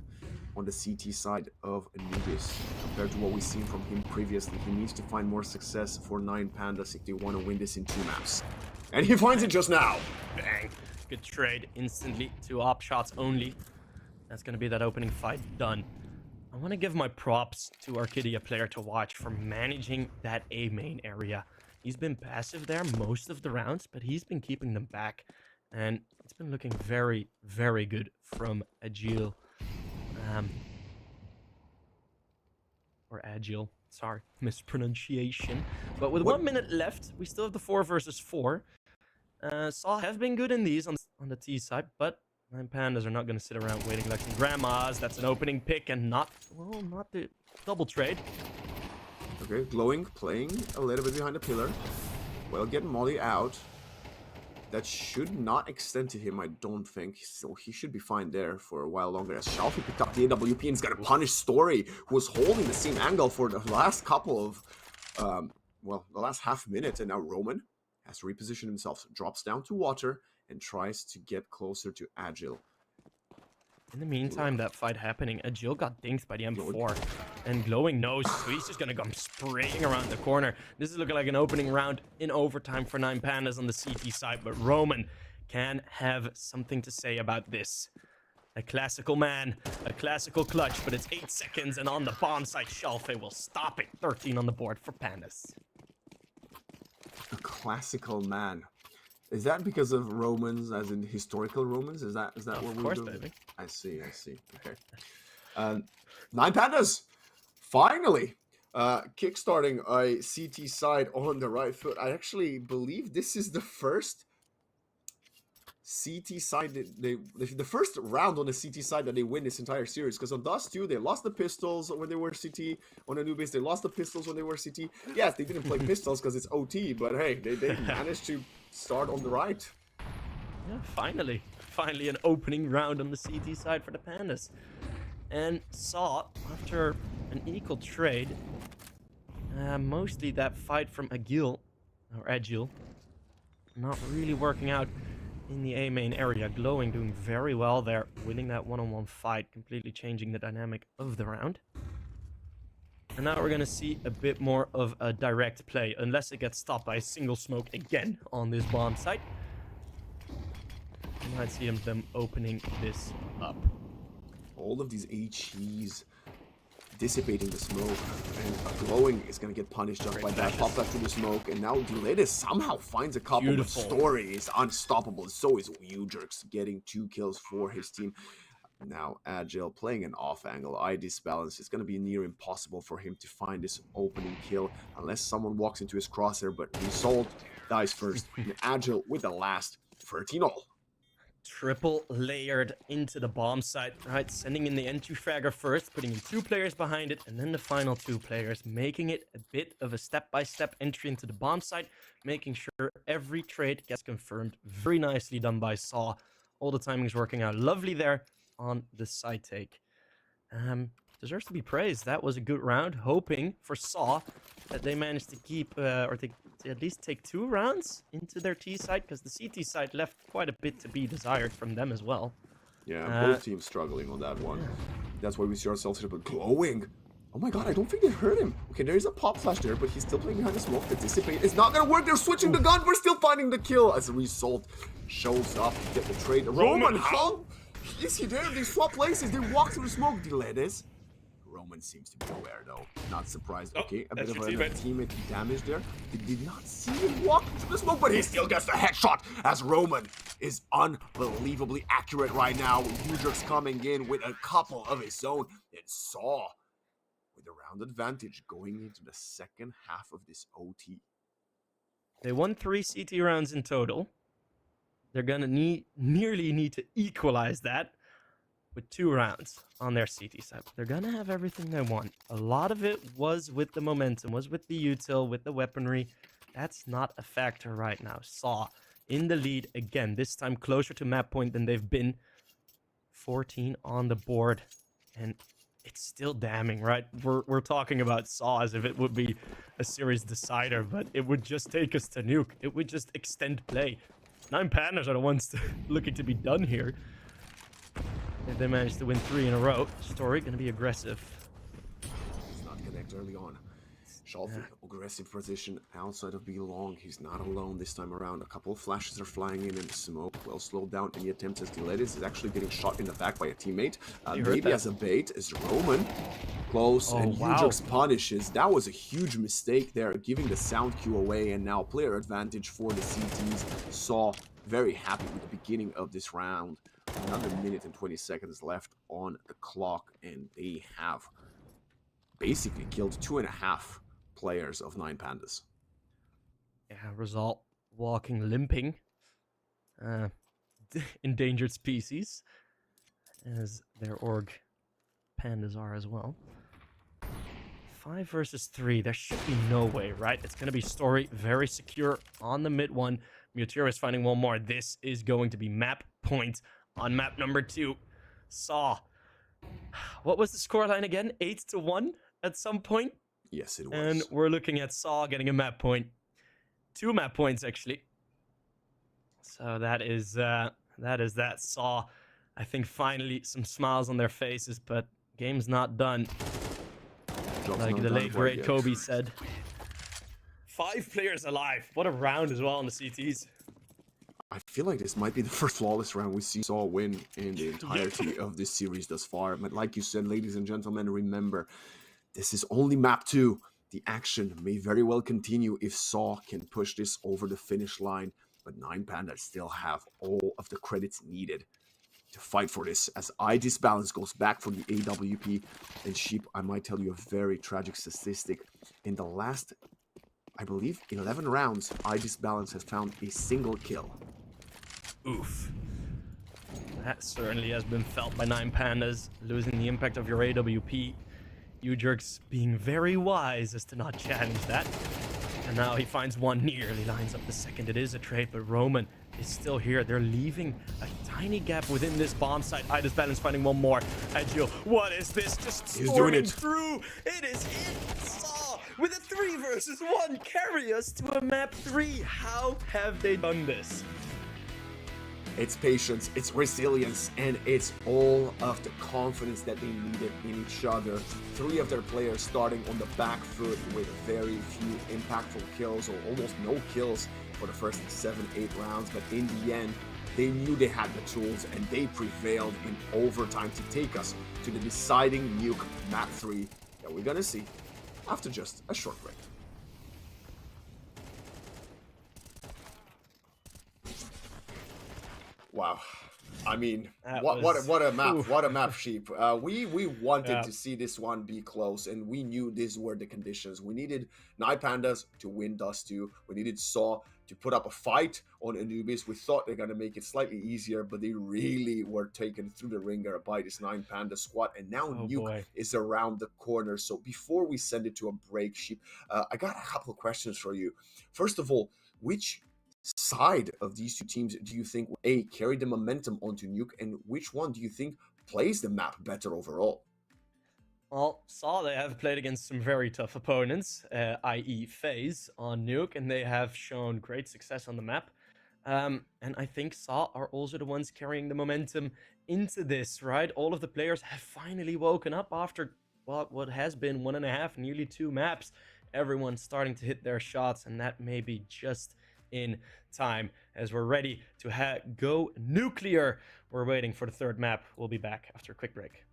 on the CT side of Anubis compared to what we've seen from him previously. He needs to find more success for 9Pandas if they want to win this in 2 maps. And he finds it just now. Bang. Good trade instantly. 2 op shots only. That's going to be that opening fight done. I want to give my props to Arcadia player to watch for managing that A main area. He's been passive there most of the rounds, but he's been keeping them back. And it's been looking very, very good from Agile. Or Agile. Sorry, mispronunciation. But with 1 minute left, we still have the 4 versus 4. Saw have been good in these on the T side, but 9Pandas are not going to sit around waiting like some grandmas. That's an opening pick and not the double trade. Okay, Glowing playing a little bit behind the pillar. Well, getting Molly out. That should not extend to him, I don't think. So he should be fine there for a while longer. As Shalfie picked up the AWP and is going to punish Story, who was holding the same angle for the last couple of, well, the last half minute. And now Roman has to reposition himself. So drops down to water and tries to get closer to Agile. In the meantime, that fight happening, Agile got dinked by the M4. And Glowing knows, so he's just going to come spraying around the corner. This is looking like an opening round in overtime for 9Pandas on the CT side. But Roman can have something to say about this. A classical man, a classical clutch, but it's 8 seconds. And on the bomb site, Shalfe will stop it. 13 on the board for Pandas. A classical man. Is that because of Romans, as in historical Romans? Is that what we're doing? Baby. I see. Okay. 9Pandas finally kickstarting a CT side on the right foot. I actually believe this is the first CT side the first round on the CT side that they win this entire series. Because on Dust 2, they lost the pistols when they were CT. On Anubis, they lost the pistols when they were CT. Yes, they didn't play pistols because it's OT, but hey, they managed to start on the right. Yeah, finally an opening round on the CT side for the Pandas. And Saw, after an equal trade, mostly that fight from Agile, not really working out in the A main area. Glowing doing very well there, winning that one-on-one fight, completely changing the dynamic of the round. And now we're going to see a bit more of a direct play, unless it gets stopped by a single smoke again on this bomb site. You might see them opening this up. All of these HEs dissipating the smoke, and Glowing is going to get punished just by that. Pop that through the smoke, and now Deletus somehow finds a couple. Beautiful. But Story is unstoppable. So is Ujerks, getting 2 kills for his team. Now Agile playing an off angle. IDIS balance. It's going to be near impossible for him to find this opening kill unless someone walks into his crosshair, but Result dies first. And Agile with the last 13 all. Triple layered into the bomb site, right? Sending in the entry fragger first, putting in 2 players behind it, and then the final 2 players, making it a bit of a step-by-step entry into the bomb site, making sure every trade gets confirmed. Very nicely done by Saw. All the timing's working out lovely there on the side take. Deserves to be praised. That was a good round. Hoping for Saw that they managed to keep, or to at least take 2 rounds into their T side, because the CT side left quite a bit to be desired from them as well. Yeah, both teams struggling on that one. That's why we see ourselves here, but Glowing. Oh my god, I don't think they hurt him. Okay, there is a pop flash there, but he's still playing behind the smoke. The dissipate. It's not gonna work. They're switching the gun. We're still finding the kill. As a result, shows up to get the trade. Roman, how is he there? They swap places. They walk through the smoke. Deletus. Roman seems to be aware, though. Not surprised. Okay, a bit of a teammate damage there. They did not see him walk through the smoke, but he still gets the headshot as Roman is unbelievably accurate right now. Ujerks coming in with a couple of his own, and Saw with a round advantage going into the second half of this OT. They won 3 CT rounds in total. They're gonna nearly need to equalize that with 2 rounds on their CT side. They're gonna have everything they want. A lot of it was with the momentum, was with the util, with the weaponry. That's not a factor right now. Saw in the lead again, this time closer to map point than they've been. 14 on the board. And it's still damning, right? We're talking about Saw as if it would be a series decider, but it would just take us to Nuke. It would just extend play. 9Pandas are the ones looking to be done here. If they manage to win 3 in a row, Story gonna be aggressive. Does not connect early on. Shalfie, aggressive position outside of B long. He's not alone this time around. A couple of flashes are flying in and smoke well slowed down. Any attempts as Diletis is actually getting shot in the back by a teammate. Maybe as a bait is Roman. Close, and Ujux punishes. That was a huge mistake there, giving the sound cue away, and now player advantage for the CTs. Saw very happy with the beginning of this round. Another minute and 20 seconds left on the clock, and they have basically killed 2.5 players of 9Pandas. Yeah, result walking, limping. Endangered species, as their org pandas are as well. 5 versus 3. There should be no way, right? It's going to be Story very secure on the mid one. Mutier is finding one more. This is going to be map point on map number 2. Saw. What was the scoreline again? 8-1 at some point? Yes, it was. And we're looking at Saw getting a map point. 2 map points, actually. So that is that. Saw, I think, finally some smiles on their faces, but game's not done. Like the late great Kobe said. 5 players alive. What a round as well on the CTs. I feel like this might be the first flawless round we see Saw win in the entirety of this series thus far. But like you said, ladies and gentlemen, remember, this is only map 2. The action may very well continue if Saw can push this over the finish line. But 9Pandas still have all of the credits needed to fight for this, as IG's balance goes back for the AWP. And Sheep, I might tell you a very tragic statistic. In the last, I believe, 11 rounds, IG's balance has found a single kill. Oof. That certainly has been felt by 9Pandas, losing the impact of your AWP. Ujux being very wise as to not challenge that. And now he finds one, nearly lines up the second. It is a trade, but Roman is still here. They're leaving a tiny gap within this bomb site. Idis Balance finding one more. Agile, what is this? Just storming through. It is it. Saw with a 3 versus 1 carry us to a map 3. How have they done this? It's patience, it's resilience, and it's all of the confidence that they needed in each other. 3 of their players starting on the back foot with very few impactful kills, or almost no kills for the first 7-8 rounds. But in the end, they knew they had the tools, and they prevailed in overtime to take us to the deciding Nuke map 3 that we're gonna see after just a short break. Wow. I mean, what a map. Oof. What a map, Sheep. We wanted to see this one be close, and we knew these were the conditions. We needed 9Pandas to win Dust 2. We needed Saw to put up a fight on Anubis. We thought they're going to make it slightly easier, but they really were taken through the ringer by this 9Panda squad. And now Nuke is around the corner. So before we send it to a break, Sheep, I got a couple of questions for you. First of all, which side of these 2 teams do you think will carry the momentum onto Nuke, and which one do you think plays the map better overall? Well, Saw, they have played against some very tough opponents, i.e. FaZe on Nuke, and they have shown great success on the map. And I think Saw are also the ones carrying the momentum into this, right? All of the players have finally woken up after what has been 1.5, nearly 2 maps. Everyone's starting to hit their shots, and that may be just in time as we're ready to go nuclear. We're waiting for the 3rd map. We'll be back after a quick break.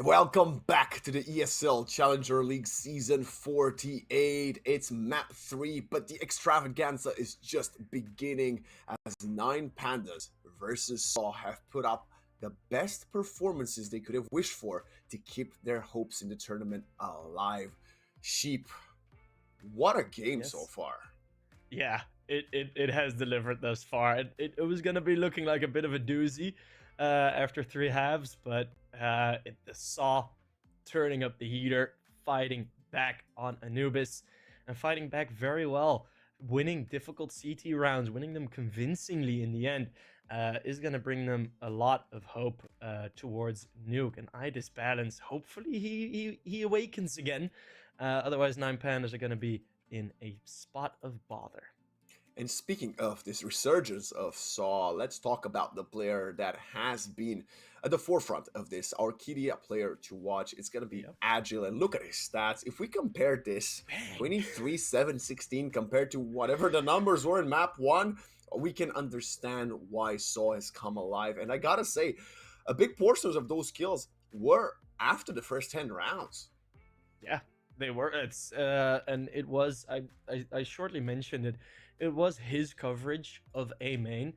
Welcome back to the ESL Challenger League Season 48. It's map 3, but the extravaganza is just beginning as 9Pandas versus Saw have put up the best performances they could have wished for to keep their hopes in the tournament alive. Sheep, what a game so far. Yeah, it has delivered thus far. It was going to be looking like a bit of a doozy after 3 halves, but the Saw turning up the heater, fighting back on Anubis, and fighting back very well, winning difficult CT rounds, winning them convincingly in the end, is going to bring them a lot of hope towards Nuke. And iDisbalance, hopefully he awakens again. Otherwise, 9Pandas are going to be in a spot of bother. And speaking of this resurgence of Saw, let's talk about the player that has been at the forefront of this Arcadia player to watch. It's going to be Agile, and look at his stats. If we compare this 23, 7, 16 compared to whatever the numbers were in map 1, we can understand why Saw has come alive. And I gotta say, a big portion of those kills were after the first 10 rounds. Yeah, they were. And it was, I shortly mentioned it, it was his coverage of A main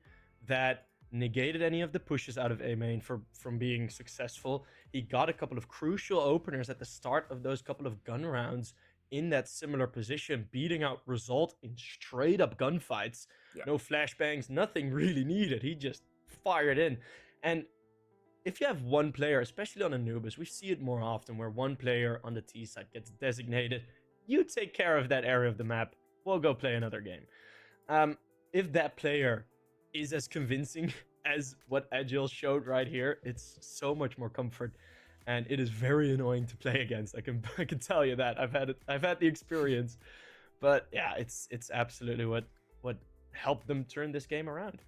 that negated any of the pushes out of A main from being successful. He got a couple of crucial openers at the start of those couple of gun rounds in that similar position, beating out Result in straight up gunfights. Yeah. No flashbangs, nothing really needed. He just fired in. And if you have one player, especially on Anubis, we see it more often where one player on the T side gets designated. You take care of that area of the map. We'll go play another game. If that player is as convincing as what Agile showed right here, it's so much more comfort, and it is very annoying to play against. I can tell you that. I've had the experience, but yeah, it's absolutely what helped them turn this game around.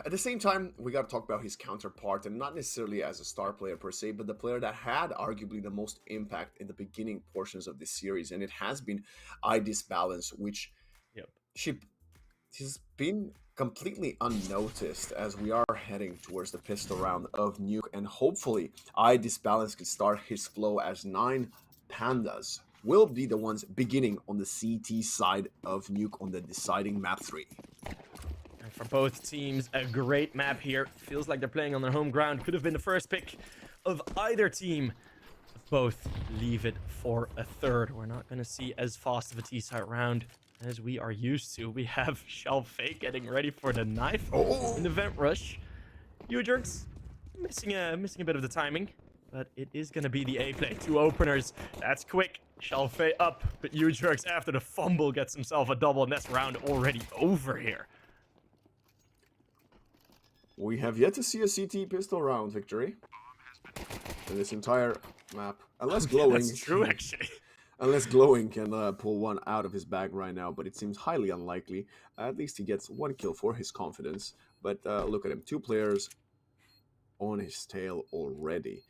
At the same time, we got to talk about his counterpart, and not necessarily as a star player per se, but the player that had arguably the most impact in the beginning portions of this series, and it has been iDisbalance, which he's been completely unnoticed as we are heading towards the pistol round of Nuke, and hopefully iDisbalance can start his flow as 9Pandas will be the ones beginning on the CT side of Nuke on the deciding map 3. For both teams, a great map here. Feels like they're playing on their home ground. Could have been the first pick of either team. Both leave it for a third. We're not going to see as fast of a T-side round as we are used to. We have Shelfake getting ready for the knife in the vent rush. Ujerks missing a bit of the timing, but it is going to be the A play. 2 openers. That's quick. Shelfake up, but Ujerks after the fumble gets himself a double, and that's round already over here. We have yet to see a CT pistol round victory in this entire map. Unless Glowing... That's true, actually. Unless Glowing can pull one out of his bag right now, but it seems highly unlikely. At least he gets 1 kill for his confidence. But look at him. 2 players on his tail already.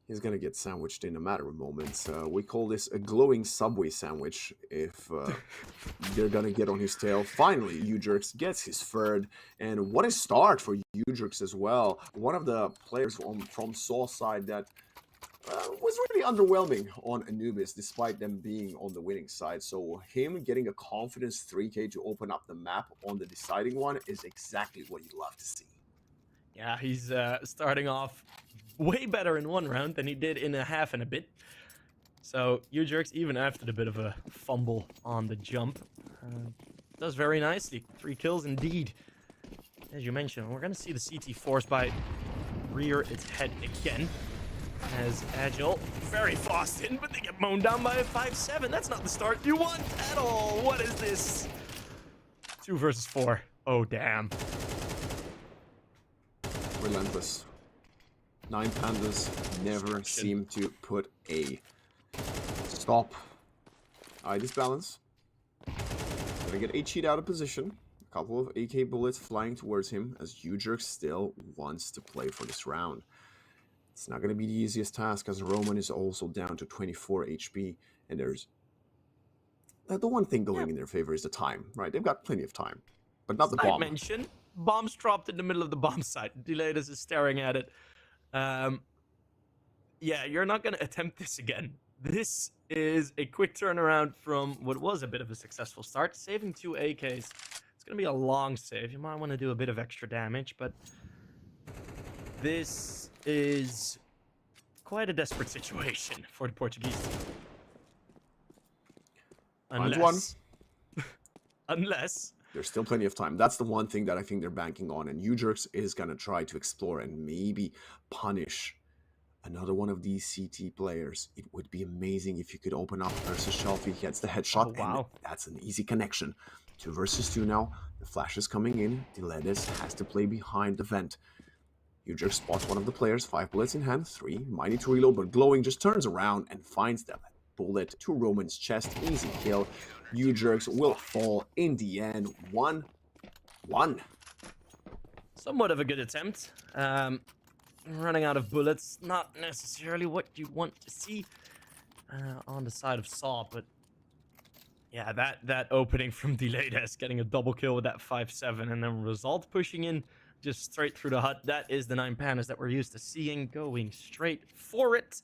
He's going to get sandwiched in a matter of moments. We call this a glowing Subway sandwich if they're going to get on his tail. Finally, Ujerks gets his third. And what a start for Ujerks as well. One of the players from Saw side that was really underwhelming on Anubis despite them being on the winning side. So him getting a confidence 3K to open up the map on the deciding one is exactly what you love to see. Yeah, he's starting off way better in 1 round than he did in a half and a bit. So Ujerks, even after the bit of a fumble on the jump, does very nicely. 3 kills indeed. As you mentioned, we're going to see the CT force by rear its head again. As Agile, very fast in, but they get mown down by a 5-7. That's not the start you want at all. What is this? 2 versus 4. Oh, damn. Relentless. 9Pandas never seem to put a stop. iDisbalance. Gonna get a cheat out of position. A couple of AK bullets flying towards him as Ujerk still wants to play for this round. It's not gonna be the easiest task as Roman is also down to 24 HP, and there's the one thing going in their favor is the time, right? They've got plenty of time, but not the bomb. Mention bombs dropped in the middle of the bomb site. Delayed is staring at it. Yeah, you're not going to attempt this again. This is a quick turnaround from what was a bit of a successful start. Saving 2 AKs. It's going to be a long save. You might want to do a bit of extra damage, but this is quite a desperate situation for the Portuguese team. Unless there's still plenty of time. That's the one thing that I think they're banking on, and Ujerks is going to try to explore and maybe punish another one of these CT players. It would be amazing if you could open up versus Shelfie. He gets the headshot, and that's an easy connection. 2 versus 2 now. The flash is coming in. Diledes has to play behind the vent. Ujerks spots one of the players, 5 bullets in hand, 3. Might need to reload, but Glowing just turns around and finds them. Bullet to Roman's chest, easy kill. Ujerks will fall in the end. 1-1. Somewhat of a good attempt. Running out of bullets, not necessarily what you want to see on the side of Saw, but yeah, that opening from Diledes, getting a double kill with that 5-7, and then Result pushing in just straight through the hut. That is the 9Pandas that we're used to seeing, going straight for it.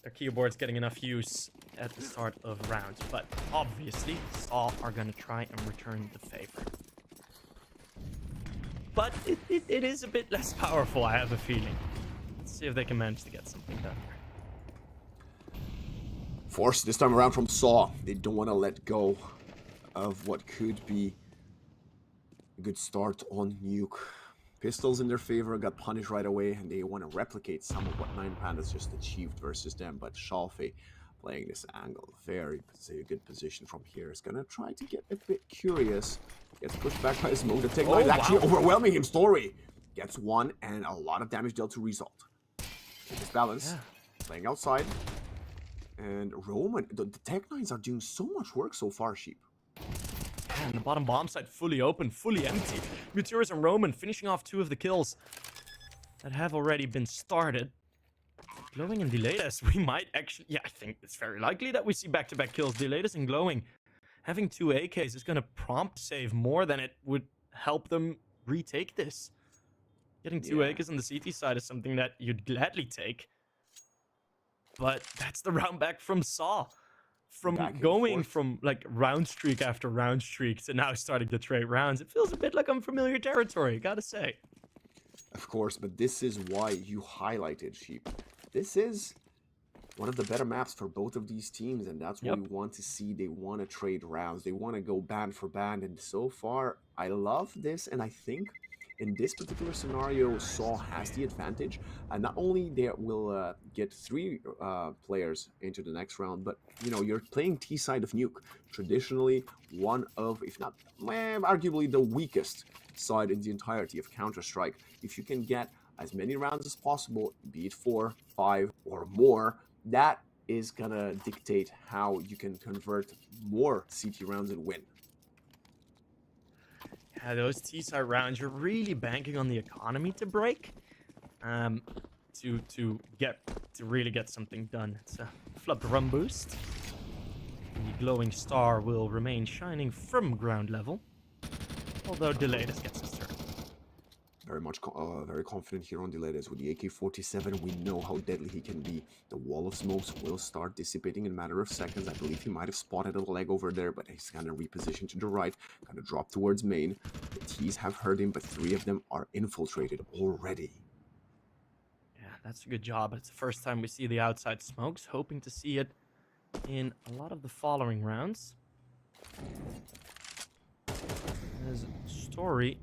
Their keyboard's getting enough use at the start of rounds, but obviously Saw are going to try and return the favor. But it is a bit less powerful, I have a feeling. Let's see if they can manage to get something done here. Force this time around from Saw. They don't want to let go of what could be a good start on Nuke. Pistols in their favor, got punished right away, and they want to replicate some of what 9Pandas just achieved versus them. But Shalfie playing this angle, very good position from here. Is going to try to get a bit curious. Gets pushed back by Smoke. The Tech 9 is actually overwhelming him. Story gets 1 and a lot of damage dealt to Result. This balance, playing outside. And Roman, the Tech 9s are doing so much work so far, Sheep. And the bottom bomb site fully open, fully empty. Meteorus and Roman finishing off 2 of the kills that have already been started. Glowing and Diledes, we might actually... Yeah, I think it's very likely that we see back-to-back kills. Diledes and Glowing. Having 2 AKs is going to prompt save more than it would help them retake this. Getting 2 AKs on the CT side is something that you'd gladly take. But that's the round back from Saw. From going from like round streak after round streak to now starting to trade rounds, it feels a bit like unfamiliar territory, gotta say. Of course, but this is why you highlighted, Sheep. This is one of the better maps for both of these teams, and that's what we want to see. They want to trade rounds. They want to go band for band, and so far, I love this, and I think in this particular scenario, Saw has the advantage. And not only they will get 3 players into the next round, but, you know, you're playing T-side of Nuke. Traditionally, one of, if not, arguably the weakest side in the entirety of Counter-Strike. If you can get as many rounds as possible, be it 4, 5, or more, that is gonna dictate how you can convert more CT rounds and win. Yeah, those T-side rounds, you're really banking on the economy to break, to really get something done. It's a flip run boost. The glowing star will remain shining from ground level, although Diledes gets his turn. Very confident here on Diledes. With the AK-47, we know how deadly he can be. The wall of smokes will start dissipating in a matter of seconds. I believe he might have spotted a leg over there, but he's going to reposition to the right, going to drop towards main. The T's have heard him, but 3 of them are infiltrated already. Yeah, that's a good job. It's the first time we see the outside smokes, hoping to see it in a lot of the following rounds. As Story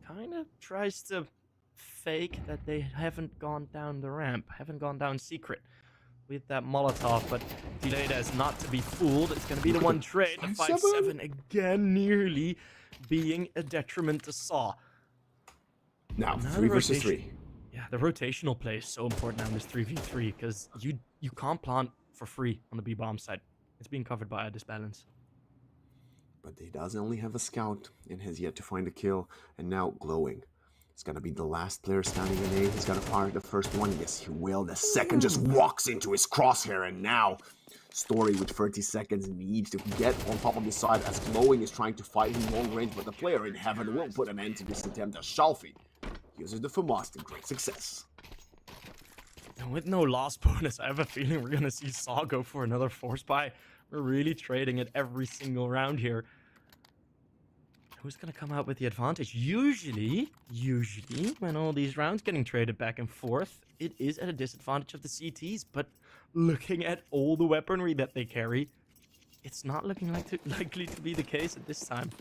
kind of tries to fake that they haven't gone down the ramp, haven't gone down secret with that Molotov, but Diledes not to be fooled. It's going to be the one trade. The 5-7 again, nearly being a detriment to Saw. Now 3 versus 3. Yeah, the rotational play is so important now in this 3v3 because you can't plant for free on the B bomb side. It's being covered by a disbalance. But he does only have a scout and has yet to find a kill. And now Glowing. It's going to be the last player standing in A. He's got to fire the first one. Yes, he will. The second just walks into his crosshair. And now Story with 30 seconds needs to get on top of the side as Glowing is trying to fight in long range. But the player in heaven will put an end to this attempt as Shalfie uses the FAMAS to great success. And with no loss bonus, I have a feeling we're going to see Saw go for another force buy. We're really trading it every single round here. Who's going to come out with the advantage? Usually, when all these rounds getting traded back and forth, it is at a disadvantage of the CTs. But looking at all the weaponry that they carry, it's not looking likely to be the case at this time.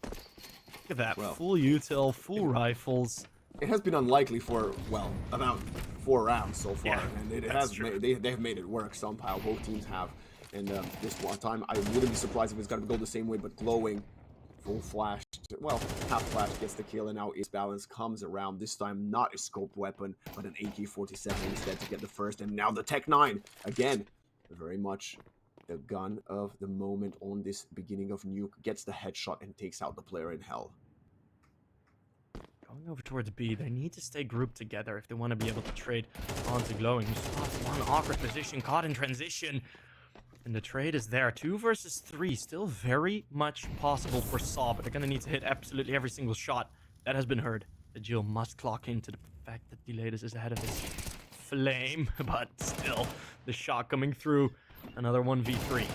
Look at that. Well, full util, full rifles. It has been unlikely for, well, about 4 rounds so far. Yeah, and it that's has true. they've made it work somehow. Both teams have. And this one time, I wouldn't be surprised if it's going to go the same way, but glowing, full flash, well, half flash gets the kill, and now Ace Balance comes around. This time, not a scoped weapon, but an AK-47 instead to get the first. And now the Tech 9, again, very much the gun of the moment on this beginning of Nuke, gets the headshot and takes out the player in hell. Going over towards B, they need to stay grouped together if they want to be able to trade onto glowing. Who's lost one awkward position, caught in transition. And the trade is there. 2 versus 3. Still very much possible for Saw, but they're going to need to hit absolutely every single shot. That has been heard. The Jill must clock into the fact that Delayed is ahead of his flame, but still, the shot coming through. Another 1v3.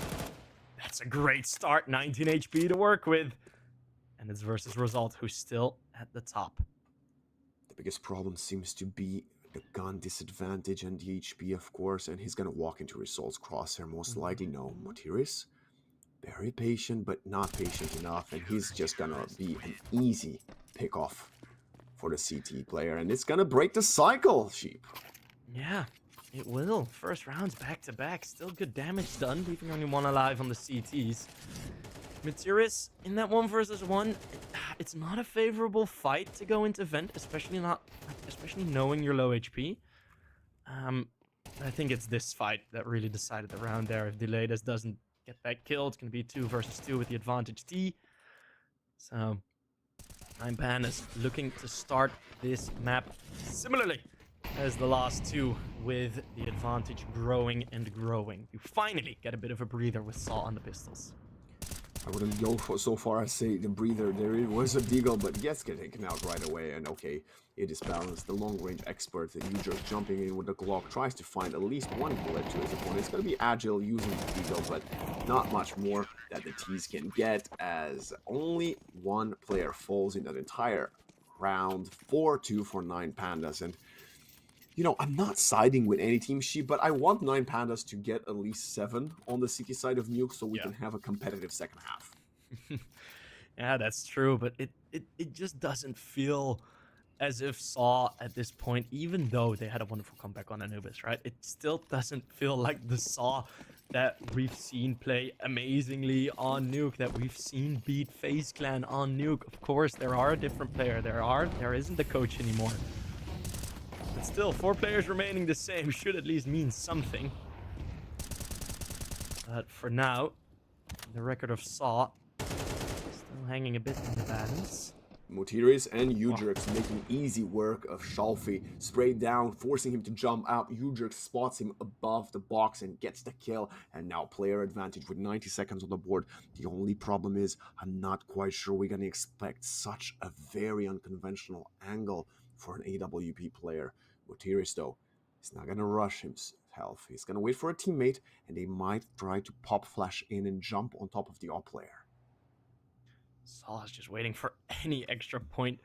That's a great start. 19 HP to work with. And it's versus Result, who's still at the top. The biggest problem seems to be the gun disadvantage and the HP, of course, and he's gonna walk into Result's crosshair most likely. No, Motiris, very patient, but not patient enough, and he's just gonna be an easy pick-off for the CT player, and it's gonna break the cycle, Sheep. Yeah, it will. First rounds back-to-back, still good damage done, leaving only 1 alive on the CTs. Motiris, in that 1 versus 1, it's not a favorable fight to go into Vent, especially knowing you're low HP. I think it's this fight that really decided the round there. If Delayed doesn't get that kill, it's going to be 2 versus 2 with the advantage T. So, 9Pandas looking to start this map similarly as the last 2, with the advantage growing and growing. You finally get a bit of a breather with Saw on the pistols. I wouldn't go so far as say the breather. There was a deagle, but gets taken out right away. And okay, it is balanced. The long-range expert, the User jumping in with the Glock, tries to find at least 1 bullet to his opponent. It's going to be agile using the deagle, but not much more that the T's can get, as only 1 player falls in that entire round. 4-2 for 9Pandas. And you know, I'm not siding with any team sheet, but I want 9Pandas to get at least 7 on the CT side of Nuke so we can have a competitive second half. Yeah, that's true, but it just doesn't feel as if Saw at this point, even though they had a wonderful comeback on Anubis, right? It still doesn't feel like the Saw that we've seen play amazingly on Nuke, that we've seen beat FaZe Clan on Nuke. Of course, there are a different player. There isn't the coach anymore. But still, 4 players remaining the same should at least mean something. But for now, the record of Saw still hanging a bit in the balance. Motiris and Ujurx making easy work of Shalfi. Sprayed down, forcing him to jump out. Ujurx spots him above the box and gets the kill. And now player advantage with 90 seconds on the board. The only problem is, I'm not quite sure we're going to expect such a very unconventional angle for an AWP player. Motiris, though, is not going to rush himself. He's going to wait for a teammate, and they might try to pop flash in and jump on top of the op player. Saw is just waiting for any extra point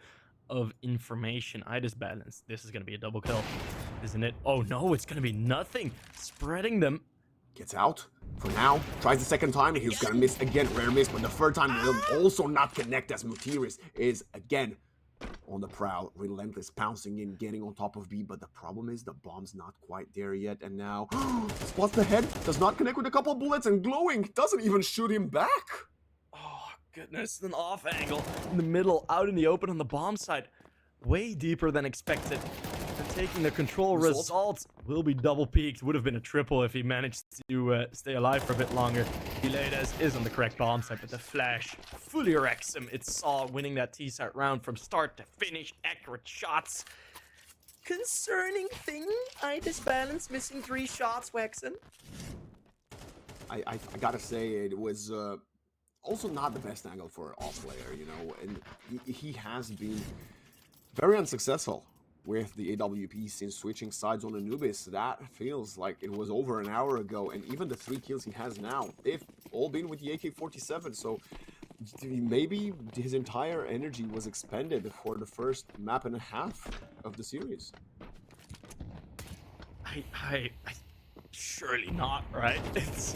of information. I just balanced. This is going to be a double kill, isn't it? Oh no, it's going to be nothing. Spreading them. Gets out for now. Tries the second time, and he's going to miss again. Rare miss, but the third time will also not connect, as Motiris is again on the prowl, relentless, pouncing in, getting on top of B, but the problem is the bomb's not quite there yet, and now spots the head, does not connect with a couple of bullets, and glowing doesn't even shoot him back. Oh goodness, an off angle in the middle, out in the open on the bomb side, way deeper than expected. They're taking the control. Result will be double peaked. Would have been a triple if he managed to stay alive for a bit longer. Delayed is on the correct bomb side, but the flash fully wrecks him. It's Saw winning that T-side round from start to finish. Accurate shots. Concerning thing, I disbalanced, missing 3 shots, Wexen. I gotta say, it was also not the best angle for an off player, you know, and he has been very unsuccessful with the AWP since switching sides on Anubis. That feels like it was over an hour ago, and even the 3 kills he has now, they've all been with the AK-47, so maybe his entire energy was expended for the first map and a half of the series. I surely not, right? It's,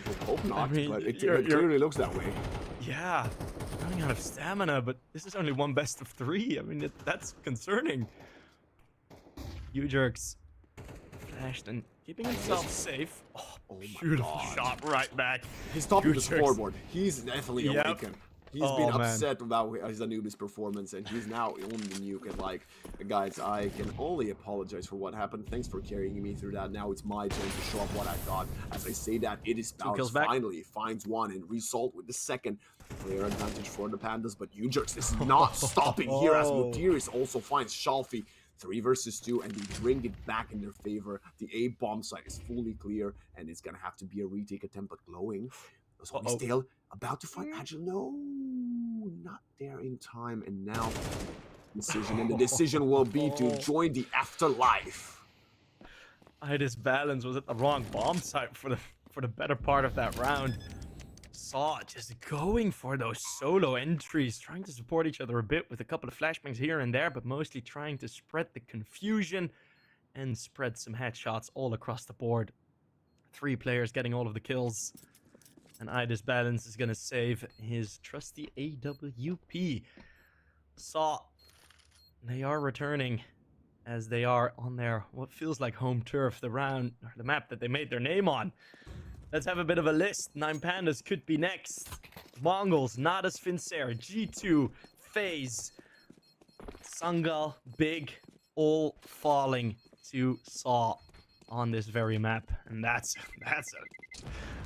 I hope not, I mean, but it you're- clearly looks that way. yeah, running out of stamina, but this is only one best of 3. I mean, that's concerning. U-Jerks flashed and keeping himself safe. Oh, my beautiful God. shot right back. He's topping the U-Jerks. scoreboard. He's definitely Yep. awakened. He's Oh, been man. upset about his Anubis performance, and he's now on the Nuke. And like, guys, I can only apologize for what happened. Thanks for carrying me through that. Now it's my turn to show off what I got. As I say that, it is Balance kills back. finally finds one, and Result with the second player advantage for the Pandas. But U-Jerks is not stopping here, as Mutiris also finds Shalfi. 3 versus 2, and they bring it back in their favor. The A bomb site is fully clear, and it's gonna have to be a retake attempt, but Glowing was only still about to find Agile. No, not there in time, and now decision, and the decision will be to join the afterlife. Idis Balance was at the wrong bomb site for the better part of that round. Saw just going for those solo entries, trying to support each other a bit with a couple of flashbangs here and there, but mostly trying to spread the confusion and spread some headshots all across the board. 3 players getting all of the kills, and Idis Balance is going to save his trusty AWP. Saw, they are returning as they are on their what feels like home turf, the round or the map that they made their name on. Let's have a bit of a list. 9Pandas could be next. Mongols, Nadas, Fincer, G2, FaZe, Sangal, Big, all falling to Saw on this very map, and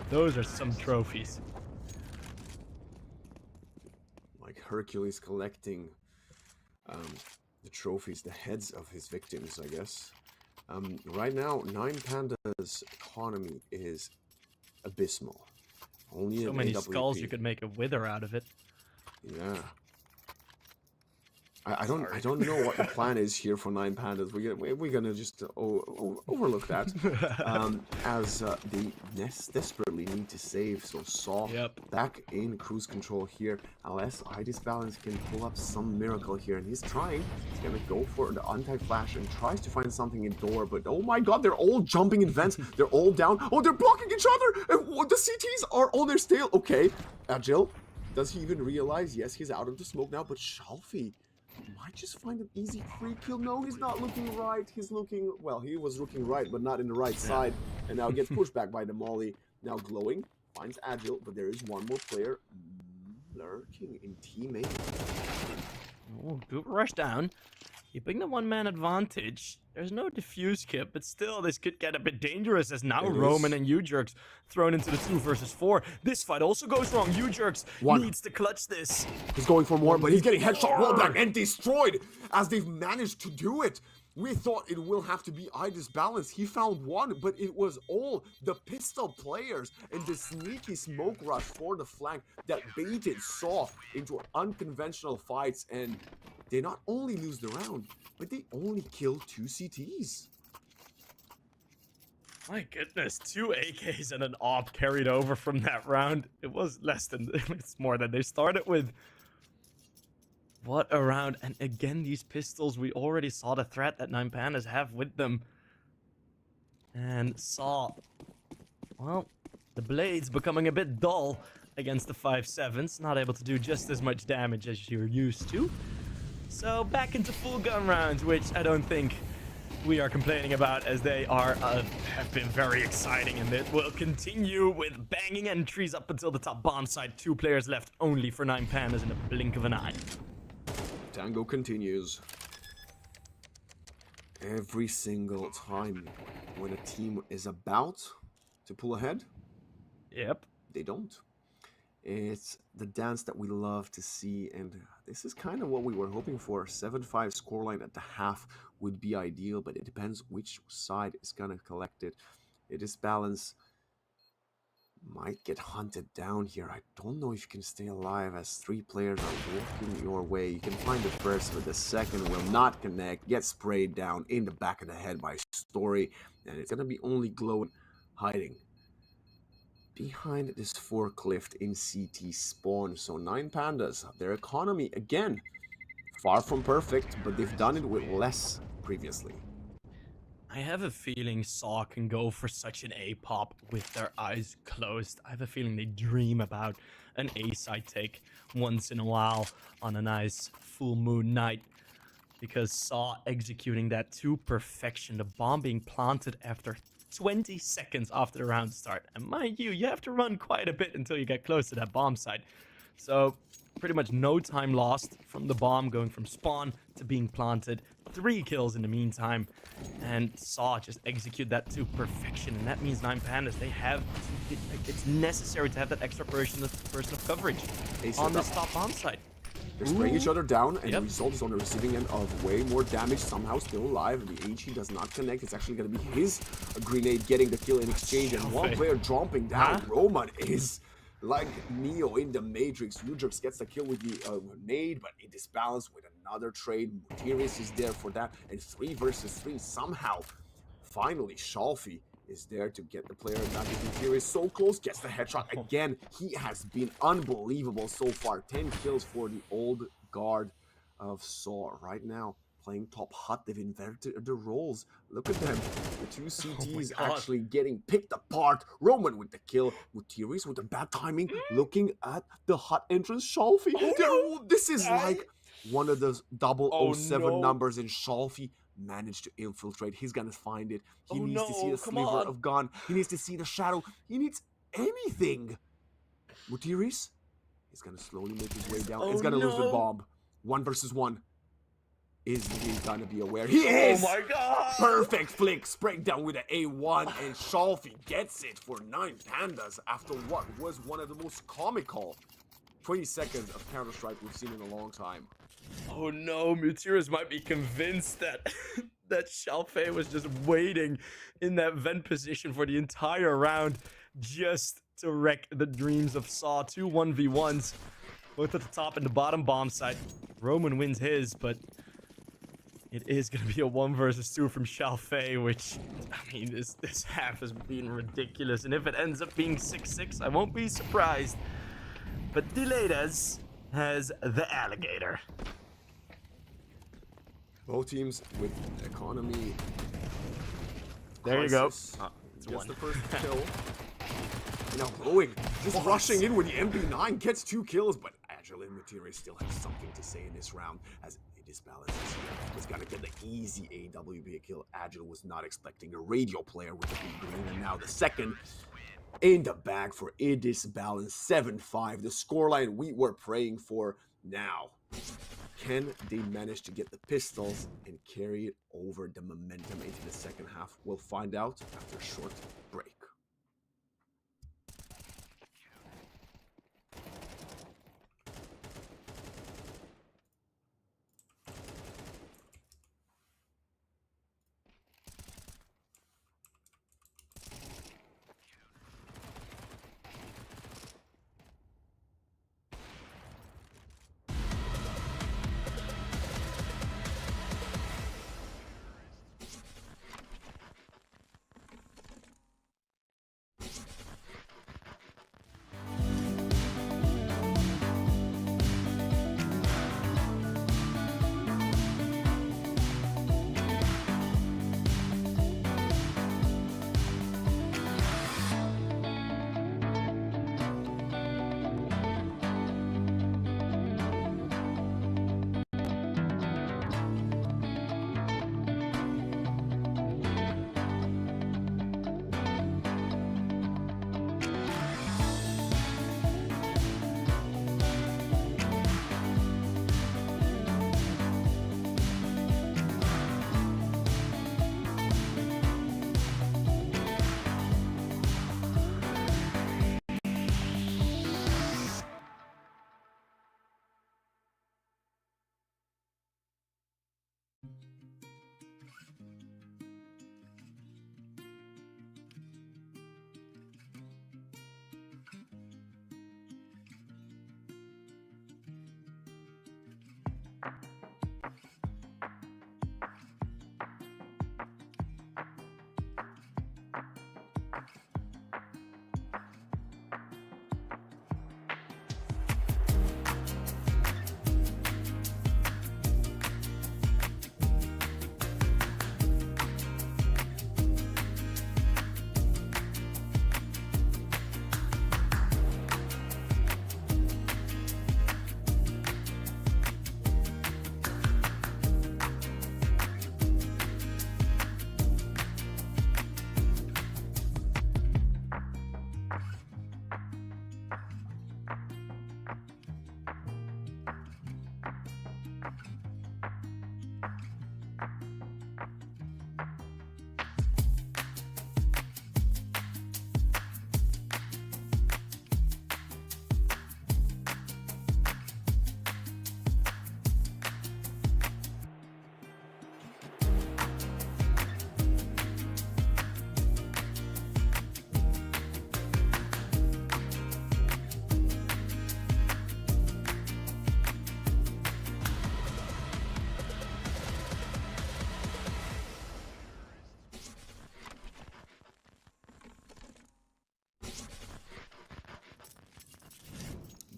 those are some trophies. Like Hercules collecting the trophies, the heads of his victims, I guess. Right now, 9Pandas' economy is abysmal. Only So many skulls, you could make a wither out of it. Yeah. I don't know what the plan is here for 9Pandas. We're gonna just overlook that, as they desperately need to save. So Saw back in cruise control here, unless Idis Balance can pull up some miracle here, and he's trying. He's gonna go for the anti-flash and tries to find something in door, but oh my God, they're all jumping in vents. They're all down. Oh, they're blocking each other. And the CTs are on their tail. Okay, Agile. Does he even realize? Yes, he's out of the smoke now, but Shalfi might just find an easy free kill. No, he's not looking right. He's looking, well, he was looking right, but not in the right side. And now gets pushed back by the Molly. Now Glowing finds Agile, but there is one more player lurking in teammate. Oh, good rush down. Keeping the one-man advantage. There's no defuse kit, but still, this could get a bit dangerous as now Roman and U-Jerks thrown into the 2 versus 4. This fight also goes wrong. U-Jerks needs to clutch this. He's going for more, but he's getting headshot, rollback, and destroyed as they've managed to do it. We thought it will have to be Idis Balance. He found one, but it was all the pistol players and the sneaky smoke rush for the flank that baited Saw into unconventional fights, and they not only lose the round, but they only kill 2 CTs. My goodness, 2 AKs and an AWP carried over from that round. It was less than, it's more than they started with. What a round. And again, these pistols, we already saw the threat that 9Pandas have with them. And Saw, well, the blades becoming a bit dull against the 5.7s. Not able to do just as much damage as you're used to. So back into full gun rounds, which I don't think we are complaining about, as they are have been very exciting, and it will continue with banging entries up until the top bomb site. 2 players left only for 9Pandas in a blink of an eye. Tango continues. Every single time when a team is about to pull ahead, they don't. It's the dance that we love to see, and this is kind of what we were hoping for. 7-5 scoreline at the half would be ideal, but it depends which side is gonna collect it. It is Balance might get hunted down here. I don't know if you can stay alive as 3 players are walking your way. You can find the first, but the second will not connect. Get sprayed down in the back of the head by Story, and it's gonna be only Glow hiding behind this forklift in CT spawn. So 9Pandas, their economy again far from perfect, but they've done it with less previously. I have a feeling Saw can go for such an A pop with their eyes closed. I have a feeling they dream about an A side take once in a while on a nice full moon night. Because Saw executing that to perfection, the bomb being planted after 20 seconds after the round start. And mind you, you have to run quite a bit until you get close to that bomb site. So pretty much no time lost from the bomb going from spawn to being planted. 3 kills in the meantime, and Saw just execute that to perfection. And that means 9Pandas, they have, it's necessary to have that extra person of coverage on this top bomb site. They're spraying each other down, and the result is on the receiving end of way more damage. Somehow still alive, and the HE does not connect. It's actually going to be his grenade getting the kill in exchange, and one player dropping down. Roman is like Neo in the Matrix. Udrix gets the kill with the nade, but it is balanced with another trade. Mutirius is there for that, and 3 versus 3 somehow. Finally, Shalfie is there to get the player back. Mutirius so close, gets the headshot again. He has been unbelievable so far. 10 kills for the old guard of Saw right now. Playing top hut, they've inverted the roles. Look at them. The 2 CTs actually getting picked apart. Roman with the kill. Mutirius with the bad timing. Looking at the hut entrance. Shalfie. This is like one of those 007 numbers in Shalfie. Managed to infiltrate. He's gonna find it. He needs to see the sliver of gun. He needs to see the shadow. He needs anything. Mutirius is gonna slowly make his way down. He's gonna lose the bomb. 1 versus 1. Is he gonna be aware? He is! Oh my god! Perfect flick. Spraying down with an A1, and Shalfie gets it for 9Pandas after what was one of the most comical 20 seconds of Counter-Strike we've seen in a long time. Oh no, Mutirius might be convinced that that Shalfei was just waiting in that vent position for the entire round just to wreck the dreams of Saw. 2 1v1s, both at the top and the bottom bomb site. Roman wins his, but it is going to be a 1 versus 2 from Shalfei, which, I mean, this half has been ridiculous. And if it ends up being 6-6, I won't be surprised. But Diletas has the alligator. Both teams with economy. There you go. It's the first kill. You know, Glowing just rushing in with the MP9, gets 2 kills, but Agile and Mutirius still have something to say in this round as it is balanced. He's got to get the easy AWP kill. Agile was not expecting a radio player with the big green, and now the second in the bag for it is balanced. 7-5, the scoreline we were praying for. Now, can they manage to get the pistols and carry it over the momentum into the second half? We'll find out after a short break.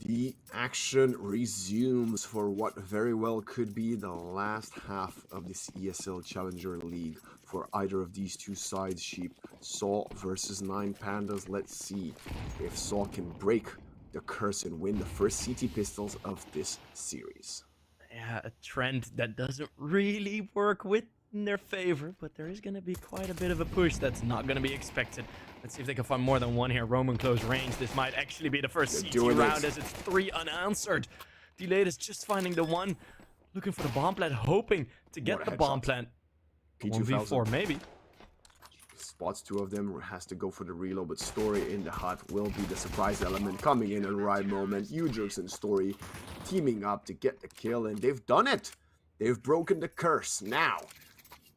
The action resumes for what very well could be the last half of this ESL Challenger League for either of these two sides. Sheep, Saw versus 9Pandas. Let's see if Saw can break the curse and win the first CT pistols of this series. Yeah, a trend that doesn't really work with in their favor, but there is going to be quite a bit of a push that's not going to be expected. Let's see if they can find more than one here. Roman close range. This might actually be the first CT round as it's 3 unanswered. Delayed is just finding the one, looking for the bomb plant, hoping to get the bomb plant. P2000 maybe. Spots 2 of them, has to go for the reload, but Story in the hut will be the surprise element coming in at the right moment. Ujurks and Story teaming up to get the kill, and they've done it. They've broken the curse. Now,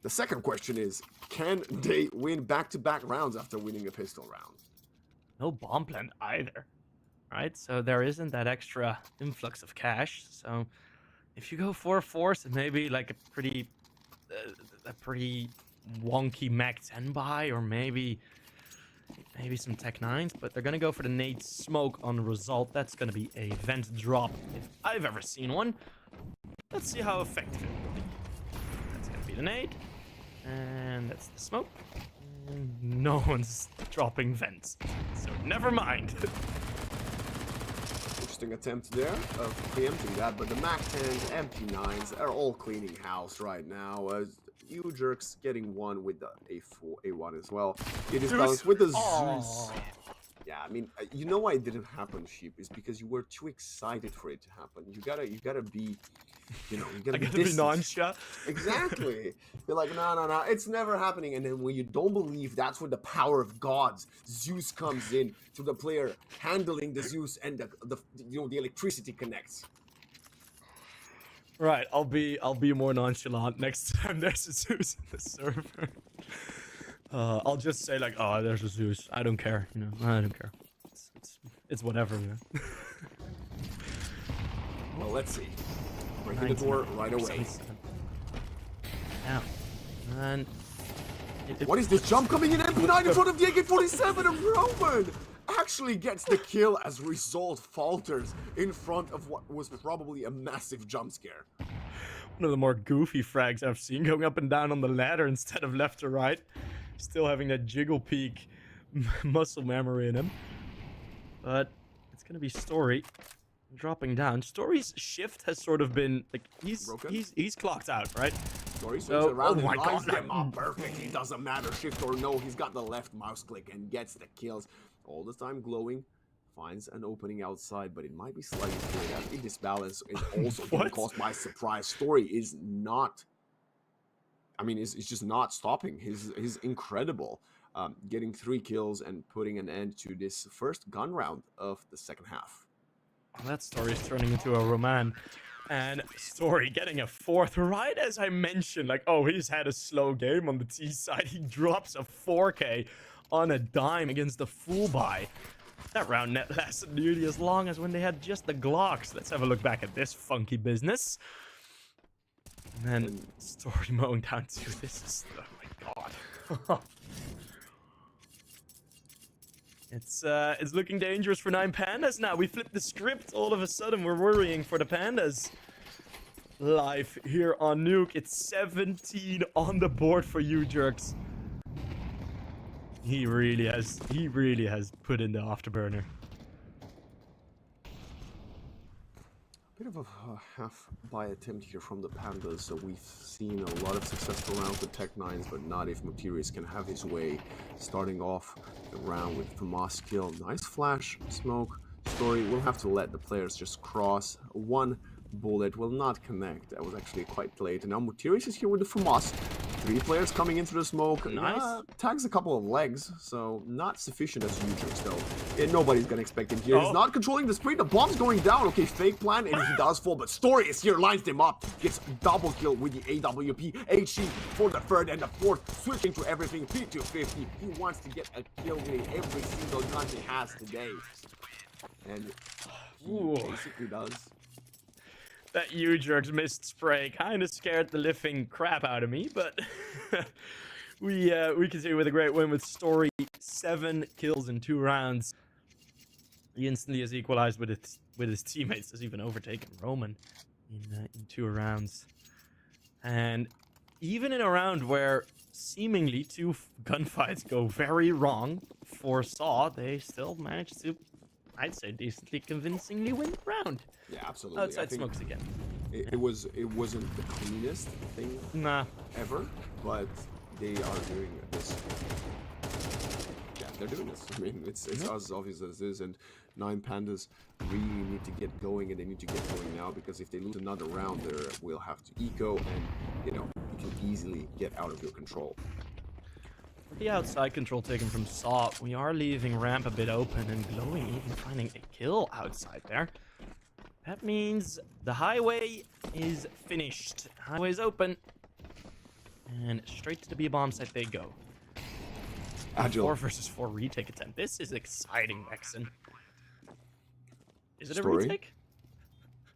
the second question is, can they win back-to-back rounds after winning a pistol round? No bomb plant either, right? So there isn't that extra influx of cash. So if you go for a force and maybe like a pretty wonky Mac 10 buy, or maybe some Tech 9s, but they're gonna go for the nade smoke on the result. That's gonna be a vent drop if I've ever seen one. Let's see how effective it will be. That's gonna be the nade, and that's the smoke. And no one's dropping vents, so never mind. Interesting attempt there of preempting that, but the Mac 10s, MP9s are all cleaning house right now. Ujurks getting one with the A1 as well. It is balanced with the Zeus. Yeah, I mean, you know why it didn't happen, Sheep, is because you were too excited for it to happen. You gotta be, you know, you gotta be nonchalant. Exactly. You're like, no, it's never happening. And then when you don't believe, that's when the power of gods, Zeus comes in to the player handling the Zeus, and the electricity connects. Right, I'll be more nonchalant next time there's a Zeus in the server. I'll just say like, oh, there's a Zeus. I don't care, you know. I don't care. It's whatever, man. Well, let's see. Breaking the door right away. Now, and what is this jump coming in? MP9 in front of the AK-47, and Roman actually gets the kill as result falters in front of what was probably a massive jump scare. One of the more goofy frags I've seen, going up and down on the ladder instead of left to right. Still having that jiggle peak muscle memory in him. But it's gonna be Story dropping down. Story's shift has sort of been like he's clocked out, right? Story swings around and lines them up perfectly. Doesn't matter, shift or no, he's got the left mouse click and gets the kills. All the time glowing, finds an opening outside, but it might be slightly cleared out. In this balance is also being caused by surprise. Story is not, I mean, it's just not stopping. He's incredible, getting 3 kills and putting an end to this first gun round of the second half. That Story is turning into a Roman. And Story getting a 4th, right as I mentioned, like, oh, he's had a slow game on the T side. He drops a 4K on a dime against the full buy. That round net lasted nearly as long as when they had just the Glocks. Let's have a look back at this funky business. And then Story mowing down to this is, oh my god. It's looking dangerous for 9Pandas now. We flipped the script. All of a sudden, we're worrying for the Pandas. Live here on Nuke. It's 17 on the board for you, Jerks. He really has put in the afterburner. Bit of a half-buy attempt here from the Pandas. So we've seen a lot of successful rounds with Tech-9s, but not if Materius can have his way. Starting off the round with FAMAS kill. Nice flash, smoke. Story will have to let the players just cross. One bullet will not connect. That was actually quite late. And now Materius is here with the FAMAS. 3 players coming into the smoke. Nice. Tags a couple of legs, so not sufficient as usual though. And nobody's gonna expect him here. He's not controlling the sprint. The bomb's going down. Okay, fake plan, and he does fall. But Story is here, lines them up. Gets double kill with the AWP. HC for the third and the fourth. Switching to everything. P250. He wants to get a kill with every single gun he has today. And he basically does. That U-Jerks missed spray kind of scared the living crap out of me, but we continue with a great win with Story. 7 kills in 2 rounds. He instantly has equalized with his teammates. Has even overtaken Roman in 2 rounds. And even in a round where seemingly 2 gunfights go very wrong for Saw, they still managed to, I'd say, decently convincingly win the round. Yeah, absolutely. Outside smokes again. It wasn't the cleanest thing ever, but they are doing this. Yeah, they're doing this. I mean, it's as obvious as it is, and 9Pandas really need to get going, and they need to get going now, because if they lose another round, they will have to eco, and you know, it can easily get out of your control. The outside control taken from Saw. We are leaving ramp a bit open, and Glowing even finding a kill outside there. That means the highway is finished. Highway's open. And straight to the B-bomb site they go. Agile. 4 versus 4 retake attempt. This is exciting, Vexen. Is it a Story? retake?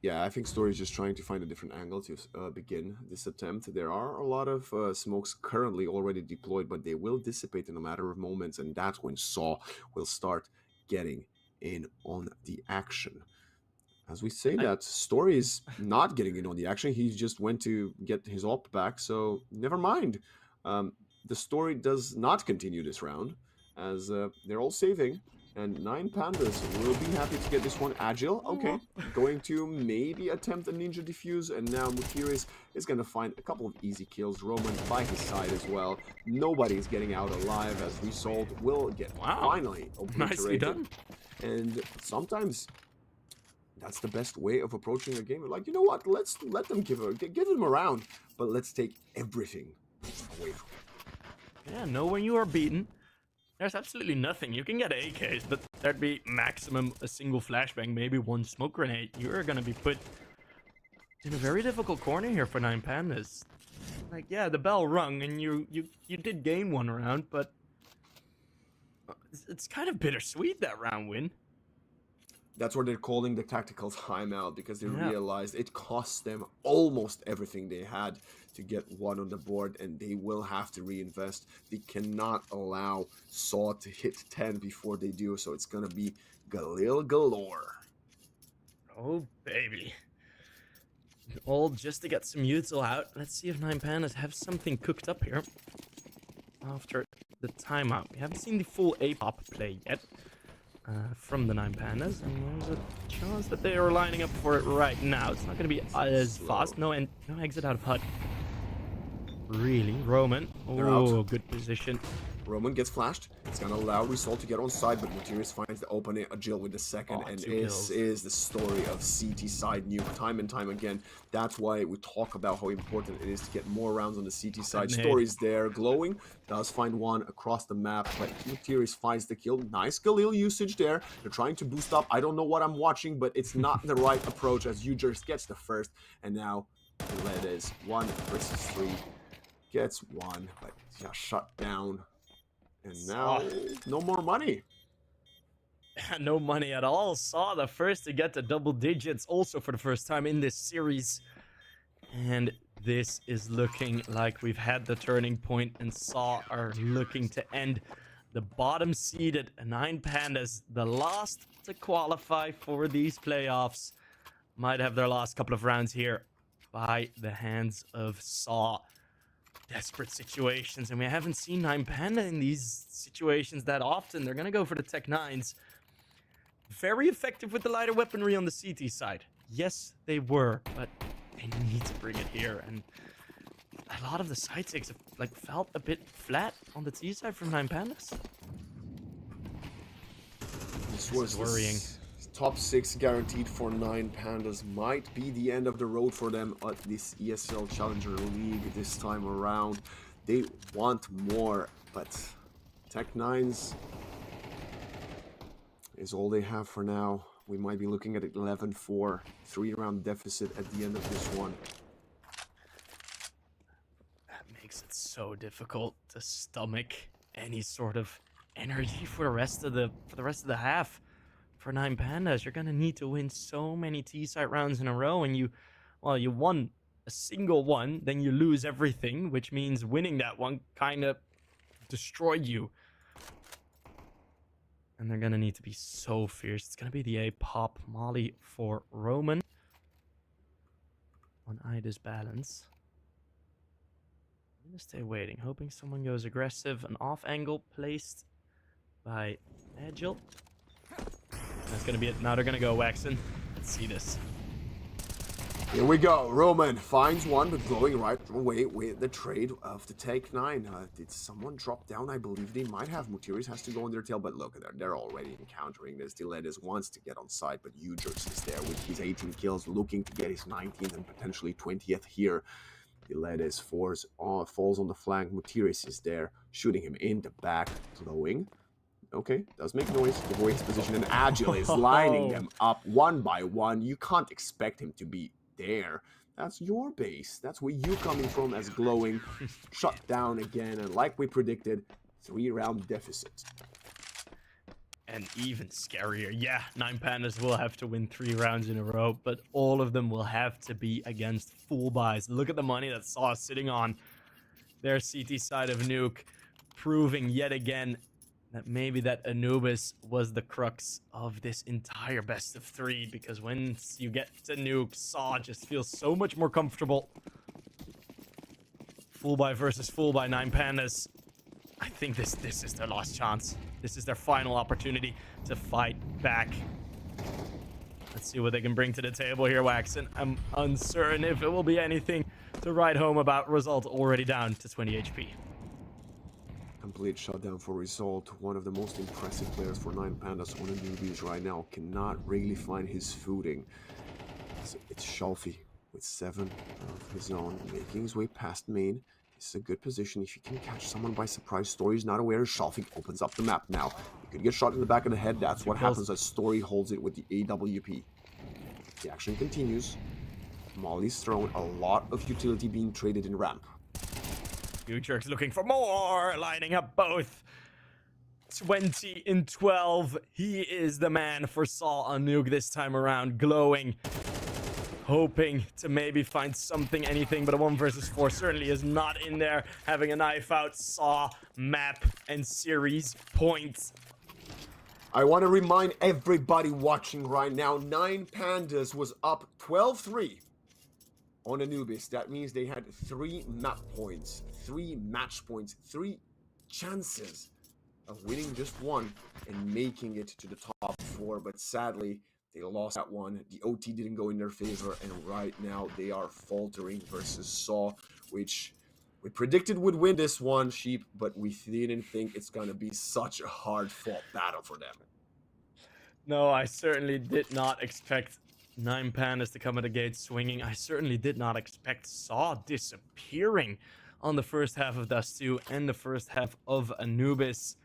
Yeah, I think Story is just trying to find a different angle to begin this attempt. There are a lot of smokes currently already deployed, but they will dissipate in a matter of moments, and that's when Saw will start getting in on the action. As we say that, Story is not getting in on the action. He just went to get his op back, so never mind. The Story does not continue this round, as they're all saving. And 9Pandas will be happy to get this one. Agile, okay. Going to maybe attempt a ninja defuse, and now Mutiris is going to find a couple of easy kills. Roman by his side as well. Nobody's getting out alive, as Resolved will get finally obliterated. Nicely done. And sometimes that's the best way of approaching a game. Like, you know what? Let's let them give them a round, but let's take everything away from them. Yeah, know when you are beaten. There's absolutely nothing. You can get AKs, but there'd be maximum a single flashbang, maybe 1 smoke grenade. You're gonna be put in a very difficult corner here for 9Pandas. Like, yeah, the bell rung, and you did gain 1 round, but it's kind of bittersweet, that round win. That's where they're calling the tactical timeout, because they realized it cost them almost everything they had to get 1 on the board, and they will have to reinvest. They cannot allow Saw to hit 10 before they do, so it's gonna be Galil galore. Oh, baby. All just to get some util out. Let's see if 9Pandas have something cooked up here after the timeout. We haven't seen the full A-pop play yet. From the 9Pandas, and there's a chance that they are lining up for it right now. It's not going to be as fast. No exit out of HUD. Really, Roman. Oh, good position. Roman gets flashed. It's going to allow Resolve to get on side, but Materius finds the opening. Agile with the second, and this is the story of CT side Nuke time and time again. That's why we talk about how important it is to get more rounds on the CT side. Story's there. Glowing does find 1 across the map, but Materius finds the kill. Nice Galil usage there. They're trying to boost up. I don't know what I'm watching, but it's not the right approach, as U-Jerks gets the first, and now it is 1 versus 3. Gets 1, but just shut down. And now, no more money. No money at all. Saw the first to get to double digits, also for the first time in this series. And this is looking like we've had the turning point, and SAW are looking to end. The bottom seeded 9Pandas, the last to qualify for these playoffs, might have their last couple of rounds here by the hands of SAW. Desperate situations, and we haven't seen 9Panda in these situations that often. They're going to go for the Tech 9s. Very effective with the lighter weaponry on the CT side. Yes, they were, but they need to bring it here. And a lot of the side takes have felt a bit flat on the T side from 9Pandas. This was worrying. Top 6 guaranteed for 9Pandas. Might be the end of the road for them at this ESL Challenger League this time around. They want more, but Tech 9s is all they have for now. We might be looking at 11-4, 3-round deficit at the end of this one. That makes it so difficult to stomach any sort of energy for the rest of the half. For 9Pandas, you're gonna need to win so many T-side rounds in a row, and you won a single one, then you lose everything, which means winning that one kind of destroyed you. And they're gonna need to be so fierce. It's gonna be the A pop molly for Roman. On Ida's balance. I'm gonna stay waiting, hoping someone goes aggressive. An off angle placed by Agile. That's gonna be it. Now they're gonna go Waxen. Let's see this. Here we go. Roman finds one, but going right away with the trade of the Take 9. Did someone drop down? I believe they might have. Mutiris has to go on their tail, but look at that. They're already encountering this. Diledis wants to get on site, but Ujers is there with his 18 kills, looking to get his 19th and potentially 20th here. Diledis falls on the flank. Mutiris is there, shooting him in the back, glowing. Okay, does make noise, give away his position, and Agile is lining them up one by one. You can't expect him to be there. That's your base. That's where you coming from as glowing. Shut down again, and like we predicted, 3-round deficit. And even scarier, yeah, 9Pandas will have to win 3 rounds in a row, but all of them will have to be against full buys. Look at the money that SAW is sitting on their CT side of Nuke, proving yet again that maybe that Anubis was the crux of this entire best of 3, because once you get to Nuke, SAW just feels so much more comfortable. Full buy versus full buy 9Pandas. I think this is their last chance. This is their final opportunity to fight back. Let's see what they can bring to the table here, Waxen. I'm uncertain if it will be anything to write home about. Result already down to 20 HP. Complete shutdown for Result. One of the most impressive players for 9Pandas on Anubis right now. Cannot really find his footing. It's Shalfie with 7 of his own, making his way past main. This is a good position. If you can catch someone by surprise, Story's not aware. Shalfie opens up the map now. You could get shot in the back of the head. That's what happens as Story holds it with the AWP. The action continues. Molly's thrown. A lot of utility being traded in ramp. Future's looking for more, lining up both. 20 in 12. He is the man for SAW on Nuke this time around, glowing. Hoping to maybe find something, anything, but a 1 versus 4 certainly is not in there. Having a knife out, SAW, map, and series points. I want to remind everybody watching right now, 9Pandas was up 12-3 on Anubis. That means they had 3 map points, 3 match points, 3 chances of winning just one and making it to the top 4. But sadly, they lost that one. The OT didn't go in their favor, and right now they are faltering versus SAW, which we predicted would win this one, Sheep, but we didn't think it's going to be such a hard-fought battle for them. No, I certainly did not expect 9Pandas to come at the gate swinging. I certainly did not expect SAW disappearing on the first half of Dust 2 and the first half of Anubis.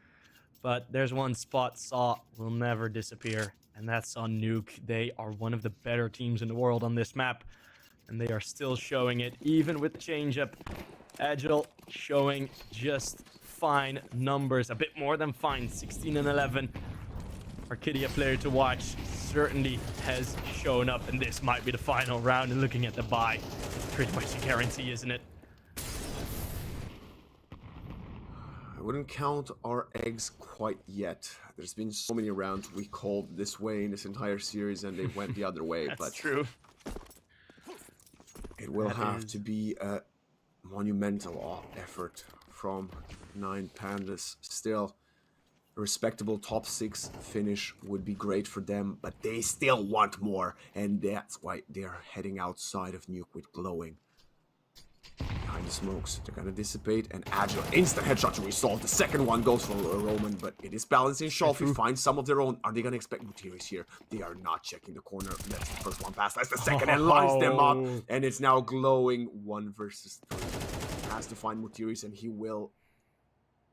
But there's one spot SAW will never disappear, and that's on Nuke. They are one of the better teams in the world on this map, and they are still showing it, even with the change-up. Agile showing just fine numbers, a bit more than fine, 16 and 11. Arcadia player to watch certainly has shown up, and this might be the final round. And looking at the buy, pretty much a guarantee, isn't it? I wouldn't count our eggs quite yet. There's been so many rounds we called this way in this entire series, and they went the other way. That's but true. It will have to be a monumental effort from 9Pandas. Still, a respectable top 6 finish would be great for them, but they still want more, and that's why they're heading outside of Nuke with glowing. Behind the smokes, they're gonna dissipate, and Agile instant headshot to resolve. The second one goes for Roman, but it is balancing. Shelfie finds some of their own. Are they gonna expect Mutiris here? They are not checking the corner. That's the first one pass. That's the second, and lines them up, and it's now glowing 1 versus 3. Has to find Mutiris, and he will.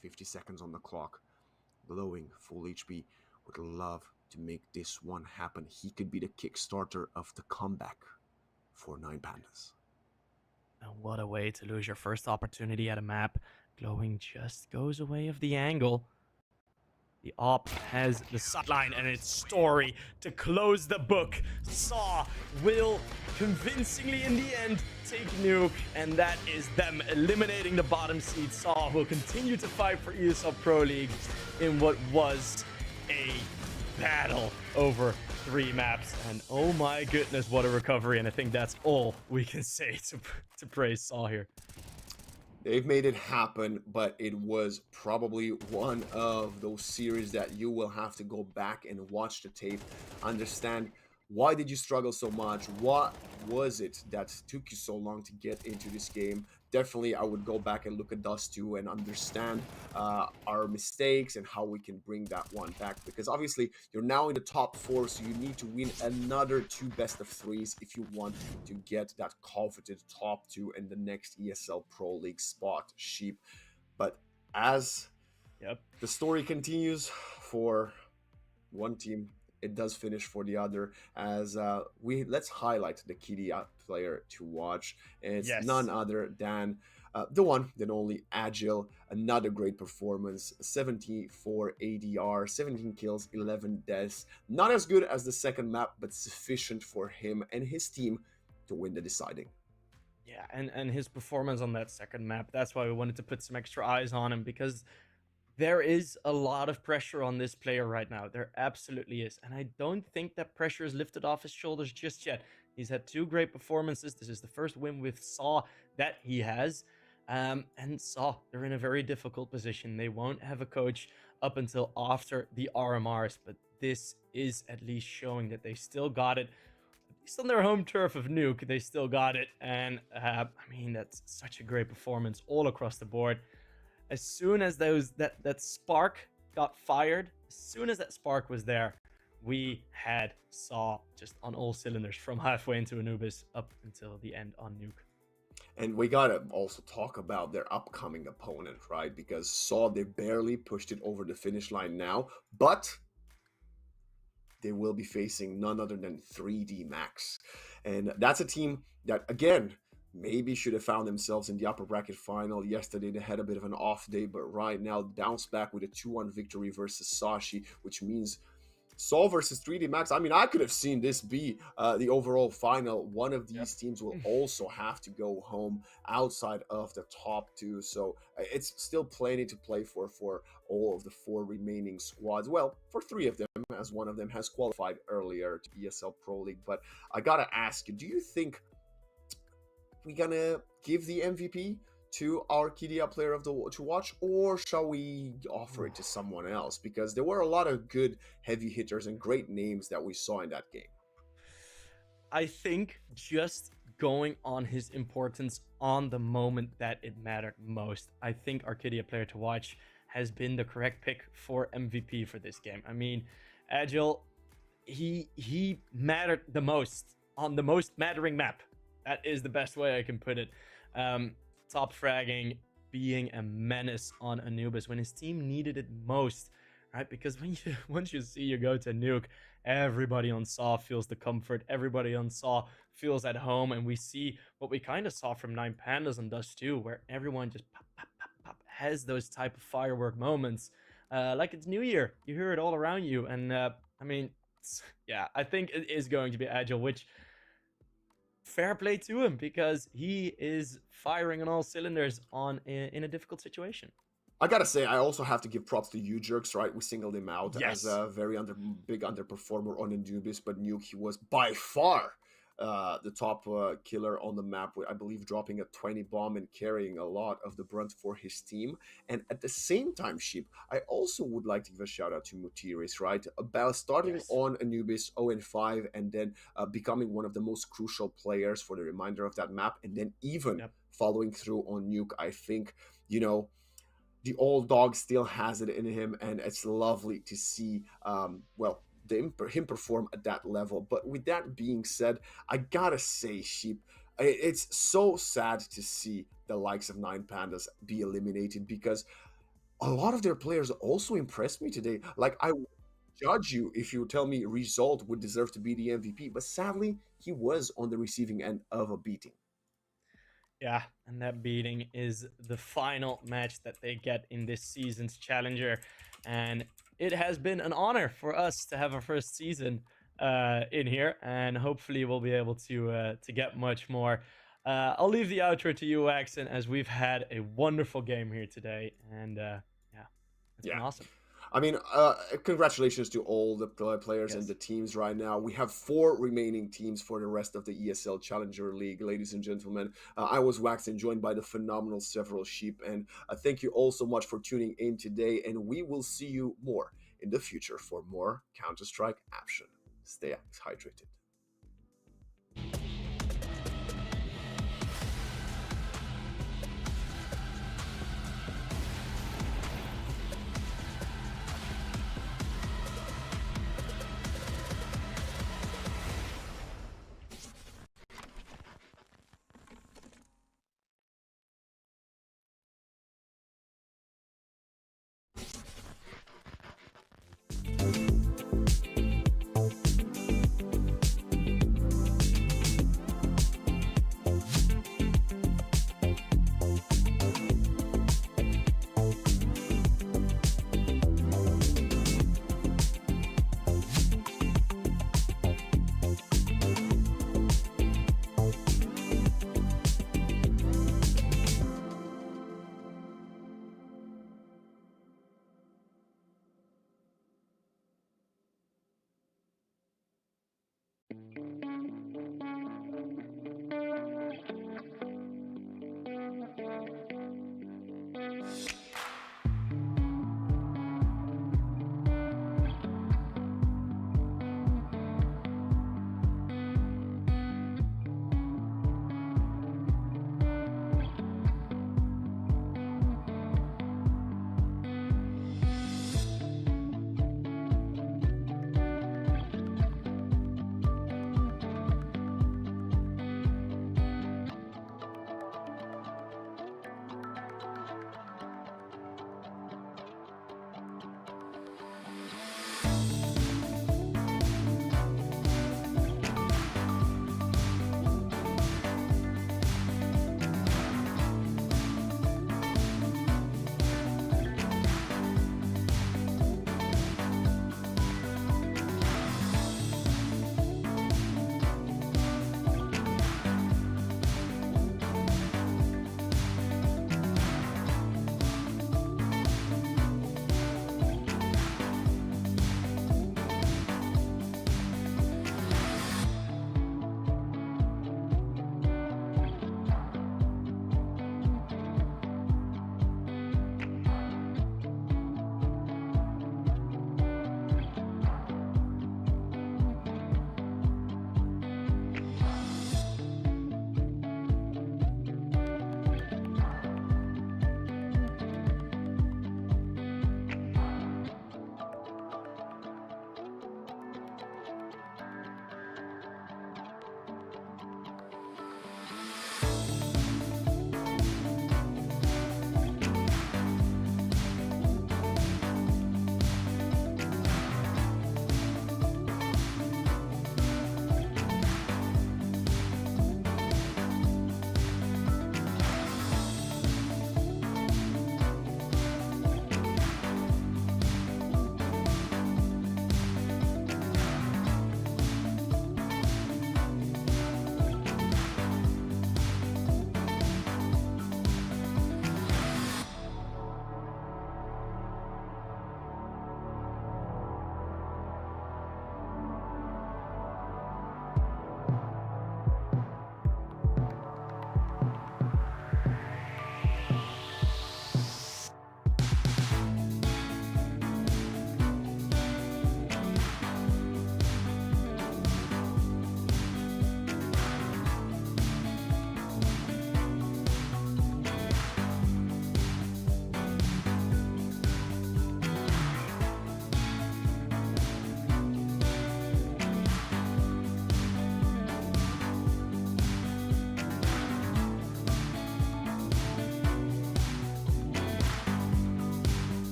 50 seconds on the clock. Glowing full HP. Would love to make this one happen. He could be the Kickstarter of the comeback for 9Pandas. And what a way to lose your first opportunity at a map. Glowing just goes away of the angle. The op has the sideline and its story to close the book. Saw will convincingly in the end take Nuke, and that is them eliminating the bottom seed. Saw will continue to fight for ESL Pro League in what was a battle over 3 maps, and oh my goodness, what a recovery. And I think that's all we can say to praise Saw here. They've made it happen, but it was probably one of those series that you will have to go back and watch the tape, understand why did you struggle so much, what was it that took you so long to get into this game. Definitely, I would go back and look at Dust 2 and understand our mistakes and how we can bring that one back. Because obviously, you're now in the top 4, so you need to win another 2 best of 3s if you want to get that coveted top 2 in the next ESL Pro League spot, Sheep. But as the story continues for one team, it does finish for the other, as let's highlight the Kidia player to watch. It's none other than the one, the only Agile. Another great performance, 74 ADR, 17 kills, 11 deaths. Not as good as the second map, but sufficient for him and his team to win the deciding. Yeah, and his performance on that second map, that's why we wanted to put some extra eyes on him, because there is a lot of pressure on this player right now. There absolutely is. And I don't think that pressure is lifted off his shoulders just yet. He's had 2 great performances. This is the first win with Saw that he has. And Saw, they're in a very difficult position. They won't have a coach up until after the RMRs. But this is at least showing that they still got it. At least on their home turf of Nuke, they still got it. And I mean, that's such a great performance all across the board. As soon as that spark got fired, as soon as that spark was there, we had Saw just on all cylinders from halfway into Anubis up until the end on Nuke. And we gotta also talk about their upcoming opponent, right? Because Saw, they barely pushed it over the finish line now, but they will be facing none other than 3D Max. And that's a team that, again, maybe should have found themselves in the upper bracket final. Yesterday, they had a bit of an off day, but right now, bounce back with a 2-1 victory versus Sashi, which means Saw versus 3D Max. I mean, I could have seen this be the overall final. One of these teams will also have to go home outside of the top 2. So it's still plenty to play for all of the 4 remaining squads. Well, for 3 of them, as one of them has qualified earlier to ESL Pro League. But I gotta ask you, do you think we're gonna give the MVP to our Kidia player of the to watch, or shall we offer it to someone else? Because there were a lot of good heavy hitters and great names that we saw in that game. I think just going on his importance on the moment that it mattered most, I think our Kidia player to watch has been the correct pick for MVP for this game. I mean, Agile, he mattered the most on the most mattering map. That is the best way I can put it. Top fragging, being a menace on Anubis when his team needed it most, right? Because once you see you go to Nuke, everybody on Saw feels the comfort. Everybody on Saw feels at home, and we see what we kind of saw from 9Pandas and Dust 2, where everyone just pop, pop, pop, pop, has those type of firework moments. Like it's New Year, you hear it all around you, and I mean, yeah, I think it is going to be Agile, which fair play to him because he is firing on all cylinders in a difficult situation. I gotta say, I also have to give props to you, Jerks, right? We singled him out Yes. as a very big underperformer on Anubis, but Nuke, he was by far the top killer on the map, I believe dropping a 20 bomb and carrying a lot of the brunt for his team. And at the same time, Sheep, I also would like to give a shout out to Mutiris, right? About starting on Anubis 0-5 and then becoming one of the most crucial players for the remainder of that map, and then even following through on Nuke. I think, you know, the old dog still has it in him, and it's lovely to see, well, him perform at that level. But with that being said, I gotta say, Sheep, it's so sad to see the likes of 9Pandas be eliminated, because a lot of their players also impressed me today. Like, I would judge you if you tell me Result would deserve to be the MVP, but sadly, he was on the receiving end of a beating. Yeah, and that beating is the final match that they get in this season's Challenger. And it has been an honor for us to have our first season in here, and hopefully we'll be able to get much more. I'll leave the outro to you, Waxon, as we've had a wonderful game here today, and yeah, it's been awesome. I mean, congratulations to all the players and the teams right now. We have 4 remaining teams for the rest of the ESL Challenger League, ladies and gentlemen. I was Waxon, joined by the phenomenal Several Sheep, and thank you all so much for tuning in today, and we will see you more in the future for more Counter-Strike action. Stay hydrated.